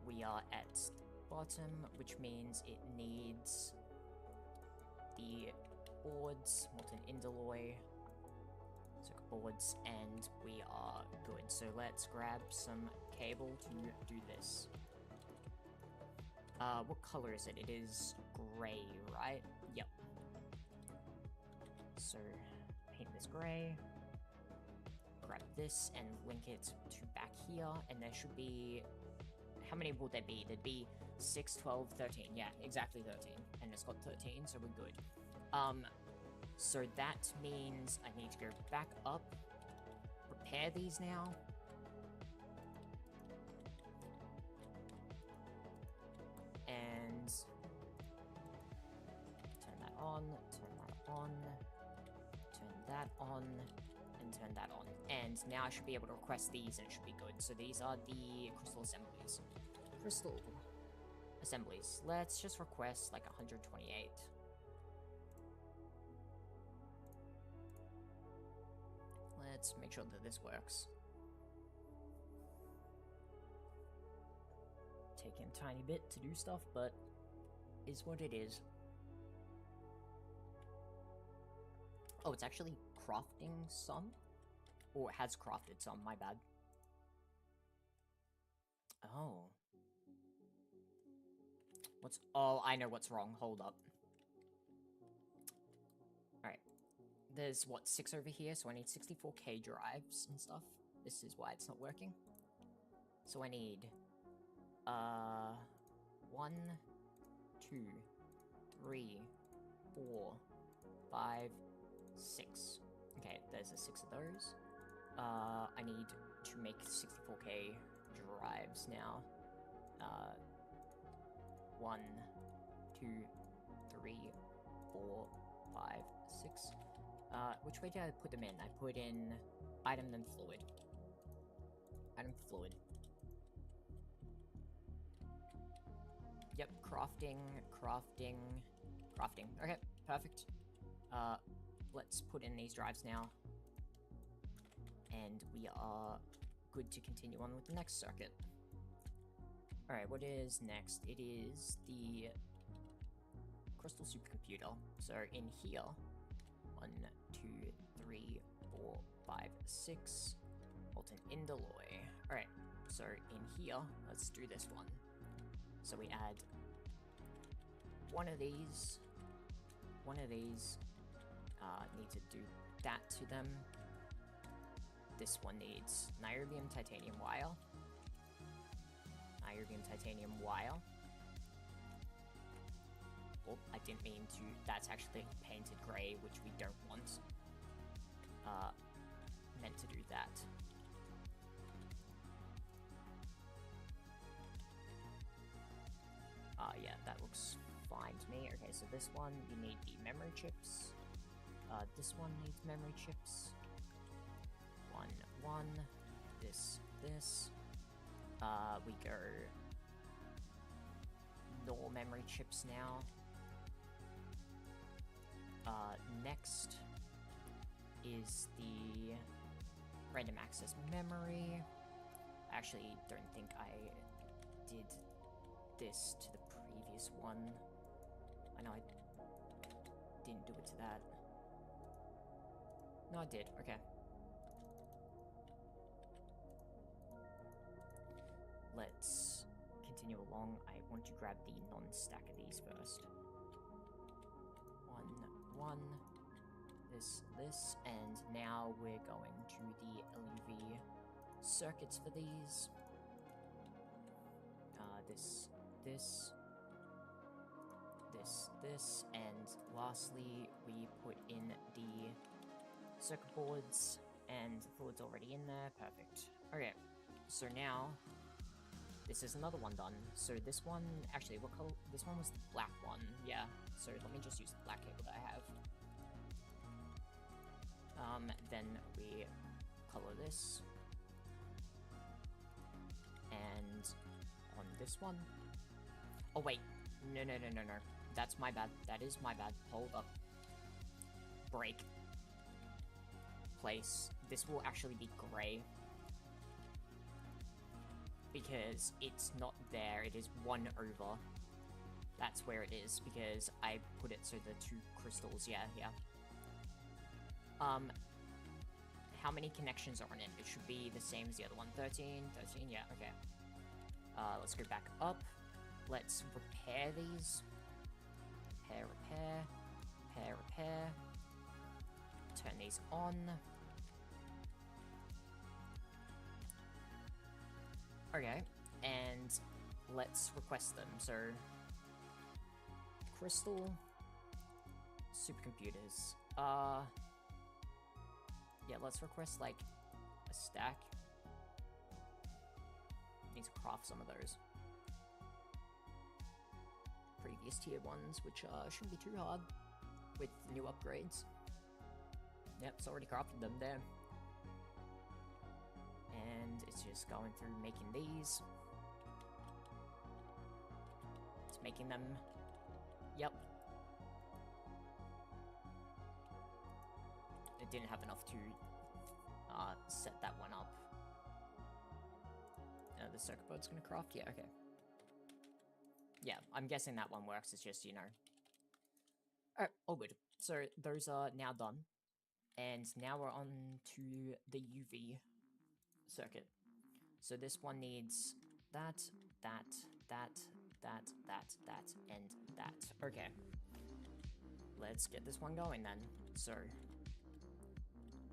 Speaker 1: we are at bottom, which means it needs the boards, molten indoloi, circuit boards, and we are good. So let's grab some cable to do this. What color is it? It is gray, right? Yep. So, paint this gray. Grab this and link it to back here, and there should be... How many would there be? There'd be 6, 12, 13. Yeah, exactly 13. And it's got 13, so we're good. So that means I need to go back up, repair these now. And turn that on, turn that on, turn that on, and turn that on. And now I should be able to request these and it should be good. So these are the crystal assemblies. Crystal assemblies. Let's just request like 128. Let's make sure that this works. Taking a tiny bit to do stuff, but is what it is. Oh, it's actually crafting some? Or it has crafted some, my bad. Oh. Oh, I know what's wrong. Hold up. Alright. There's, what, 6 over here, so I need 64k drives and stuff. This is why it's not working. So I need... 1, 2, 3, 4, 5, 6. Okay, there's a 6 of those. I need to make 64k drives now. 1, 2, 3, 4, 5, 6. Which way did I put them in? I put in item then fluid. Item fluid. Yep, crafting. Okay, perfect. Let's put in these drives now. And we are good to continue on with the next circuit. Alright, what is next? It is the crystal supercomputer. So in here, 1, 2, 3, 4, 5, 6, molten indoloi. Alright, so in here, let's do this one. So we add one of these, need to do that to them. This one needs niobium titanium wire. Oh, I didn't mean to, that's actually painted gray, which we don't want. Meant to do that. Yeah, that looks fine to me. Okay, so this one, you need the memory chips. This one needs memory chips. 1, 1. This. We go... no memory chips now. Next is the random access memory. I actually don't think I did this to the previous one. I know I didn't do it to that. No, I did. Okay. Let's continue along. I want to grab the non-stack of these first. 1, 1. This, and now we're going to the LUV circuits for these. This, and lastly, we put in the circuit boards, and the fluid's already in there. Perfect. Okay, so now, this is another one done. So this one, actually, what color? This one was the black one, yeah. So let me just use the black cable that I have. Then we color this. And on this one. Oh wait, no. That's my bad. That is my bad. Hold up. Break. Place. This will actually be gray. Because it's not there. It is 1 over. That's where it is. Because I put it so the 2 crystals, yeah. How many connections are on it? It should be the same as the other one. 13, yeah, okay. Let's go back up. let's repair these. Repair, repair, repair, repair. Turn these on. Okay, and let's request them. So, crystal, supercomputers. Yeah, let's request like a stack. Need to craft some of those. Previous tier ones, which shouldn't be too hard with new upgrades. Yep, it's already crafted them there. And it's just going through making these. It's making them. Yep. It didn't have enough to set that one up. The circuit board's gonna craft? Yeah, okay. Yeah, I'm guessing that one works. It's just, you know. Alright, all good. So those are now done. And now we're on to the UV circuit. So this one needs that, that, that, that, that, that, and that. Okay. Let's get this one going then. So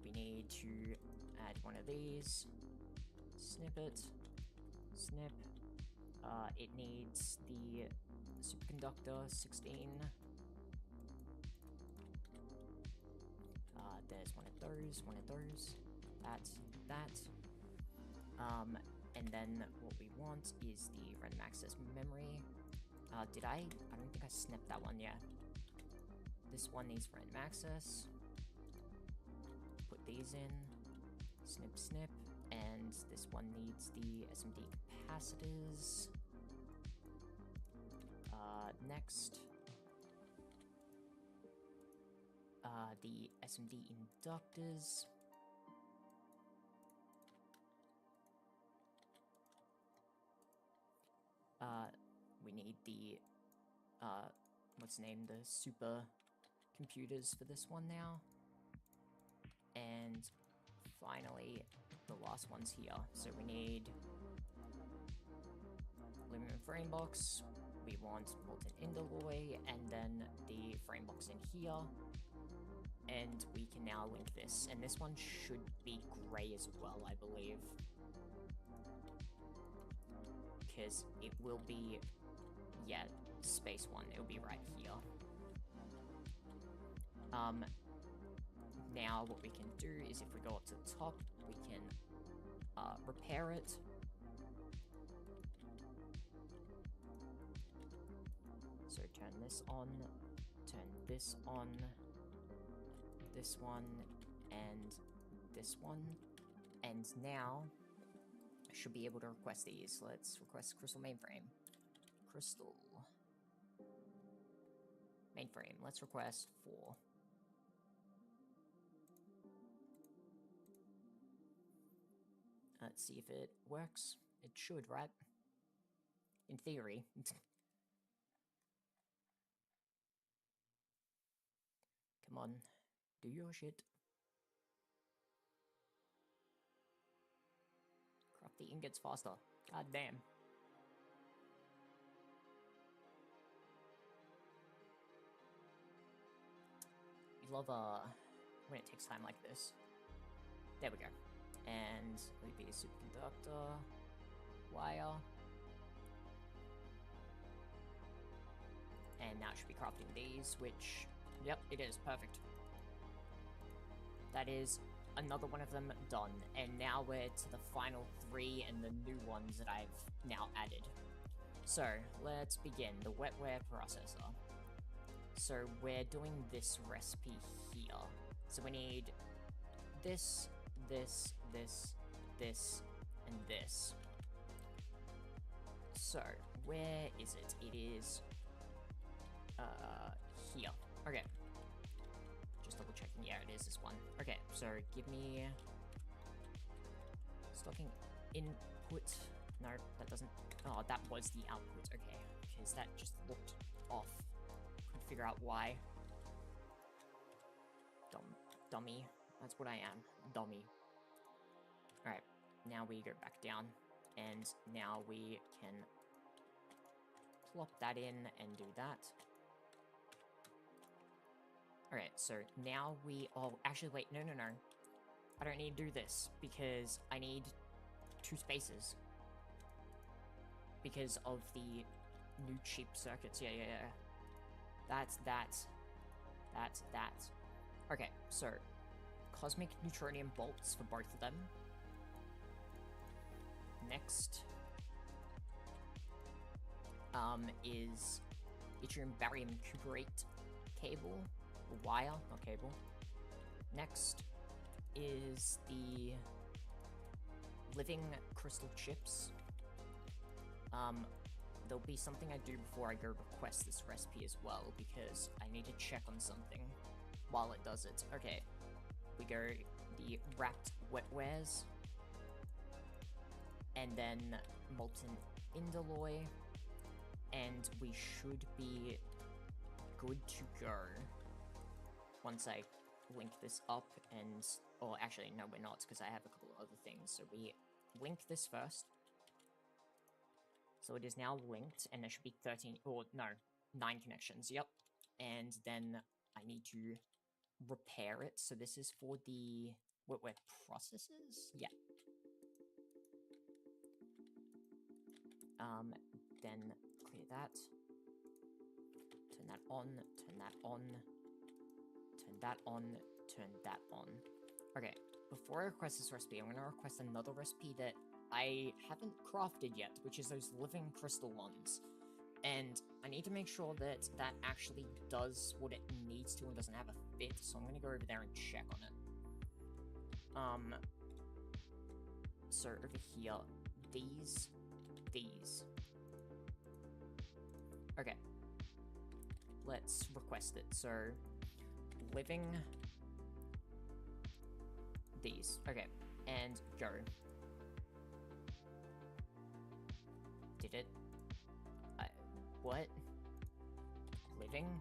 Speaker 1: we need to add one of these. Snip it. Snip. It needs the superconductor 16. There's one of those, that. And then what we want is the random access memory. I don't think I snipped that one yet. This one needs random access. Put these in. Snip, snip. And this one needs the SMD capacitors. Next. The SMD inductors. We need the, what's named, the super computers for this one now. And finally, the last one's here. So we need aluminum frame box. We want molten indalloy, and then the frame box in here. And we can now link this. And this one should be gray as well, I believe. Because it will be, yeah, space one. It'll be right here. Now what we can do is if we go up to the top, we can repair it. So turn this on, turn this on, this one, and this one. And now I should be able to request these. Let's request crystal mainframe. Crystal mainframe. Let's request 4. Let's see if it works. It should, right? In theory. Come on. Do your shit. Craft the ingots faster. God damn. We love, when it takes time like this. There we go. And leave the superconductor wire. And now it should be crafting these, which, yep, it is. Perfect. That is another one of them done. And now we're to the final 3 and the new ones that I've now added. So, let's begin. The wetware processor. So, we're doing this recipe here. So we need this, this, this, this, and this. So, where is it? It is, here. Okay. Just double checking. Yeah, it is this one. Okay, so give me stocking input. No, that doesn't. Oh, that was the output. Okay, because that just looked off. Couldn't figure out why. Dummy. That's what I am. Dummy. Alright, now we go back down. And now we can plop that in and do that. Alright, so now we... Oh, actually, wait, no. I don't need to do this, because I need 2 spaces. Because of the new cheap circuits. Yeah. That's that. Okay, so cosmic neutronium bolts for both of them. Next is yttrium barium cuprate cable, wire, not cable. Next is the living crystal chips. There'll be something I do before I go request this recipe as well, because I need to check on something while it does it. Okay, we go the wrapped wetwares, and then molten indoloy, and we should be good to go once I link this up and... Or actually, no, we're not, because I have a couple of other things. So we link this first. So it is now linked, and there should be 13, or no, 9 connections, yep. And then I need to repair it, so this is for the wetware processes? Yeah. Then clear that. Turn that on, turn that on, turn that on, turn that on. Okay, before I request this recipe, I'm gonna request another recipe that I haven't crafted yet, which is those living crystal ones. And I need to make sure that that actually does what it needs to and doesn't have a fit, so I'm gonna go over there and check on it. So over here, these. Okay. Let's request it. So, living these. Okay, and go. Did it? What? Living?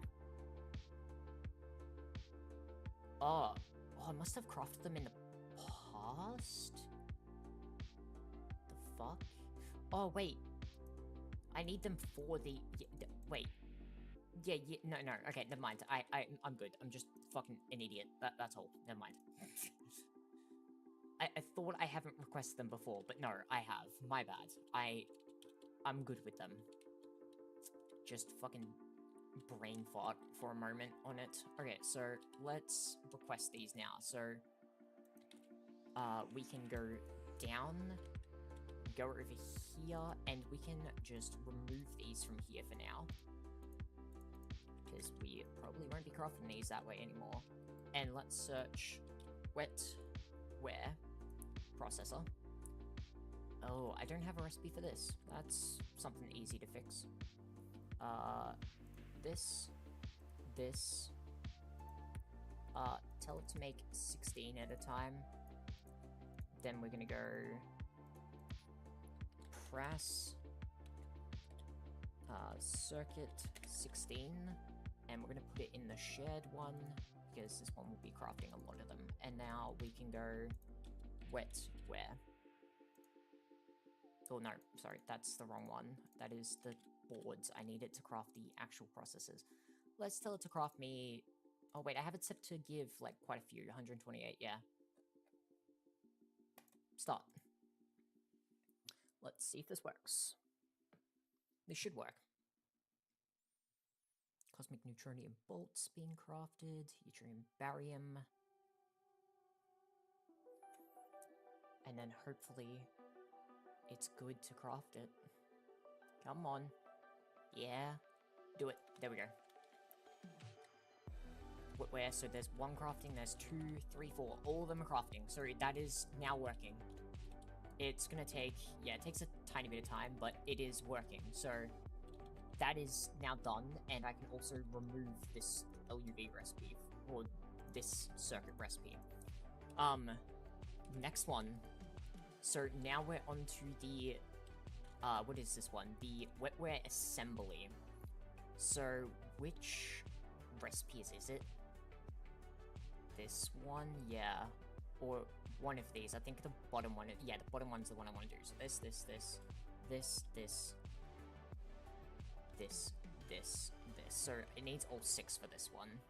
Speaker 1: Oh, I must have crafted them in the past? The fuck? Oh, wait. I need them for the... wait. Yeah, no, okay, never mind. I'm good. I'm just fucking an idiot. That's all. Never mind. I thought I haven't requested them before, but no, I have. My bad. I'm good with them. Just fucking brain fart for a moment on it. Okay, so let's request these now. So, we can go down, go over here, and we can just remove these from here for now. Because we probably won't be crafting these that way anymore. And let's search wetware processor. Oh, I don't have a recipe for this. That's something easy to fix. This. Tell it to make 16 at a time. Then we're gonna go press circuit 16, and we're gonna put it in the shared one because this one will be crafting a lot of them. And now we can go wetware. Oh no, sorry, that's the wrong one. That is the boards. I need it to craft the actual processes. Let's tell it to craft me... Oh wait, I have it set to give like quite a few. 128, yeah. Start. Let's see if this works. This should work. Cosmic neutronium bolts being crafted. Yttrium barium. And then hopefully it's good to craft it. Come on. Yeah. Do it. There we go. Where, so there's 1 crafting, there's 2, 3, 4. All of them are crafting. So that is now working. It's gonna take, yeah, it takes a tiny bit of time, but it is working. So that is now done, and I can also remove this LUV recipe, or this circuit recipe. Next one. So now we're onto the, what is this one? The wetware assembly. So which recipes is it? This one, yeah. Or one of these. I think the bottom one, yeah, the bottom one's the one I want to do. So this. this, this. So it needs all 6 for this one.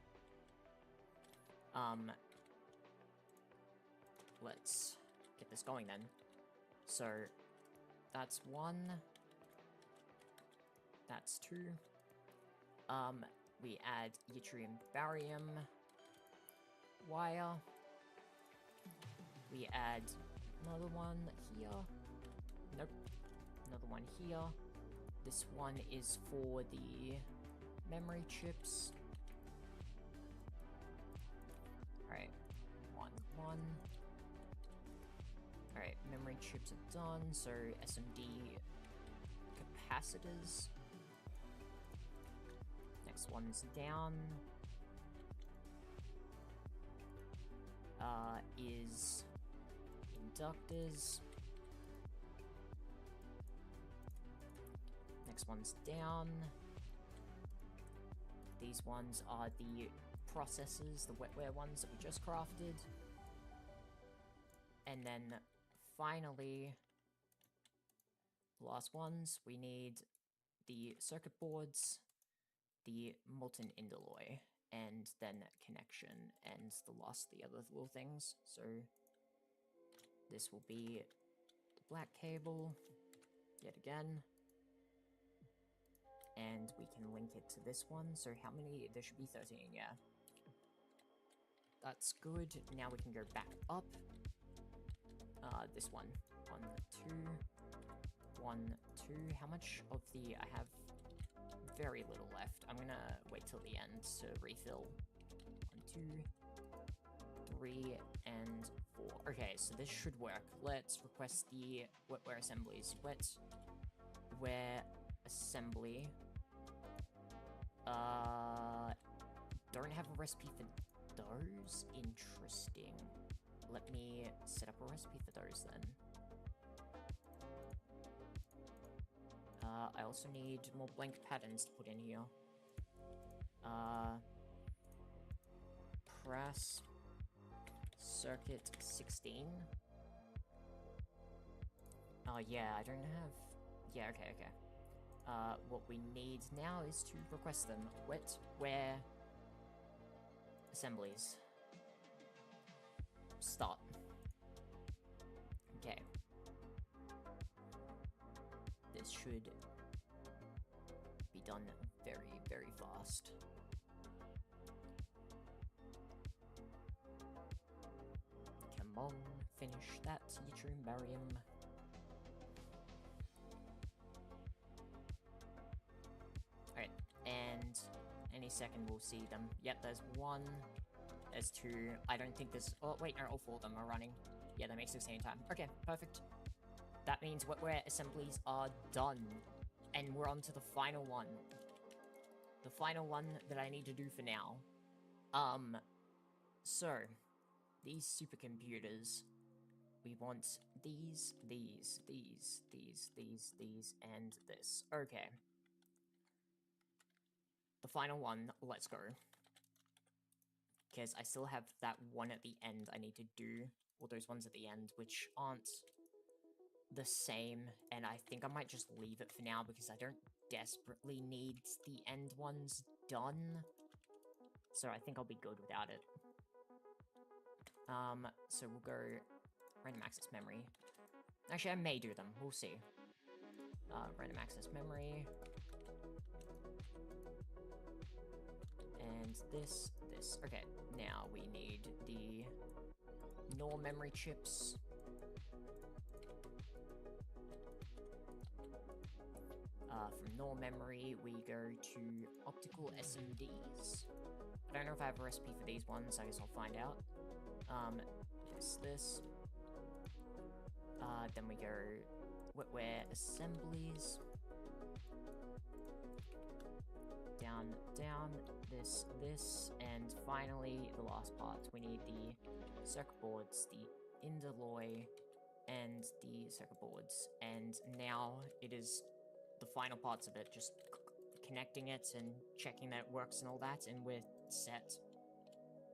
Speaker 1: Let's get this going then. So that's 1. That's 2. We add yttrium barium wire. We add another one here. Nope. Another one here. This one is for the memory chips. Alright. 1. Alright, memory chips are done, so SMD capacitors. Next one's down. Is inductors. Next one's down. These ones are the processors, the wetware ones that we just crafted. And then finally, the last ones, we need the circuit boards, the molten indoloi, and then connection, and the other little things. So this will be the black cable, yet again. And we can link it to this one, so how many? There should be 13, yeah. That's good. Now we can go back up. This one. 1, 2. 1, 2. How much of the... I have very little left. I'm gonna wait till the end to refill. 1, 2, 3, and 4. Okay, so this should work. Let's request the wetware assemblies. Wetware assembly. Don't have a recipe for those? Interesting. Let me set up a recipe for those then. I also need more blank patterns to put in here. Press circuit 16. Oh yeah, I don't have... Yeah, okay. What we need now is to request them. Wetware assemblies. Start. Okay. This should be done very, very fast. Come on, finish that yttrium barium. Alright, and any second we'll see them. Yep, there's 1, there's 2, I don't think there's... Oh, wait, no, all 4 of them are running. Yeah, that makes 16 time. Okay, perfect. That means wetware assemblies are done. And we're on to the final one. The final one that I need to do for now. So, these supercomputers, we want these, and this. Okay. The final one, let's go. Because I still have that one at the end I need to do, all those ones at the end, which aren't the same, and I think I might just leave it for now because I don't desperately need the end ones done. So I think I'll be good without it. So we'll go random access memory. Actually, I may do them. We'll see. Random access memory. And this. Okay, now we need the NOR memory chips. From NOR memory, we go to optical SMDs. I don't know if I have a recipe for these ones, I guess I'll find out. This. Then we go wetware assemblies. Down, this, and finally, the last part. We need the circuit boards, the indoloi, and the circuit boards. And now it is the final parts of it, just connecting it and checking that it works and all that, and we're set.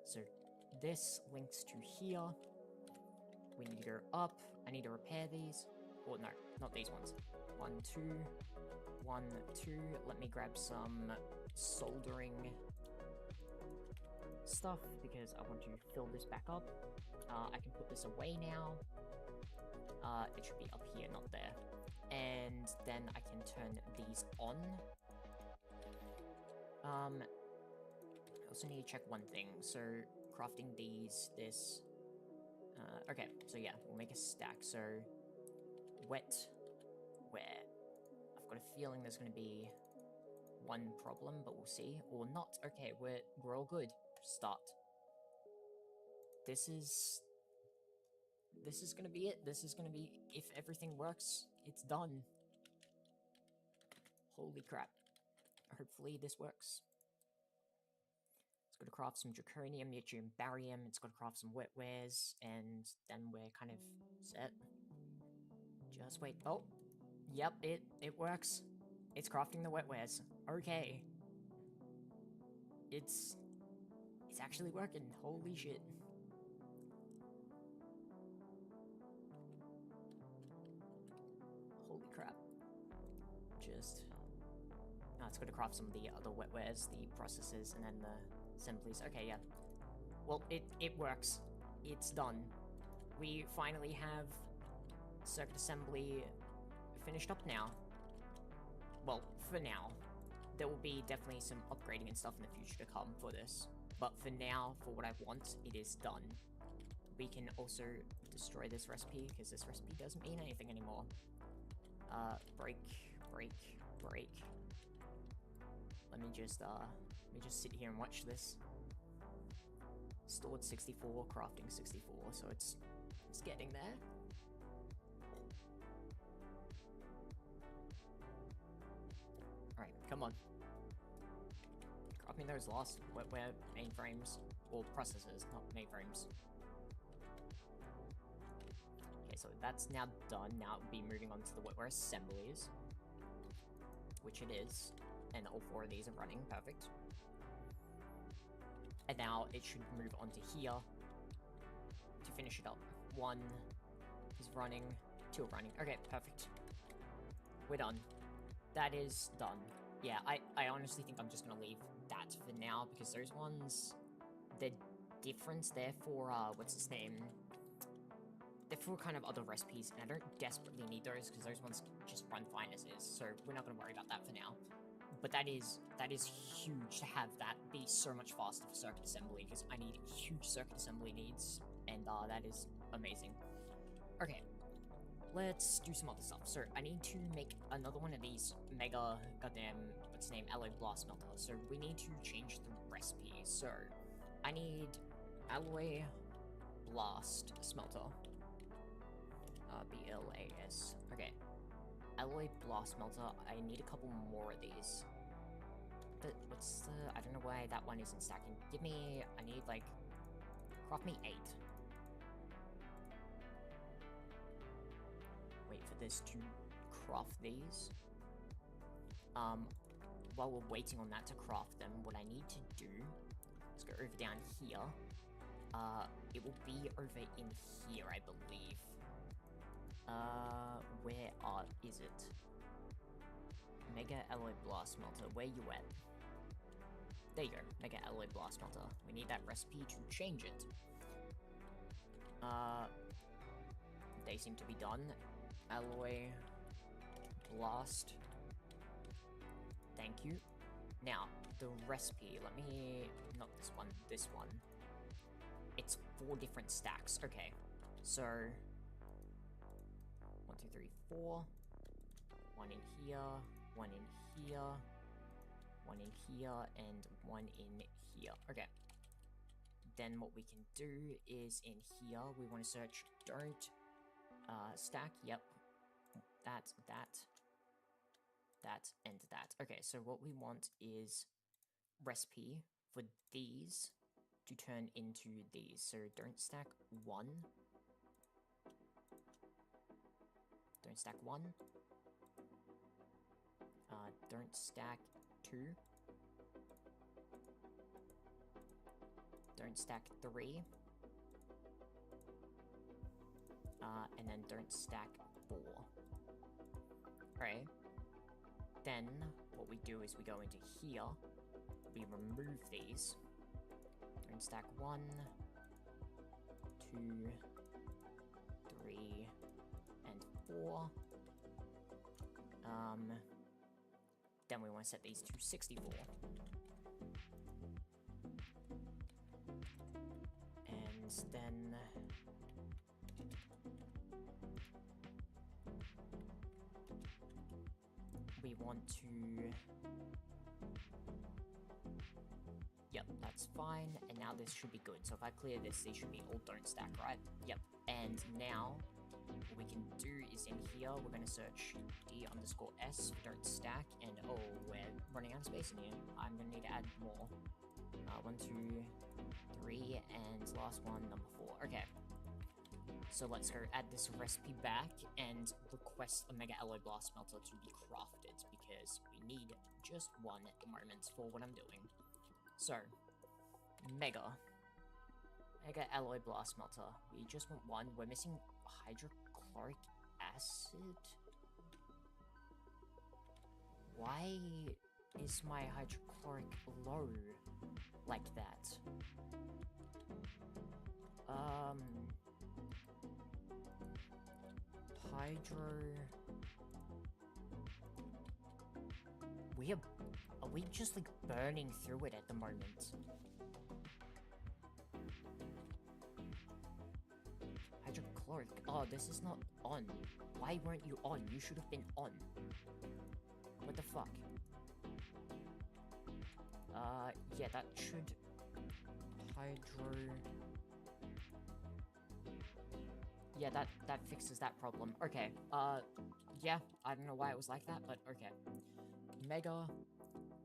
Speaker 1: So this links to here. We need to go up. I need to repair these. Or no, not these ones. 1, 2. 1, 2. Let me grab some soldering stuff because I want to fill this back up. I can put this away now. It should be up here, not there. And then I can turn these on. I also need to check one thing. So, crafting this. Okay, so yeah, we'll make a stack. So, wet, where? I've got a feeling there's going to be one problem, but we'll see. Or not. Okay, we're all good. Start. This is gonna be it. This is gonna be, if everything works, it's done. Holy crap. Hopefully this works. It's got to craft some draconium, yttrium, barium. It's got to craft some wet wares, and then we're kind of set. Just wait. Oh, yep, it works. It's crafting the wet wares. Okay. It's actually working. Holy shit. Holy crap. Just... No, it's got to craft some of the other wet wares, the processes, and then the assemblies. Okay, yeah. Well, it works. It's done. We finally have circuit assembly finished up now. Well, for now. There will be definitely some upgrading and stuff in the future to come for this. But for now, for what I want, it is done. We can also destroy this recipe, because this recipe doesn't mean anything anymore. Break. Let me just sit here and watch this. Stored 64, crafting 64, so it's getting there. Alright, come on. Craft me those last wetware mainframes, or processors, not mainframes. Okay, so that's now done. Now we'll be moving on to the wetware assemblies, which it is, and all 4 of these are running, perfect. And now it should move on to here to finish it up. 1 is running, 2 are running. Okay, perfect. We're done. That is done. Yeah, I honestly think I'm just gonna leave that for now, because those ones, the difference there for, what's its name? They're for kind of other recipes, and I don't desperately need those, because those ones just run fine as is, so we're not gonna worry about that for now. But that is huge to have that be so much faster for circuit assembly, because I need huge circuit assembly needs, and that is amazing. Okay, let's do some other stuff. So I need to make another one of these mega goddamn, what's the name, alloy blast smelter. So we need to change the recipe. So I need alloy blast smelter. BLAS. Okay. Alloy blast smelter. I need a couple more of these. I don't know why that one isn't stacking. I need like, craft me 8. Wait for this to craft these. While we're waiting on that to craft them, what I need to do, let's go over down here. It will be over in here, I believe. Where is it? Mega Alloy Blast Smelter, where you at? There you go, Mega Alloy Blast Smelter. We need that recipe to change it. They seem to be done. Alloy Blast. Thank you. Now, the recipe, let me... Not this one, this one. It's 4 different stacks. Okay, so... 1, 2, 3, 4. 1 in here, 1 in here, 1 in here, and 1 in here. Okay. Then what we can do is in here, we want to search don't stack. Yep. That, and that. Okay, so what we want is recipe for these to turn into these. So don't stack 1. Don't stack 1. Don't stack 2. Don't stack 3. And then don't stack 4. Alright. then what we do is we go into here, we remove these, and stack 1, 2, 3, and 4. Then we want to set these to 64. And then we want to... Yep, that's fine, and now this should be good. So if I clear this, these should be all don't stack, right? Yep, and now what we can do is in here, we're going to search D_S, don't stack, and oh, we're running out of space in here. I'm going to need to add more. 1, 2, 3, and last one, number 4. Okay. So let's go add this recipe back and request a Mega Alloy Blast Melter to be crafted, because we need just one at the moment for what I'm doing. So, Mega Alloy Blast Melter. We just want one. We're missing hydrochloric acid. Why is my hydrochloric low like that? Are we just like burning through it at the moment? Hydrochloric. Oh, this is not on. Why weren't you on? You should have been on. What the fuck? Yeah, that should... Yeah, that fixes that problem. Okay, yeah, I don't know why it was like that, but okay. Mega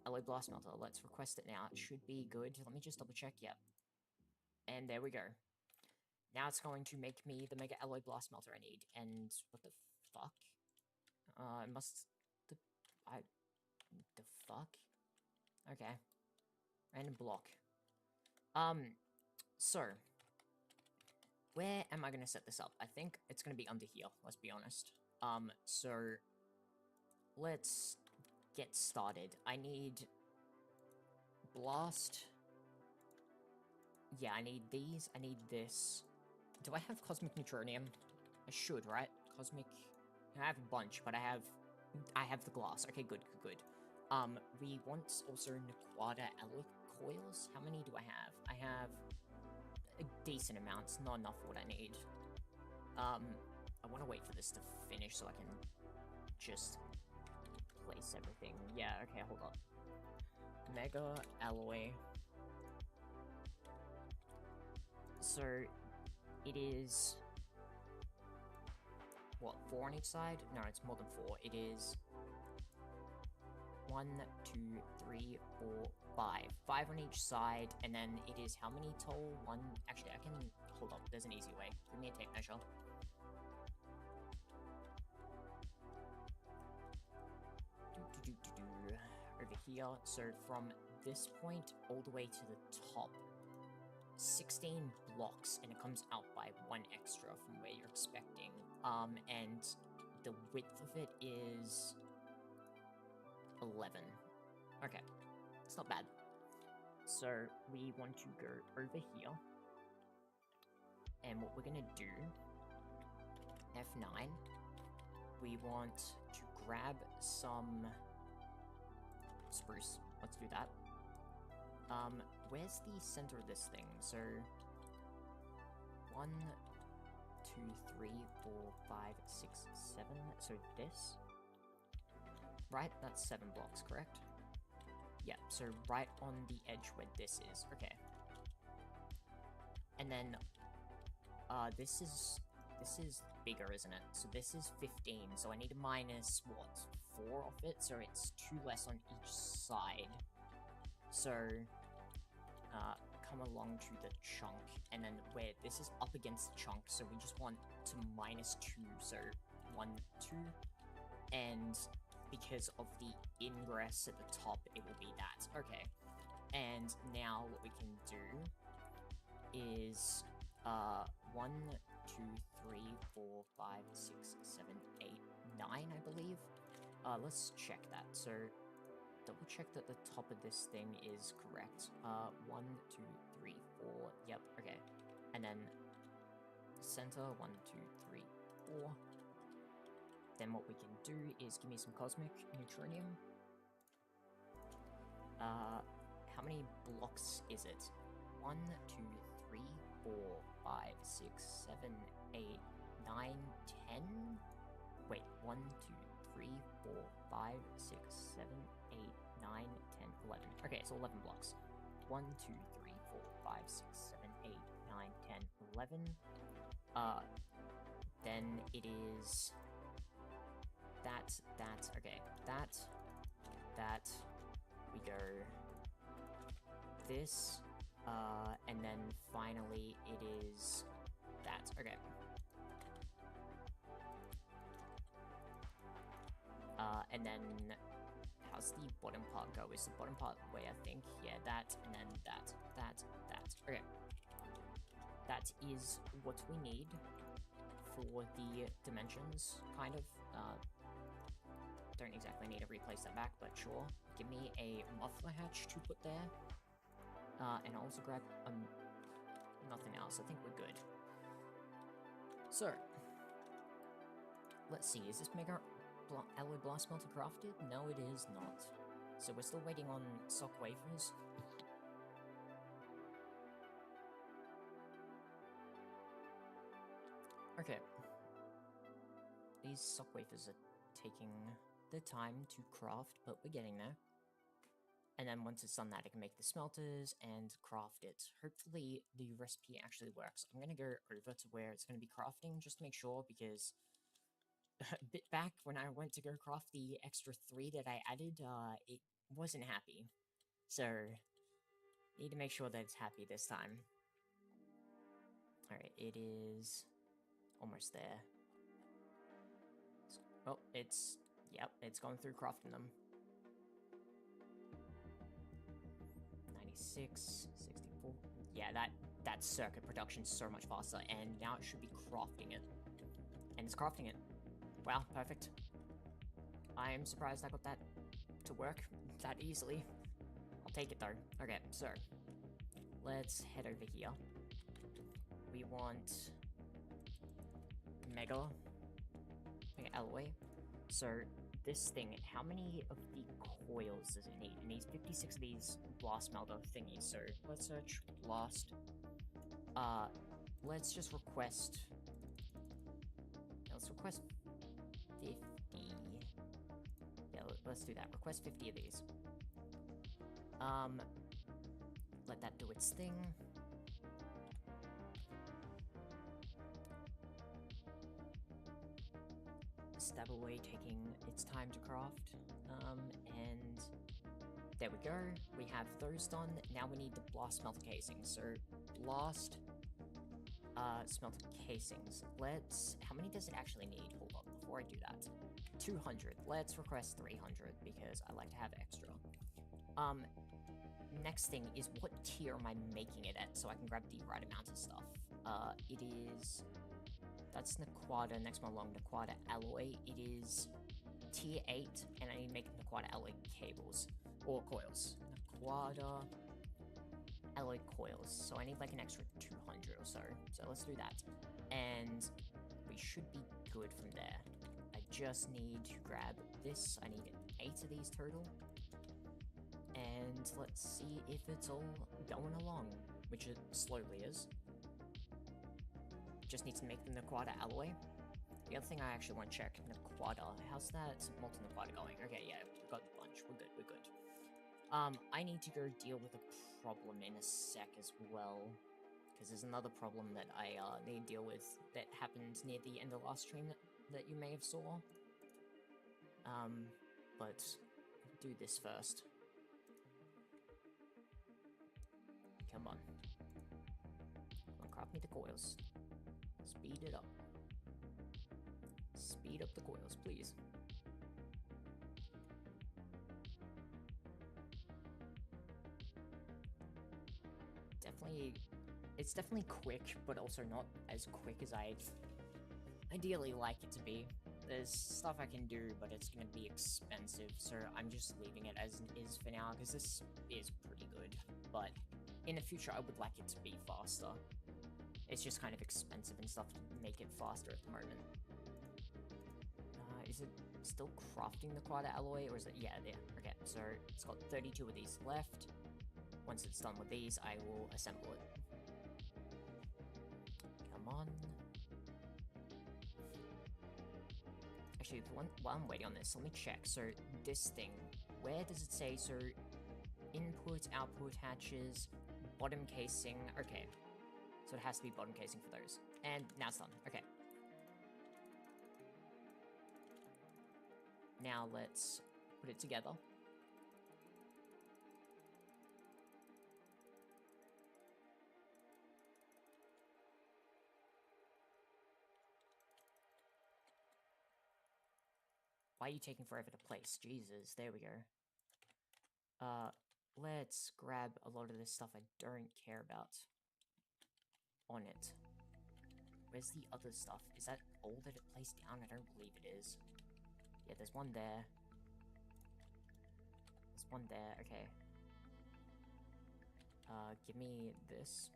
Speaker 1: Alloy Blast Melter. Let's request it now. It should be good. Let me just double check. Yep. And there we go. Now it's going to make me the Mega Alloy Blast Melter I need. And what the fuck? It must... The fuck? Okay. Random block. So... Where am I going to set this up? I think it's going to be under here, let's be honest. So... Let's get started. I need... Blast... Yeah, I need these, I need this. Do I have Cosmic Neutronium? I should, right? Cosmic... I have a bunch, but I have the glass. Okay, good. We want also Naquada Alloy Coils. How many do I have? I have a decent amount, not enough for what I need. I want to wait for this to finish so I can just place everything. Yeah, okay, hold up. Mega Alloy. So, it is... What, 4 on each side? No, it's more than 4. It is... 1, 2, 3, 4, 5. 5 on each side, and then it is how many total? 1... Actually, I can... Hold up, there's an easy way. Give me a tape measure. Over here, so from this point all the way to the top, 16 blocks, and it comes out by 1 extra from where you're expecting. And the width of it is 11. Okay, it's not bad. So we want to go over here, and what we're gonna do, F9, we want to grab some spruce. Let's do that. Where's the center of this thing? So 1, 2, 3, 4, 5, 6, 7. So this, right? That's 7 blocks, correct? Yeah, so right on the edge where this is. Okay. And then this is bigger, isn't it? So this is 15, so I need to minus, what, 4 off it? So it's 2 less on each side. So, come along to the chunk, and then where this is up against the chunk, so we just want to minus 2, so 1, 2, and because of the ingress at the top, it will be that. Okay, and now what we can do is, 1, 2, 3, 4, 5, 6, 7, 8, 9, I believe. Let's check that. So, double check that the top of this thing is correct. 1, 2, 3, 4. Yep, okay. And then center, 1, 2, 3, 4. Then what we can do is give me some cosmic neutronium. How many blocks is it? 1, 2, 3, 4, 5, 6, 7, 8, 9, 10? Wait, 1, 2, 3, 4, 5, 6, 7, 8, 9, 10, 11. Okay, so 11 blocks. 1, 2, 3, 4, 5, 6, 7, 8, 9, 10, 11. Then it is that, okay, that, we go this, and then finally it is that, okay. And then, how's the bottom part go? Is the bottom part way, I think? Yeah, that, and then that. Okay. That is what we need for the dimensions, kind of. Don't exactly need to replace that back, but sure. Give me a muffler hatch to put there. And I'll also grab nothing else. I think we're good. So, let's see. Is this Mega Alloy Blast Melter crafted? No, it is not. So we're still waiting on sock wafers. Okay. These sock wafers are taking the time to craft, but we're getting there. And then once it's done that, I can make the smelters and craft it. Hopefully the recipe actually works. I'm going to go over to where it's going to be crafting, just to make sure, because a bit back when I went to go craft the extra 3 that I added, it wasn't happy. So, need to make sure that it's happy this time. Alright, it is almost there. Well, yep, it's going through crafting them. 96, 64. Yeah, that circuit production's so much faster, and now it should be crafting it. And it's crafting it. Wow, perfect. I am surprised I got that to work that easily. I'll take it though. Okay, so let's head over here. We want Mega Alloy. So this thing, how many of the coils does it need? It needs 56 of these blast melter thingies. So let's search blast. Let's just request. Let's request 50. Yeah, let's do that. Request 50 of these. Let that do its thing. Stab away, taking its time to craft. And there we go. We have those done. Now we need the blast smelter casings. So blast smelter casings. How many does it actually need? Hold on, before I do that. 200. Let's request 300 because I like to have extra. Next thing is what tier am I making it at so I can grab the right amount of stuff. It is... That's Naquada, next one along, Naquada Alloy. It is tier 8, and I need to make Naquada Alloy cables. Or coils. Naquada Alloy coils. So I need like an extra 200 or so. So let's do that. And we should be good from there. I just need to grab this. I need 8 of these total. And let's see if it's all going along, which it slowly is. Just need to make the Naquada Alloy. The other thing I actually want to check, Naquada. How's that molten Naquada going? Okay, yeah, we've got a bunch. We're good, we're good. I need to go deal with a problem in a sec as well. Because there's another problem that I need to deal with that happened near the end of last stream that you may have saw. But do this first. Come on. Come on, craft me the coils. Speed it up. Speed up the coils, please. It's definitely quick, but also not as quick as I'd ideally like it to be. There's stuff I can do, but it's gonna be expensive, so I'm just leaving it as it is for now, because this is pretty good. But in the future, I would like it to be faster. It's just kind of expensive and stuff to make it faster at the moment. Is it still crafting the quad alloy, or is it? Yeah, there. Okay, so it's got 32 of these left. Once it's done with these, I will assemble it. Come on. Actually, while I'm waiting on this, let me check. So this thing, where does it say? So input, output hatches, bottom casing. Okay, so it has to be bottom casing for those. And now it's done. Okay. Now let's put it together. Why are you taking forever to place? Jesus, there we go. Let's grab a lot of this stuff I don't care about on it. Where's the other stuff? Is that all that it placed down? I don't believe it is. Yeah, there's one there. There's one there, okay. Give me this.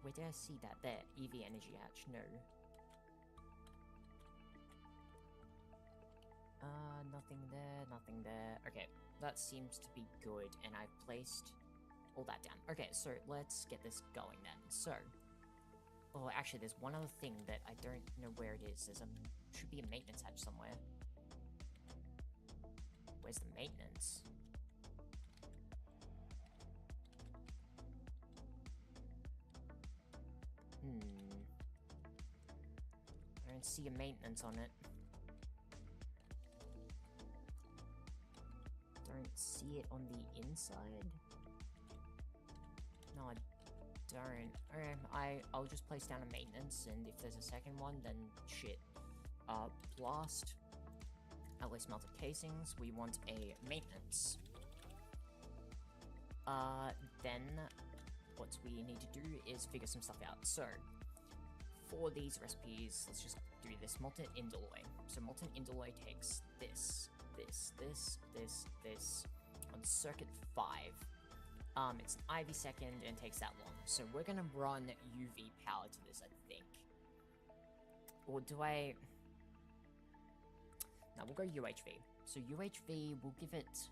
Speaker 1: Where did I see that? There, EV energy hatch, no. Nothing there, nothing there. Okay, that seems to be good, and I've placed all that down. Okay, so let's get this going then. So, oh, actually, there's one other thing that I don't know where it is. There's should be a maintenance hatch somewhere. Where's the maintenance? I don't see a maintenance on it. Don't see it on the inside. No, I don't. Okay, I'll just place down a maintenance, and if there's a second one, then shit. Blast. Alloy smelter casings. We want a maintenance. Then what we need to do is figure some stuff out. So, for these recipes, let's just do this. Molten indoloi. So molten indoloi takes this, this, on circuit 5. It's an IV second and takes that long. So we're gonna run UV power to this, I think. Or do I... No, we'll go UHV. So UHV, we'll give it...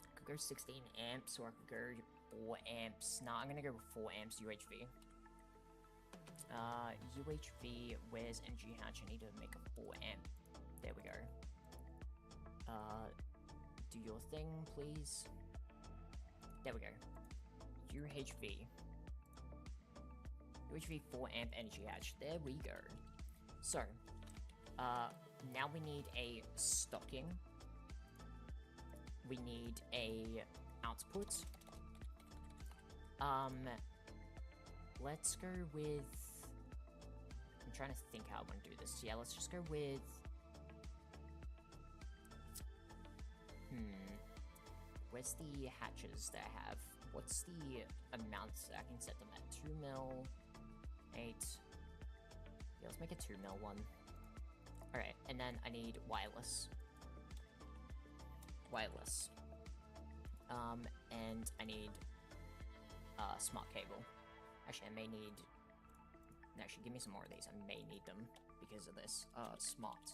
Speaker 1: I could go 16 amps, or I could go 4 amps. Nah, I'm gonna go with 4 amps UHV. UHV, where's energy hatch? I need to make a 4 amp. There we go. Do your thing, please. There we go. UHV. UHV 4 amp energy hatch. There we go. So, now we need a stocking. We need a output. Let's go with... I'm trying to think how I want to do this. Yeah, let's just go with... Where's the hatches that I have? What's the amount that I can set them at? 2 mil, 8. Yeah, let's make a 2 mil one. Alright, and then I need wireless. Wireless. And I need smart cable. Actually, I may need... Actually, give me some more of these. I may need them because of this. Smart.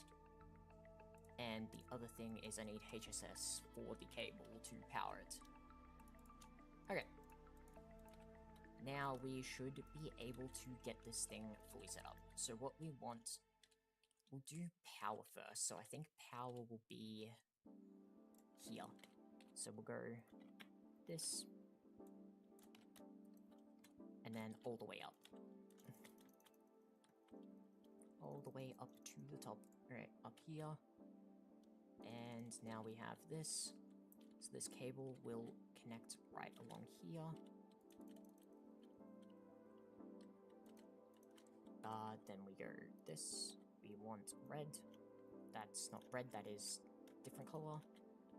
Speaker 1: And the other thing is I need HSS for the cable to power it. Okay. Now we should be able to get this thing fully set up. So what we want... We'll do power first. So I think power will be here. So we'll go this. And then all the way up. All the way up to the top. Alright, up here. And now we have this. So this cable will connect right along here. Then we go this. We want red. That's not red, that is different color.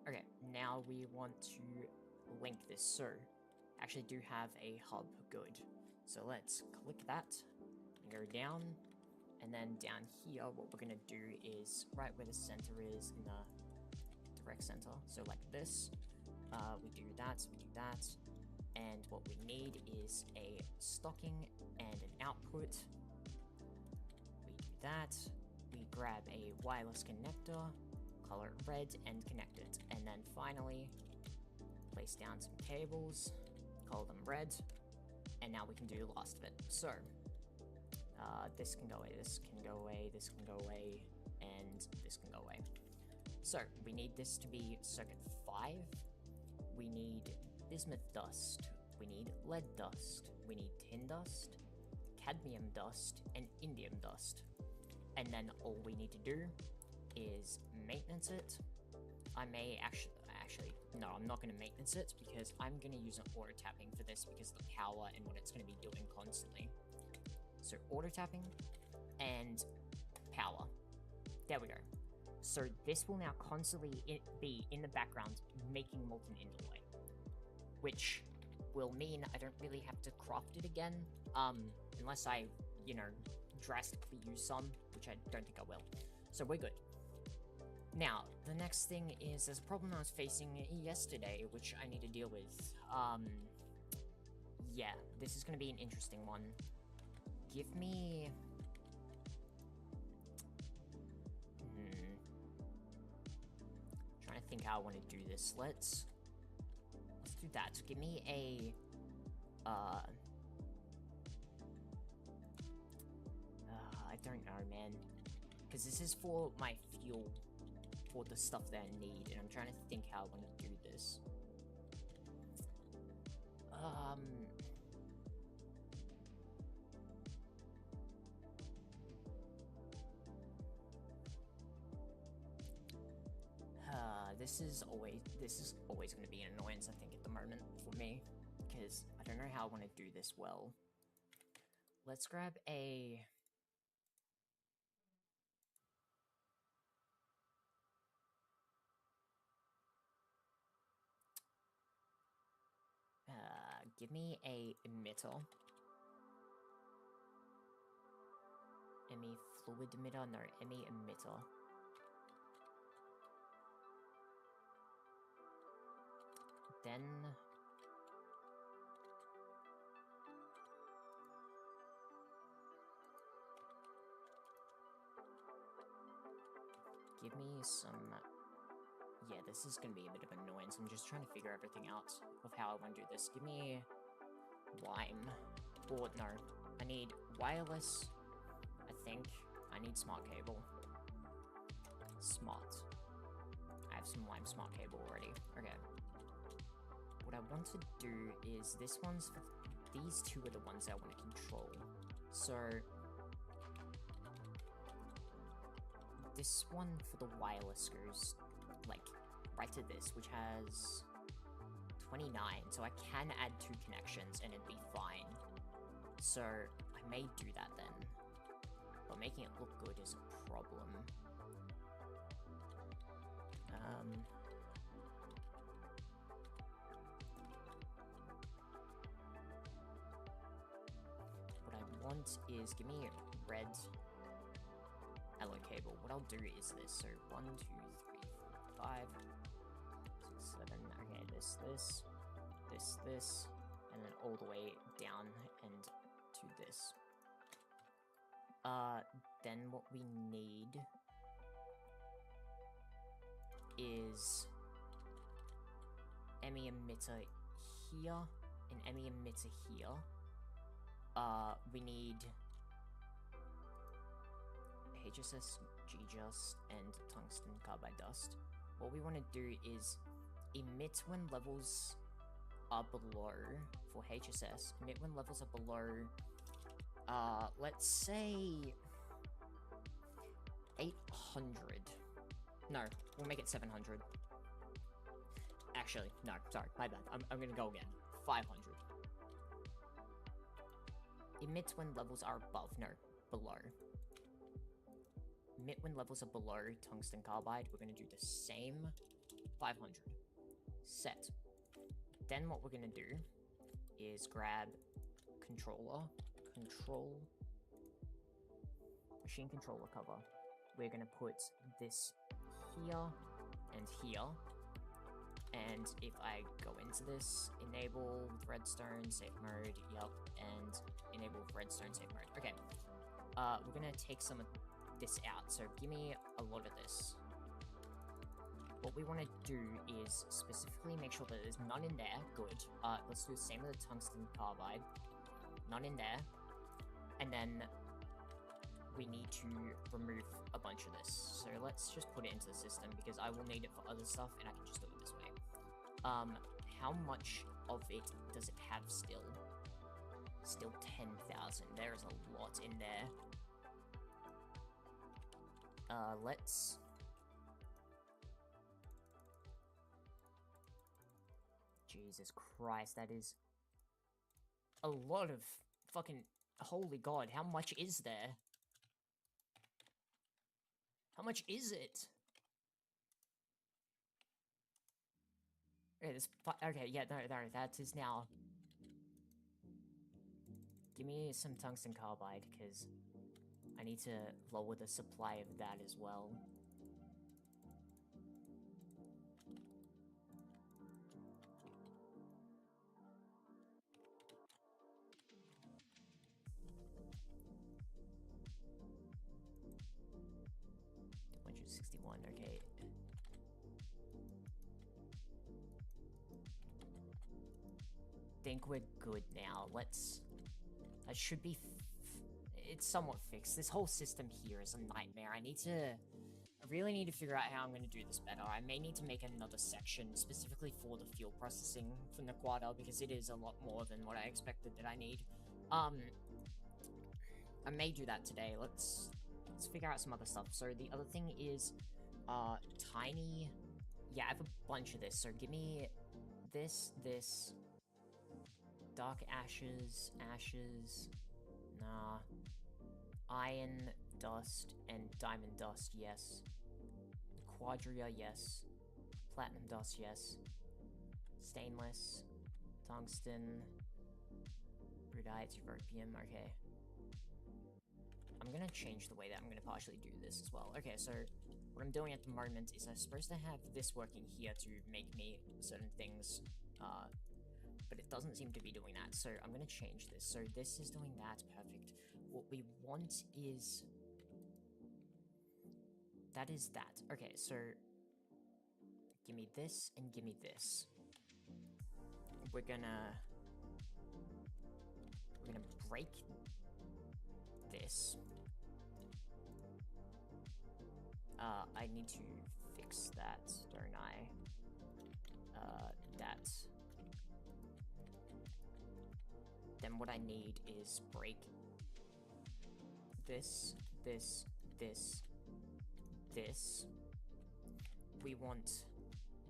Speaker 1: Okay, now we want to link this. So actually do have a hub. Good. So let's click that and go down. And then down here, what we're going to do is right where the center is in the direct center. So like this, we do that, and what we need is a stocking and an output. We do that. We grab a wireless connector, color it red, and connect it. And then finally, place down some cables, color them red, and now we can do the last of it. So, this can go away, this can go away, this can go away, and this can go away. So, we need this to be circuit 5. We need bismuth dust, we need lead dust, we need tin dust, cadmium dust, and indium dust. And then all we need to do is maintenance it. I may actually, no, I'm not going to maintenance it because I'm going to use an auto tapping for this because of the power and what it's going to be doing constantly. So auto tapping and power. There we go. So this will now constantly be in the background making molten indolite, which will mean I don't really have to craft it again, unless I, you know, drastically use some, which I don't think I will. So we're good. Now, the next thing is there's a problem I was facing yesterday, which I need to deal with. Yeah, this is going to be an interesting one. Give me... Trying to think how I want to do this. Let's do that. Give me a... I don't know, man. Because this is for my fuel, for the stuff that I need, and I'm trying to think how I want to do this. This is always going to be an annoyance, I think, at the moment for me, because I don't know how I want to do this well. Let's grab a... give me a emitter. Emi fluid emitter? No, Emi emitter. Then... give me some... Yeah, this is going to be a bit of an annoyance. I'm just trying to figure everything out of how I want to do this. Give me lime. Or, no. I need wireless, I think. I need smart cable. Smart. I have some lime smart cable already. Okay. What I want to do is, this one's for... These two are the ones I want to control. So... this one for the wireless goes, like, right to this, which has 29, so I can add 2 connections and it'd be fine. So, I may do that then. But making it look good is a problem. What I want is, give me red... allo cable. What I'll do is this. So 1, 2, 3, 4, 5, 6, 7. Okay, this, and then all the way down and to this. Then what we need is Emi emitter here and Emi emitter here. We need HSS, G-Just, and tungsten carbide dust. What we want to do is emit when levels are below, for HSS, emit when levels are below, let's say 800. No, we'll make it 700. Actually, no, sorry, my bad. I'm gonna go again. 500. Emit when levels are above, no, below. Emit when levels are below tungsten carbide, we're going to do the same 500. Set. Then what we're going to do is grab machine controller cover. We're gonna put this here and here. And if I go into this, enable with redstone, safe mode, yep, and enable with redstone, safe mode. Okay, we're gonna take some of this out, so give me a lot of this. What we want to do is specifically make sure that there's none in there. Good. Let's do the same with the tungsten carbide. None in there. And then we need to remove a bunch of this. So let's just put it into the system because I will need it for other stuff and I can just do it this way. How much of it does it have still? Still 10,000. There is a lot in there. Let's... Jesus Christ, that is a lot of fucking... Holy God, how much is there? How much is it? Okay, okay, yeah, no, that is now... Give me some tungsten carbide, because I need to lower the supply of that as well. Okay. Think we're good now. Let's... That should be... It's somewhat fixed. This whole system here is a nightmare. I really need to figure out how I'm going to do this better. I may need to make another section specifically for the fuel processing for Naquata because it is a lot more than what I expected that I need. I may do that today. Let's figure out some other stuff. So the other thing is... tiny... Yeah, I have a bunch of this, so give me this, dark ashes, nah, iron dust, and diamond dust, yes, quadria, yes, platinum dust, yes, stainless, tungsten, rudite, europium, okay. I'm gonna change the way that I'm gonna partially do this as well. Okay, so what I'm doing at the moment is I'm supposed to have this working here to make me certain things, but it doesn't seem to be doing that, so I'm gonna change this. So this is doing that, perfect. What we want is... That is that. Okay, so... Give me this, and give me this. We're gonna break this. I need to fix that, don't I? That. Then what I need is break this. We want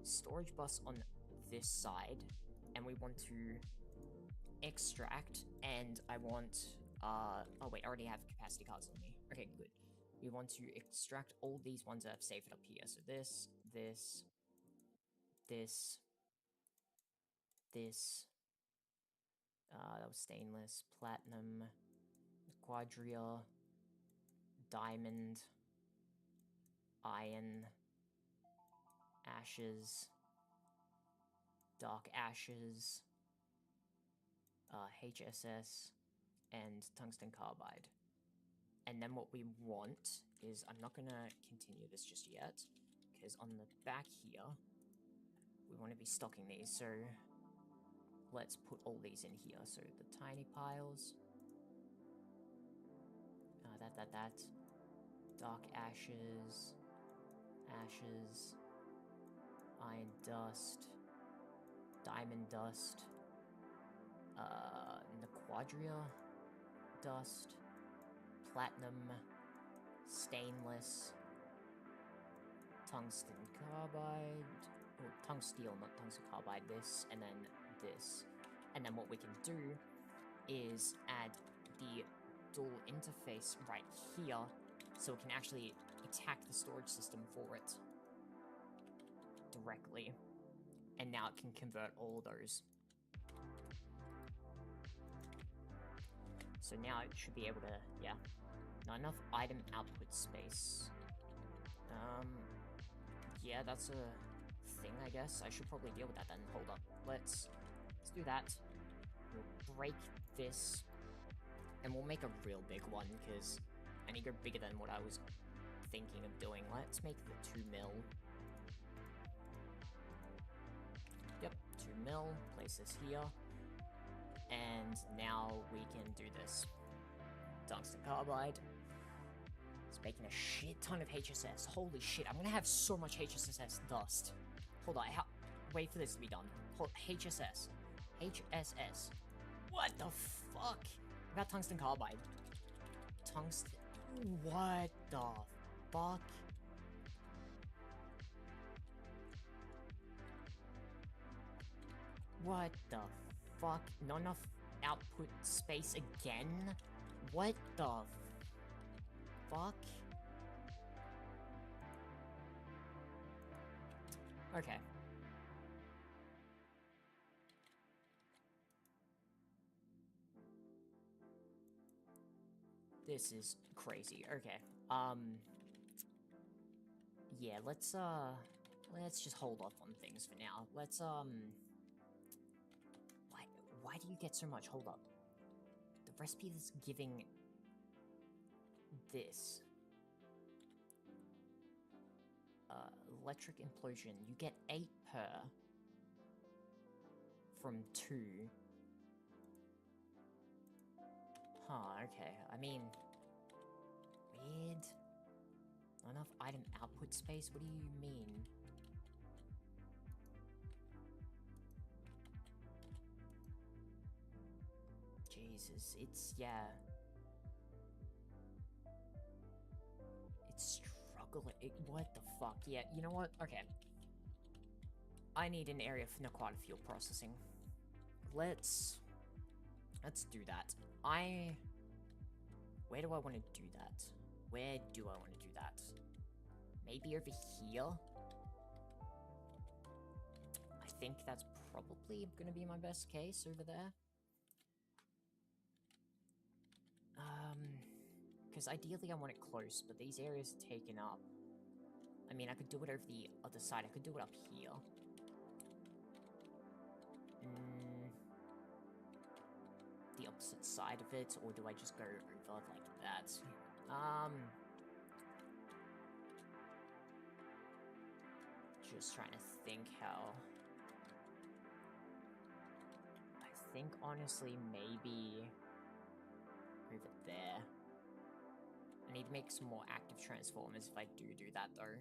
Speaker 1: storage bus on this side, and we want to extract, and I want, oh wait, I already have capacity cards on me. Okay, good. We want to extract all these ones that I've saved up here. So this, that was stainless, platinum, quadria, diamond, iron, ashes, dark ashes, HSS, and tungsten carbide. And then what we want is, I'm not gonna continue this just yet, because on the back here, we want to be stocking these, so let's put all these in here. So the tiny piles, that, dark ashes, iron dust, diamond dust, quadria dust, platinum, stainless, tungsten carbide, or tungsteel, not tungsten carbide, this, and then this. And then what we can do is add the dual interface right here, so it can actually attack the storage system for it directly. And now it can convert all those. So now it should be able to, yeah. Not enough item output space. Yeah, that's a thing, I guess. I should probably deal with that then. Hold up. Let's do that. We'll break this. And we'll make a real big one, because I need to go bigger than what I was thinking of doing. Let's make the 2 mil. Yep, 2 mil. Place this here. And now we can do this. Tungsten carbide. It's making a shit ton of HSS. Holy shit, I'm gonna have so much HSS dust. Hold on, wait for this to be done. Hold, HSS. HSS. What the fuck? I got tungsten carbide. Tungsten... What the fuck? What the fuck? Not enough output space again? What the fuck? Okay. This is crazy. Okay. Yeah, let's just hold off on things for now. Let's, why do you get so much? Hold up. The recipe that's giving this. Electric implosion. You get 8 per from 2. Huh, okay. I mean, weird. Not enough item output space? What do you mean? Jesus, it's, yeah. It's struggling. What the fuck? Yeah, you know what? Okay. I need an area for quite a fuel processing. Let's do that. Where do I want to do that? Where do I want to do that? Maybe over here? I think that's probably going to be my best case over there. Because ideally I want it close, but these areas are taken up. I mean, I could do it over the other side. I could do it up here. The opposite side of it, or do I just go over like that? Just trying to think how... I think, honestly, maybe over there. I need to make some more active transformers if I do that, though.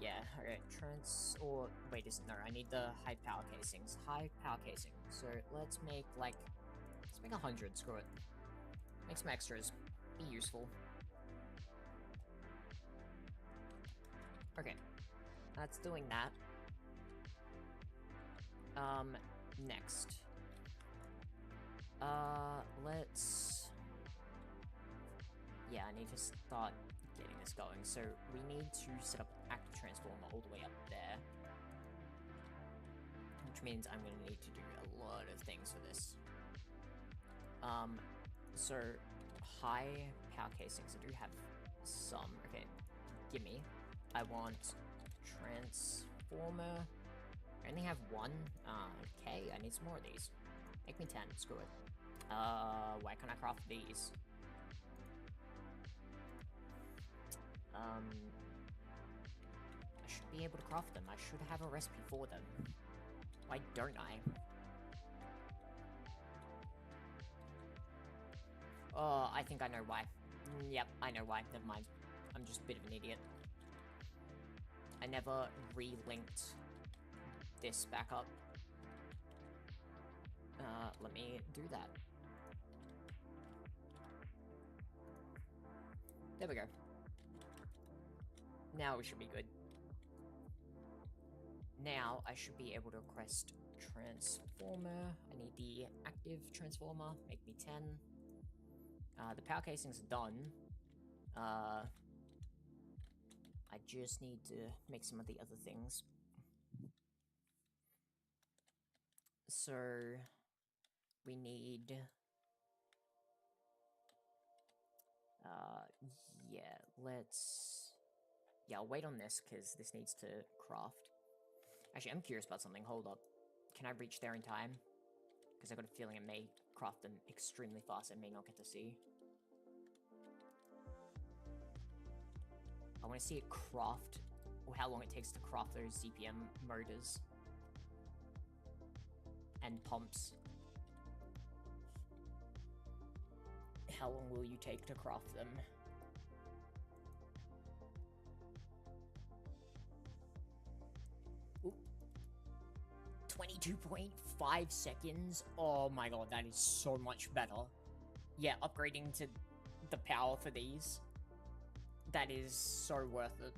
Speaker 1: Yeah, okay, wait, no, I need the high power casings. High power casing. So, let's make 100, screw it. Make some extras. Be useful. Okay. That's doing that. Next. Let's... Yeah, I need to start getting this going. So, we need to set up an active transformer all the way up there. Which means I'm going to need to do a lot of things for this. So, high power casings. I do have some. Okay, gimme. I want transformer. I only have 1. Okay, I need some more of these. Make me 10, screw it. Why can't I craft these? I should be able to craft them. I should have a recipe for them. Why don't I? Oh, I think I know why. Yep, I know why. Never mind. I'm just a bit of an idiot. I never re-linked this back up. Let me do that. There we go. Now we should be good. Now I should be able to request transformer. I need the active transformer. Make me 10. The power casings are done. I just need to make some of the other things. So we need yeah, I'll wait on this because this needs to craft. Actually, I'm curious about something. Hold up. Can I reach there in time? Because I got a feeling it may craft them extremely fast. I may not get to see. I want to see it craft, or how long it takes to craft those ZPM motors and pumps. How long will you take to craft them? Ooh. 22.5 seconds? Oh my god, that is so much better. Yeah, upgrading to the power for these, that is so worth it.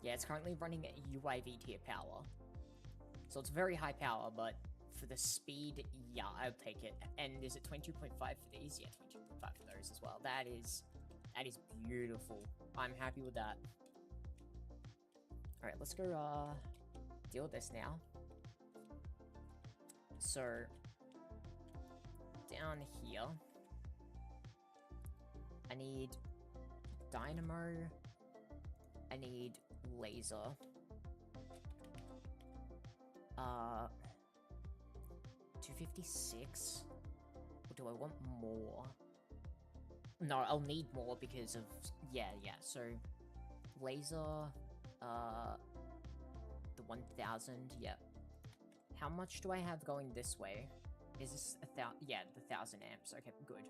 Speaker 1: Yeah, it's currently running at UIV tier power. So it's very high power, but for the speed, yeah, I'll take it. And is it 22.5 for these? Yeah, 22.5 for those as well. That is beautiful. I'm happy with that. Alright, let's go, deal with this now. So, down here, I need dynamo, I need laser. 256? Or do I want more? No, I'll need more because of... Yeah, so... Laser... The 1000, yeah. How much do I have going this way? Is this yeah, the 1000 amps. Okay, good.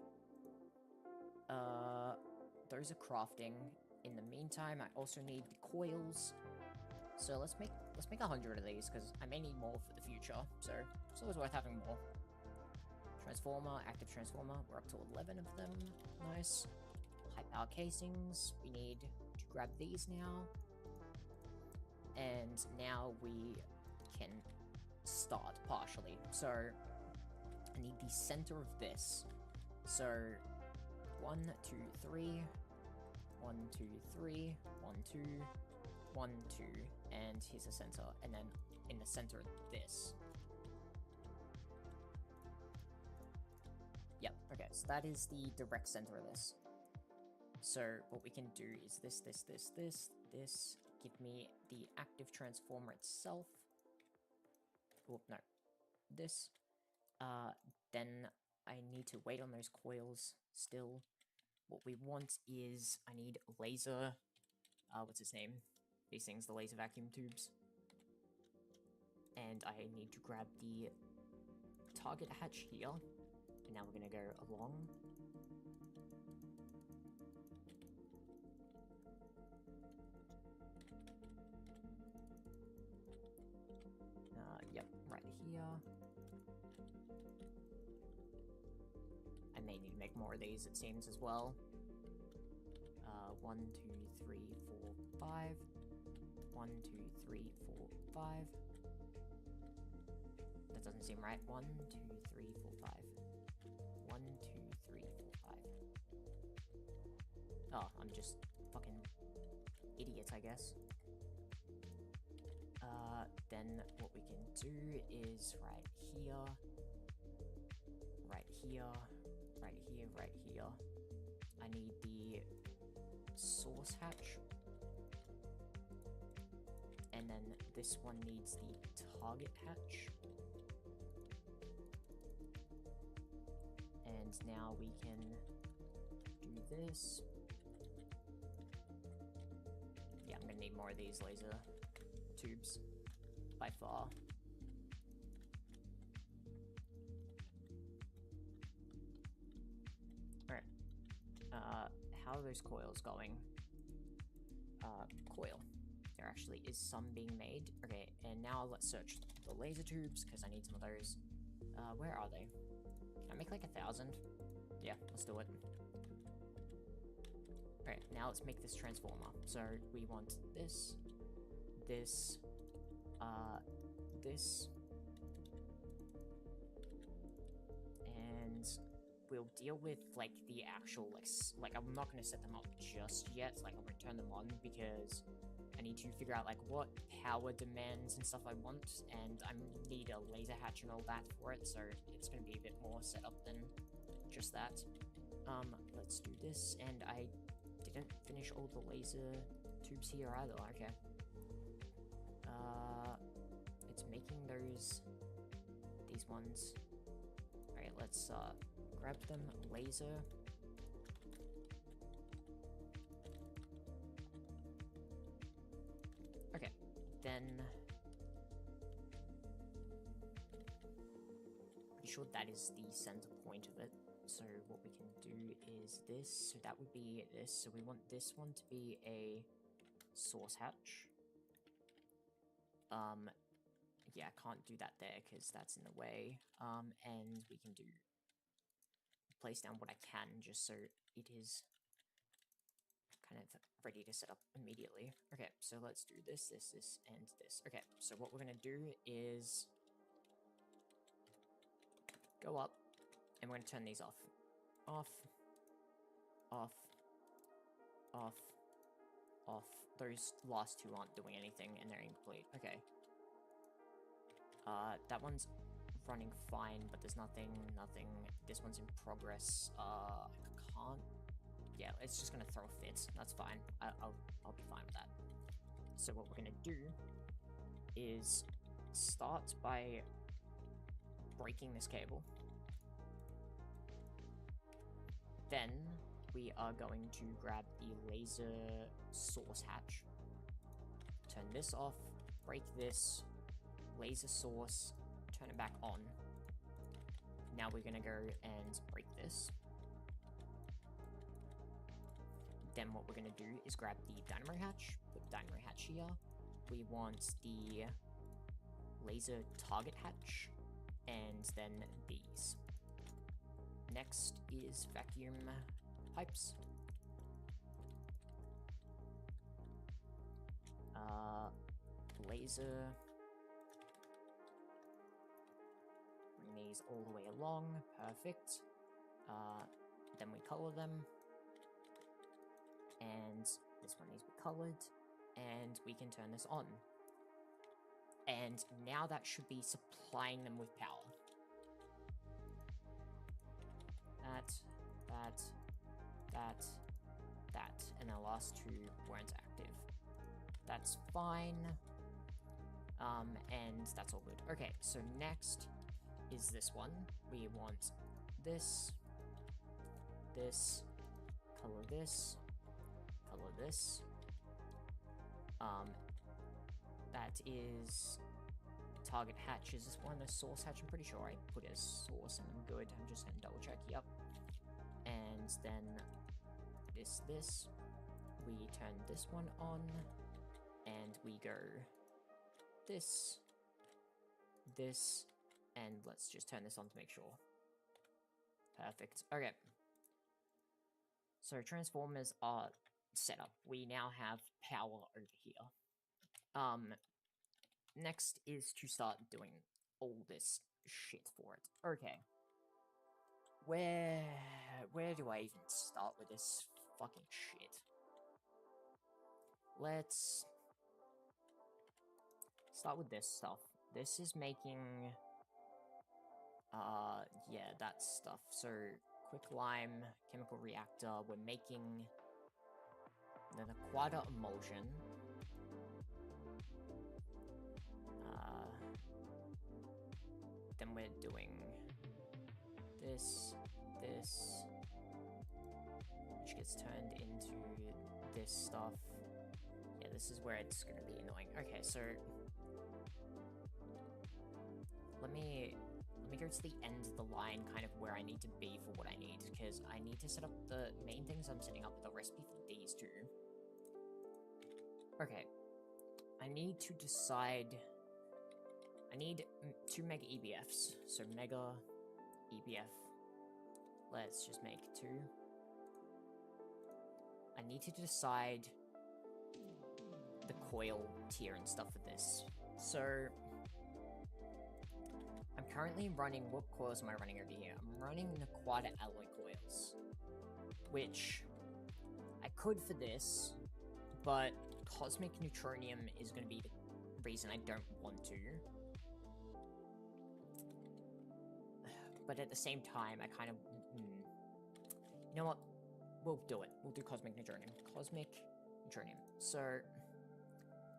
Speaker 1: Those are crafting. In the meantime, I also need the coils. So let's make 100 of these, because I may need more for the future, so it's always worth having more. Transformer, active transformer, we're up to 11 of them, nice. High power casings, we need to grab these now. And now we can start partially. So, I need the center of this. So, 1, 2, 3, 1, 2, 3, 1, 2, 1, 2, and here's the center, and then in the center of this. Yep, okay, so that is the direct center of this. So what we can do is this, give me the active transformer itself. Oh, no, this. Then I need to wait on those coils still. What we want is, I need laser, what's his name? These things, the laser vacuum tubes. And I need to grab the target hatch here. And now we're gonna go along. Yep, right here. I may need to make more of these, it seems, as well. 1, 2, 3, 4, 5. 1, 2, 3, 4, 5. That doesn't seem right. 1, 2, 3, 4, 5. 1, 2, 3, 4, 5. Oh, I'm just fucking idiot, I guess. Then what we can do is right here, right here, right here, right here. I need the source hatch. And then this one needs the target hatch. And now we can do this. Yeah, I'm gonna need more of these laser tubes, by far. Alright. How are those coils going? Coil. There actually is some being made. Okay, and now let's search the laser tubes, because I need some of those. Where are they? Can I make like 1,000? Yeah, let's do it. Alright, now let's make this transformer. So we want this, this, this, and we'll deal with like the actual like I'm not gonna set them up just yet. Like I'll return them on because I need to figure out like what power demands and stuff I want, and I need a laser hatch and all that for it, so it's going to be a bit more set up than just that. Let's do this, and I didn't finish all the laser tubes here either. Okay. It's making these ones. Alright, let's grab them, laser. Okay, then pretty sure that is the center point of it. So what we can do is this, so that would be this, so we want this one to be a source hatch. Yeah, I can't do that there because that's in the way. And we can place down what I can just so it is kind of ready to set up immediately. Okay, so let's do this, and this. Okay, so what we're gonna do is go up, and we're gonna turn these off. Off. Off. Off. Off. Those last two aren't doing anything, and they're incomplete. Okay. That one's running fine, but there's nothing. This one's in progress. I can't. Yeah, it's just gonna throw a fit. That's fine. I'll be fine with that. So what we're gonna do is start by breaking this cable. Then we are going to grab the laser source hatch. Turn this off. Break this. Laser source, turn it back on. Now we're gonna go and break this. Then what we're gonna do is grab the dynamo hatch, put the dynamo hatch here. We want the laser target hatch, and then these. Next is vacuum pipes. Laser. These all the way along, perfect. Then we color them, and this one needs to be colored, and we can turn this on. And now that should be supplying them with power. That, and the last two weren't active. That's fine. And that's all good. Okay, so next is this one. We want this, color this, color this. That is target hatch. Is this one a source hatch? I'm pretty sure I put a source and I'm good. I'm just gonna double check. Yep. And then this. We turn this one on, and we go this, and let's just turn this on to make sure. Perfect. Okay. So transformers are set up. We now have power over here. Next is to start doing all this shit for it. Okay. Where do I even start with this fucking shit? Let's start with this stuff. This is making, yeah, that stuff. So, quicklime, chemical reactor, we're making the quad emulsion. Then we're doing this, which gets turned into this stuff. Yeah, this is where it's gonna be annoying. Okay, so let me go to the end of the line, kind of where I need to be for what I need, because I need to set up the main things I'm setting up with the recipe for these two. Okay, I need to decide. I need 2 mega EBFs, so mega EBF. Let's just make 2. I need to decide the coil tier and stuff for this. So I'm currently running, what coils am I running over here? I'm running the quad alloy coils, which I could for this, but cosmic neutronium is going to be the reason I don't want to. But at the same time, I kind of... You know what? We'll do it. We'll do cosmic neutronium. Cosmic neutronium. So,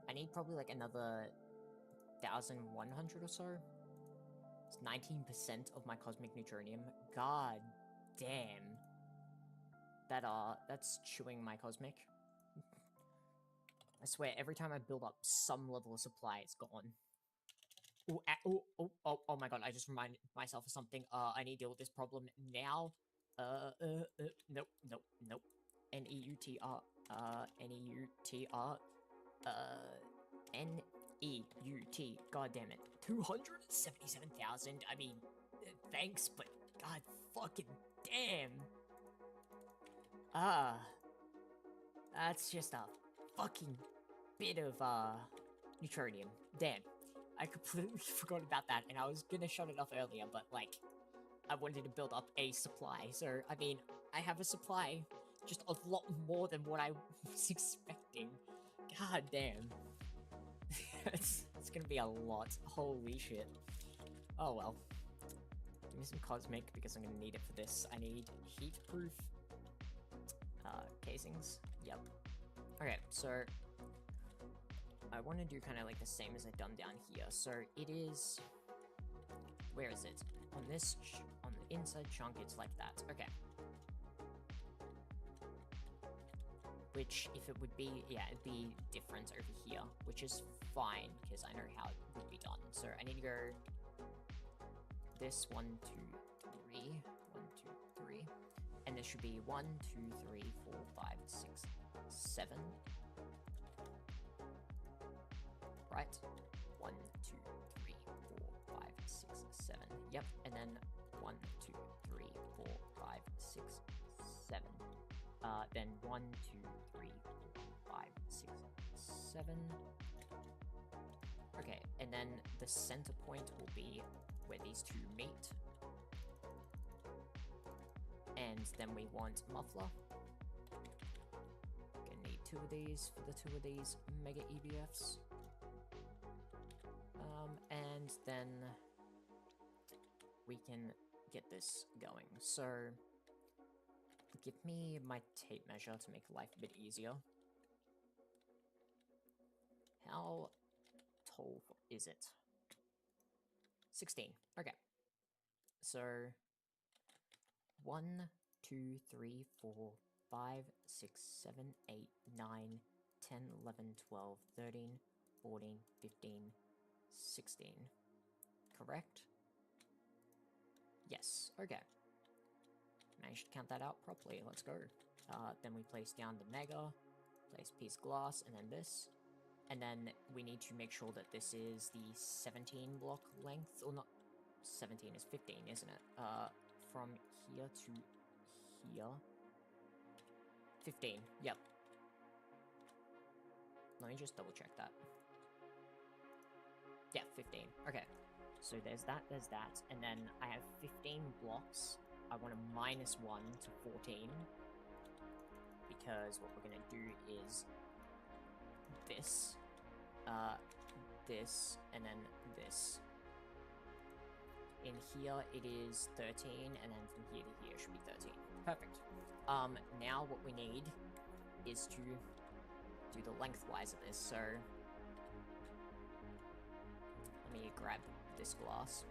Speaker 1: I need probably like another 1,100 or so. It's 19% of my cosmic neutronium. God damn. That's chewing my cosmic. I swear, every time I build up some level of supply, it's gone. Oh my god, I just reminded myself of something. I need to deal with this problem now. Nope. N-E-U-T-R, N-E-U-T-R, N-E-U-T, god damn it. 277,000, I mean, thanks, but god fucking damn. That's just a fucking bit of, neutronium. Damn. I completely forgot about that, and I was gonna shut it off earlier, but, like, I wanted to build up a supply, so, I mean, I have a supply, just a lot more than what I was expecting. God damn. it's gonna be a lot. Holy shit. Oh well. Give me some cosmic, because I'm gonna need it for this. I need heat-proof, casings. Yep. Okay, so I want to do kind of like the same as I've done down here. So it is... Where is it? On this... on the inside chunk, it's like that. Okay. Which, if it would be... Yeah, it'd be different over here. Which is fine, because I know how it would be done. So I need to go... This, 1, 2, 3. 1, 2, 3. And this should be 1, 2, 3, 4, 5, 6, 7. Right? 1, 2, 3, 4, 5, 6, 7. Yep, and then 1, 2, 3, 4, 5, 6, 7. Then 1, 2, 3, 4, 5, 6, 7. Okay, and then the center point will be where these two meet. And then we want muffler. Gonna need 2 of these for the 2 of these mega EBFs. And then we can get this going. So, give me my tape measure to make life a bit easier. How tall is it? 16. Okay. So, 1, 2, 3, 4, 5, 6, 7, 8, 9, 10, 11, 12, 13, 14, 15, 16. Correct? Yes. Okay. Managed to count that out properly. Let's go. Then we place down the mega, place piece of glass, and then this. And then we need to make sure that this is the 17 block length, or not, 17 is 15, isn't it? From here to here. 15, yep. Let me just double check that. Yeah, 15, okay. So there's that, and then I have 15 blocks. I want to minus 1 to 14, because what we're going to do is this, this, and then this. In here, it is 13, and then from here to here should be 13. Perfect. Now what we need is to do the lengthwise of this, so let me grab this glass.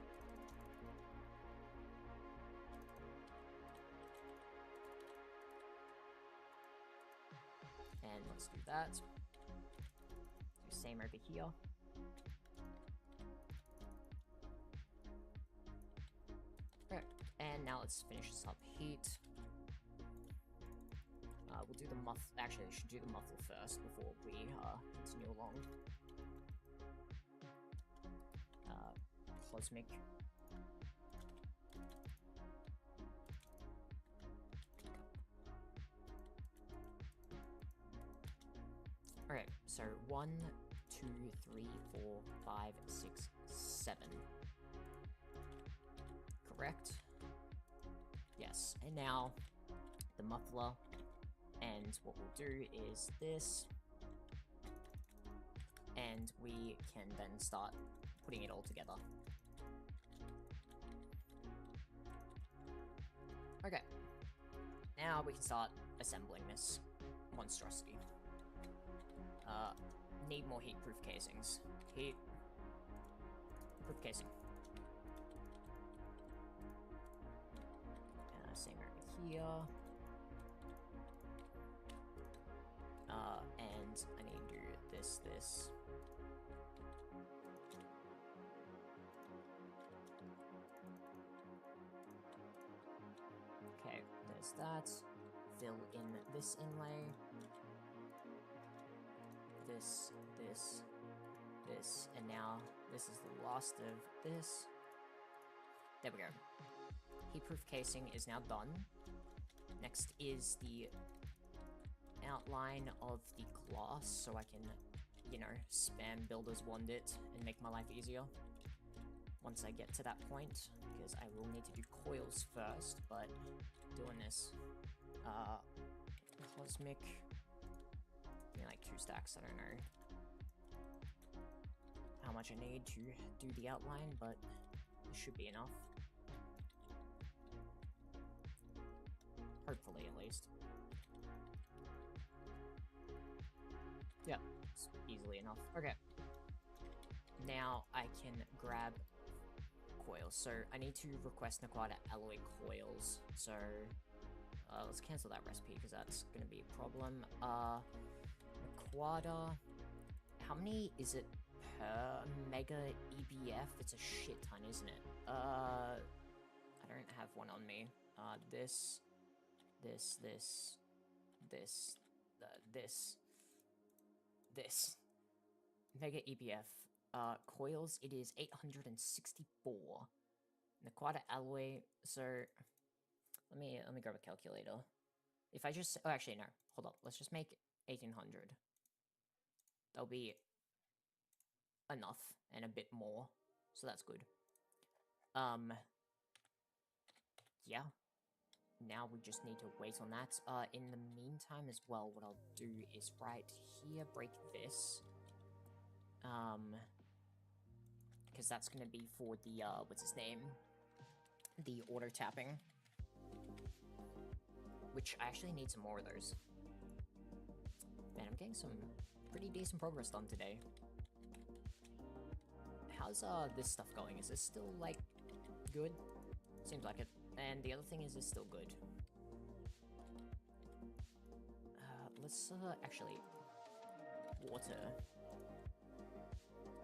Speaker 1: And let's do that. Do same over here. Okay, and now let's finish this up. Heat. We'll do the muffler. Actually, we should do the muffler first before we continue along. Cosmic. Alright, so 1, 2, 3, 4, 5, 6, 7. Correct? Yes, and now the muffler, and what we'll do is this, and we can then start putting it all together. Okay, now we can start assembling this monstrosity. Need more heat-proof casings. Heat-proof casing. Same over here. And I need to do this. Okay, there's that. Fill in this inlay. This, and now this is the last of this. There we go. Heat-proof casing is now done. Next is the outline of the glass, so I can, you know, spam builders want it and make my life easier. Once I get to that point, because I will need to do coils first, but doing this, cosmic, like 2 stacks, I don't know how much I need to do the outline, but it should be enough. Hopefully, at least. Yep, it's easily enough. Okay. Now I can grab coils. So I need to request Naquata alloy coils. So let's cancel that recipe because that's going to be a problem. Naquata, how many is it per mega EBF? It's a shit ton, isn't it? I don't have one on me. This. Mega EBF. Coils, it is 864. Naquata alloy, so let me grab a calculator. If I just, oh actually no, hold up, let's just make 1800. That'll be enough and a bit more, so that's good. Yeah. Now we just need to wait on that. In the meantime as well, what I'll do is right here, break this. Because that's going to be for the, what's his name? The auto tapping. Which I actually need some more of those. Man, I'm getting some pretty decent progress done today. How's, this stuff going? Is this still, like, good? Seems like it. And the other thing is still good. Let's, actually... Water.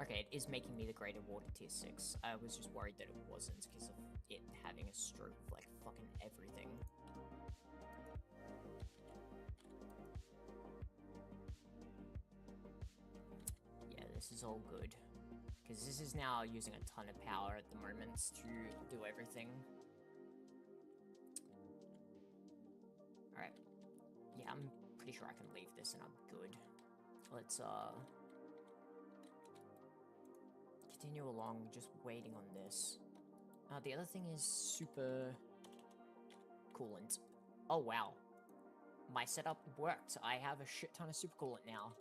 Speaker 1: Okay, it is making me the greater water tier 6. I was just worried that it wasn't because of it having a stroke of, like, fucking everything. Yeah, this is all good. Because this is now using a ton of power at the moment to do everything. Alright. Yeah, I'm pretty sure I can leave this and I'm good. Let's, continue along, just waiting on this. The other thing is super coolant. Oh, wow. My setup worked. I have a shit ton of super coolant now.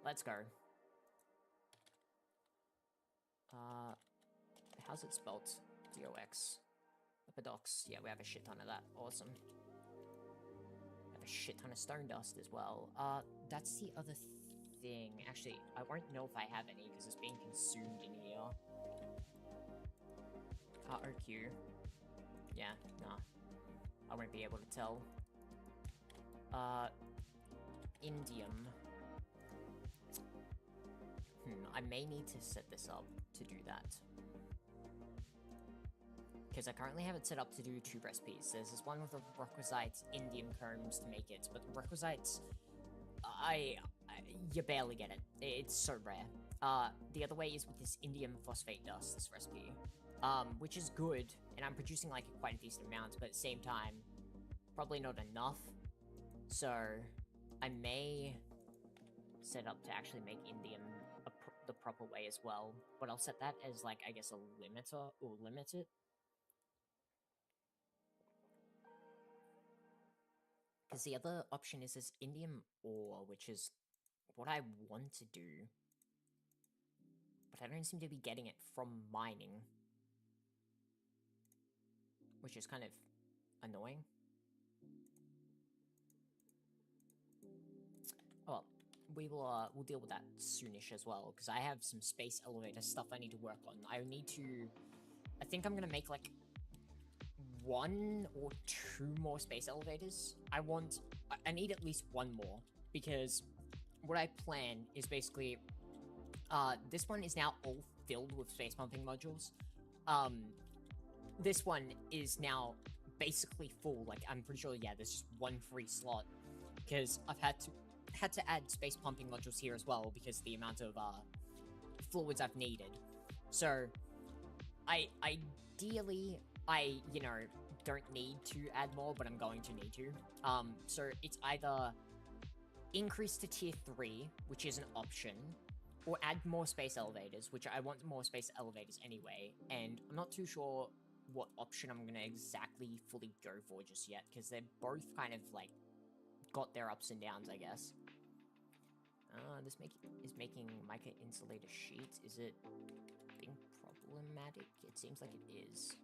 Speaker 1: Let's go. How's it spelled? DOX. Epidox. Yeah, we have a shit ton of that. Awesome. We have a shit ton of stone dust as well. That's the other thing. Actually, I won't know if I have any because it's being consumed in here. OQ. Yeah, nah. I won't be able to tell. Indium. I may need to set this up to do that. Because I currently have it set up to do 2 recipes. There's this one with the requisite indium chromes to make it, but the requisites, you barely get it. It's so rare. The other way is with this indium phosphate dust, this recipe, which is good, and I'm producing like quite a decent amount, but at the same time, probably not enough. So I may set up to actually make indium the proper way as well, but I'll set that as like, I guess, a limiter, or limit it. Because the other option is this indium ore, which is what I want to do. but I don't seem to be getting it from mining, which is kind of annoying. Oh, well, we'll deal with that soonish as well, because I have some space elevator stuff I need to work on. I think I'm gonna make like 1 or 2 more space elevators. I need at least 1 more, because what I plan is basically, this one is now all filled with space pumping modules. This one is now basically full. Like, I'm pretty sure, yeah, there's just 1 free slot, because I've had to add space pumping modules here as well, because the amount of, fluids I've needed. So, ideally, you know, don't need to add more, but I'm going to need to. So it's either increase to tier 3, which is an option, or add more space elevators, which I want more space elevators anyway, and I'm not too sure what option I'm gonna exactly fully go for just yet, because they're both kind of, like, got their ups and downs, I guess. This is making mica insulator sheets. Is it being problematic? It seems like it is.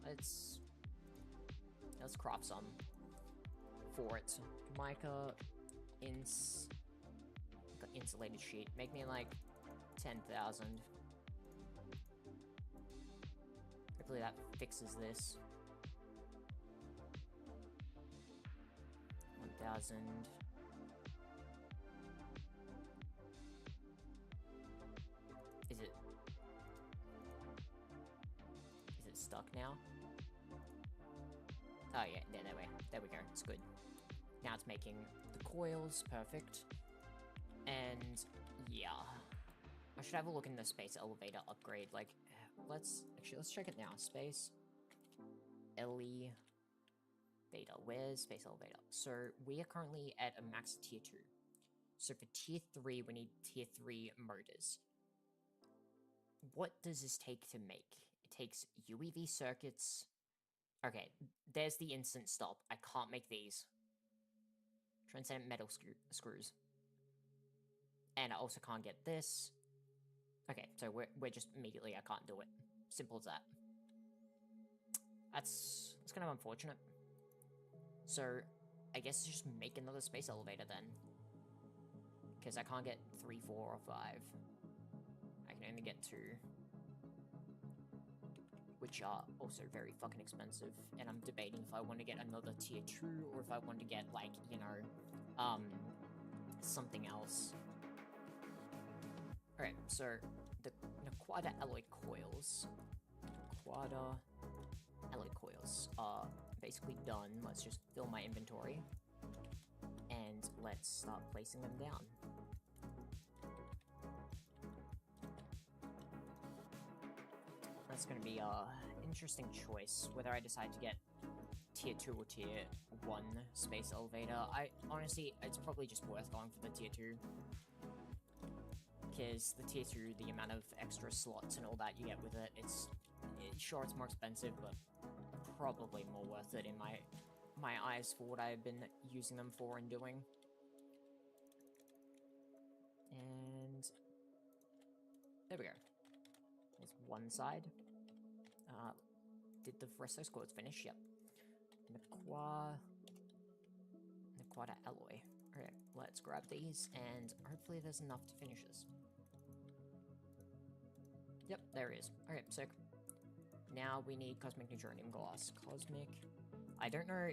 Speaker 1: Let's craft some for it. Mica insulated sheet. Make me like 10,000. Hopefully that fixes this. 1,000. Is it stuck now? Oh yeah, there we go, it's good. Now it's making the coils, perfect. And yeah, I should have a look in the space elevator upgrade, like, let's check it now. Space elevator, where's space elevator? So we are currently at a max tier 2. So for tier 3, we need tier 3 motors. What does this take to make? It takes UEV circuits. Okay, there's the instant stop. I can't make these. Transcendent metal screws. And I also can't get this. Okay, so we're just immediately, I can't do it. Simple as that. That's kind of unfortunate. So, I guess just make another space elevator then. Because I can't get 3, 4, or 5. I can only get 2. Which are also very fucking expensive. And I'm debating if I want to get another tier 2, or if I want to get, like, you know, something else. Alright, so, the Naquada alloy coils. Naquada alloy coils are basically done. Let's just fill my inventory. And let's start placing them down. That's gonna be a interesting choice, whether I decide to get tier 2 or tier 1 space elevator. Honestly, it's probably just worth going for the tier 2. Because the tier 2, the amount of extra slots and all that you get with it, sure, it's more expensive, but probably more worth it in my eyes for what I've been using them for and doing. And there we go. There's one side. Did the rest of those cords finish? Yep. Naquada alloy. Alright, let's grab these, and hopefully there's enough to finish this. Yep, there it is. Alright, sick. Now we need cosmic neutronium glass. I don't know,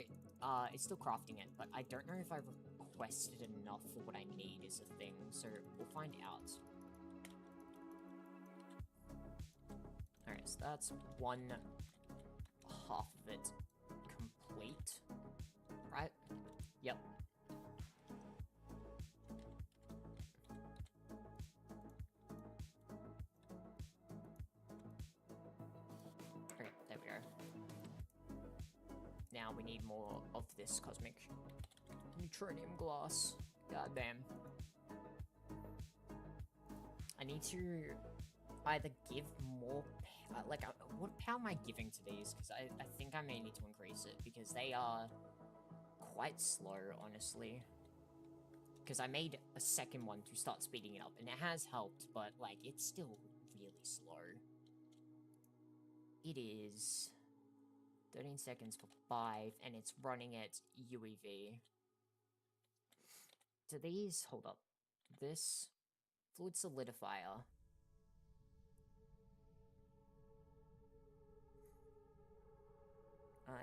Speaker 1: it's still crafting it, but I don't know if I've requested enough for what I need is the thing, so we'll find out. Alright, so that's 1/2 of it complete. Right? Yep. Okay, there we go. Now we need more of this cosmic neutronium glass. God damn. I need to either give more like, what power am I giving to these? Because I think I may need to increase it, because they are quite slow, honestly. because I made a second one to start speeding it up, and it has helped, but, like, it's still really slow. It is 13 seconds for 5, and it's running at UEV. Do these... hold up. This... fluid solidifier...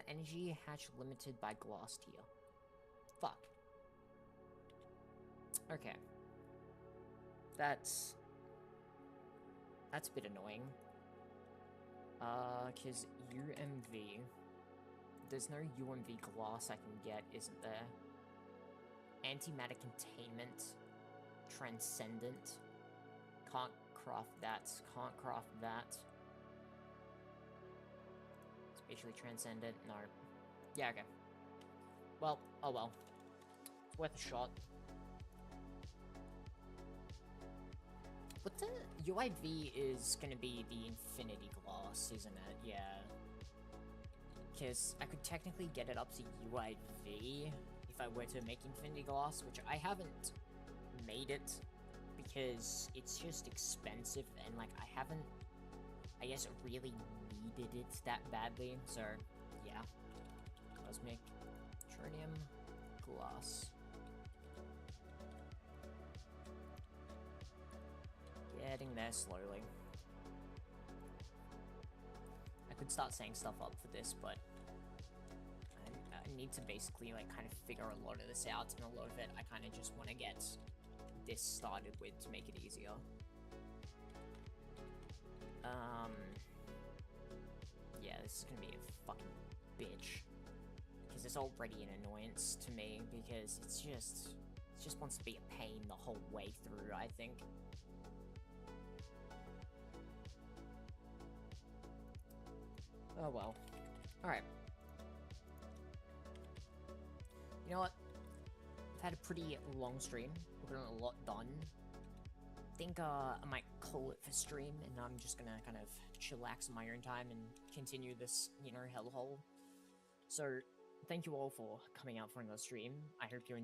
Speaker 1: energy hatch limited by glass tier. Fuck. Okay. That's a bit annoying. Cause UMV... there's no UMV glass I can get, isn't there? Antimatter containment. Transcendent. Can't craft that. Can't craft that. Spatially transcendent. No. Yeah, okay. Well, oh well. It's worth a shot. But the UIV is gonna be the Infinity Glass, isn't it? Yeah. Because I could technically get it up to UIV if I were to make Infinity Glass, which I haven't made it because it's just expensive and, like, I haven't, I guess, really needed it that badly, so, yeah. Cosmic Tritium Glass. Getting there slowly. I could start saying stuff up for this, but I need to basically, like, kind of figure a lot of this out, and a lot of it I kind of just want to get this started with to make it easier. Yeah, this is gonna be a fucking bitch. Because it's already an annoyance to me, because it just wants to be a pain the whole way through, I think. Oh well. Alright. You know what? I've had a pretty long stream. We've gotten a lot done. I think I might call it for stream, and I'm just gonna kind of chillax in my own time and continue this, you know, hellhole. So, thank you all for coming out for another stream. I hope you enjoyed.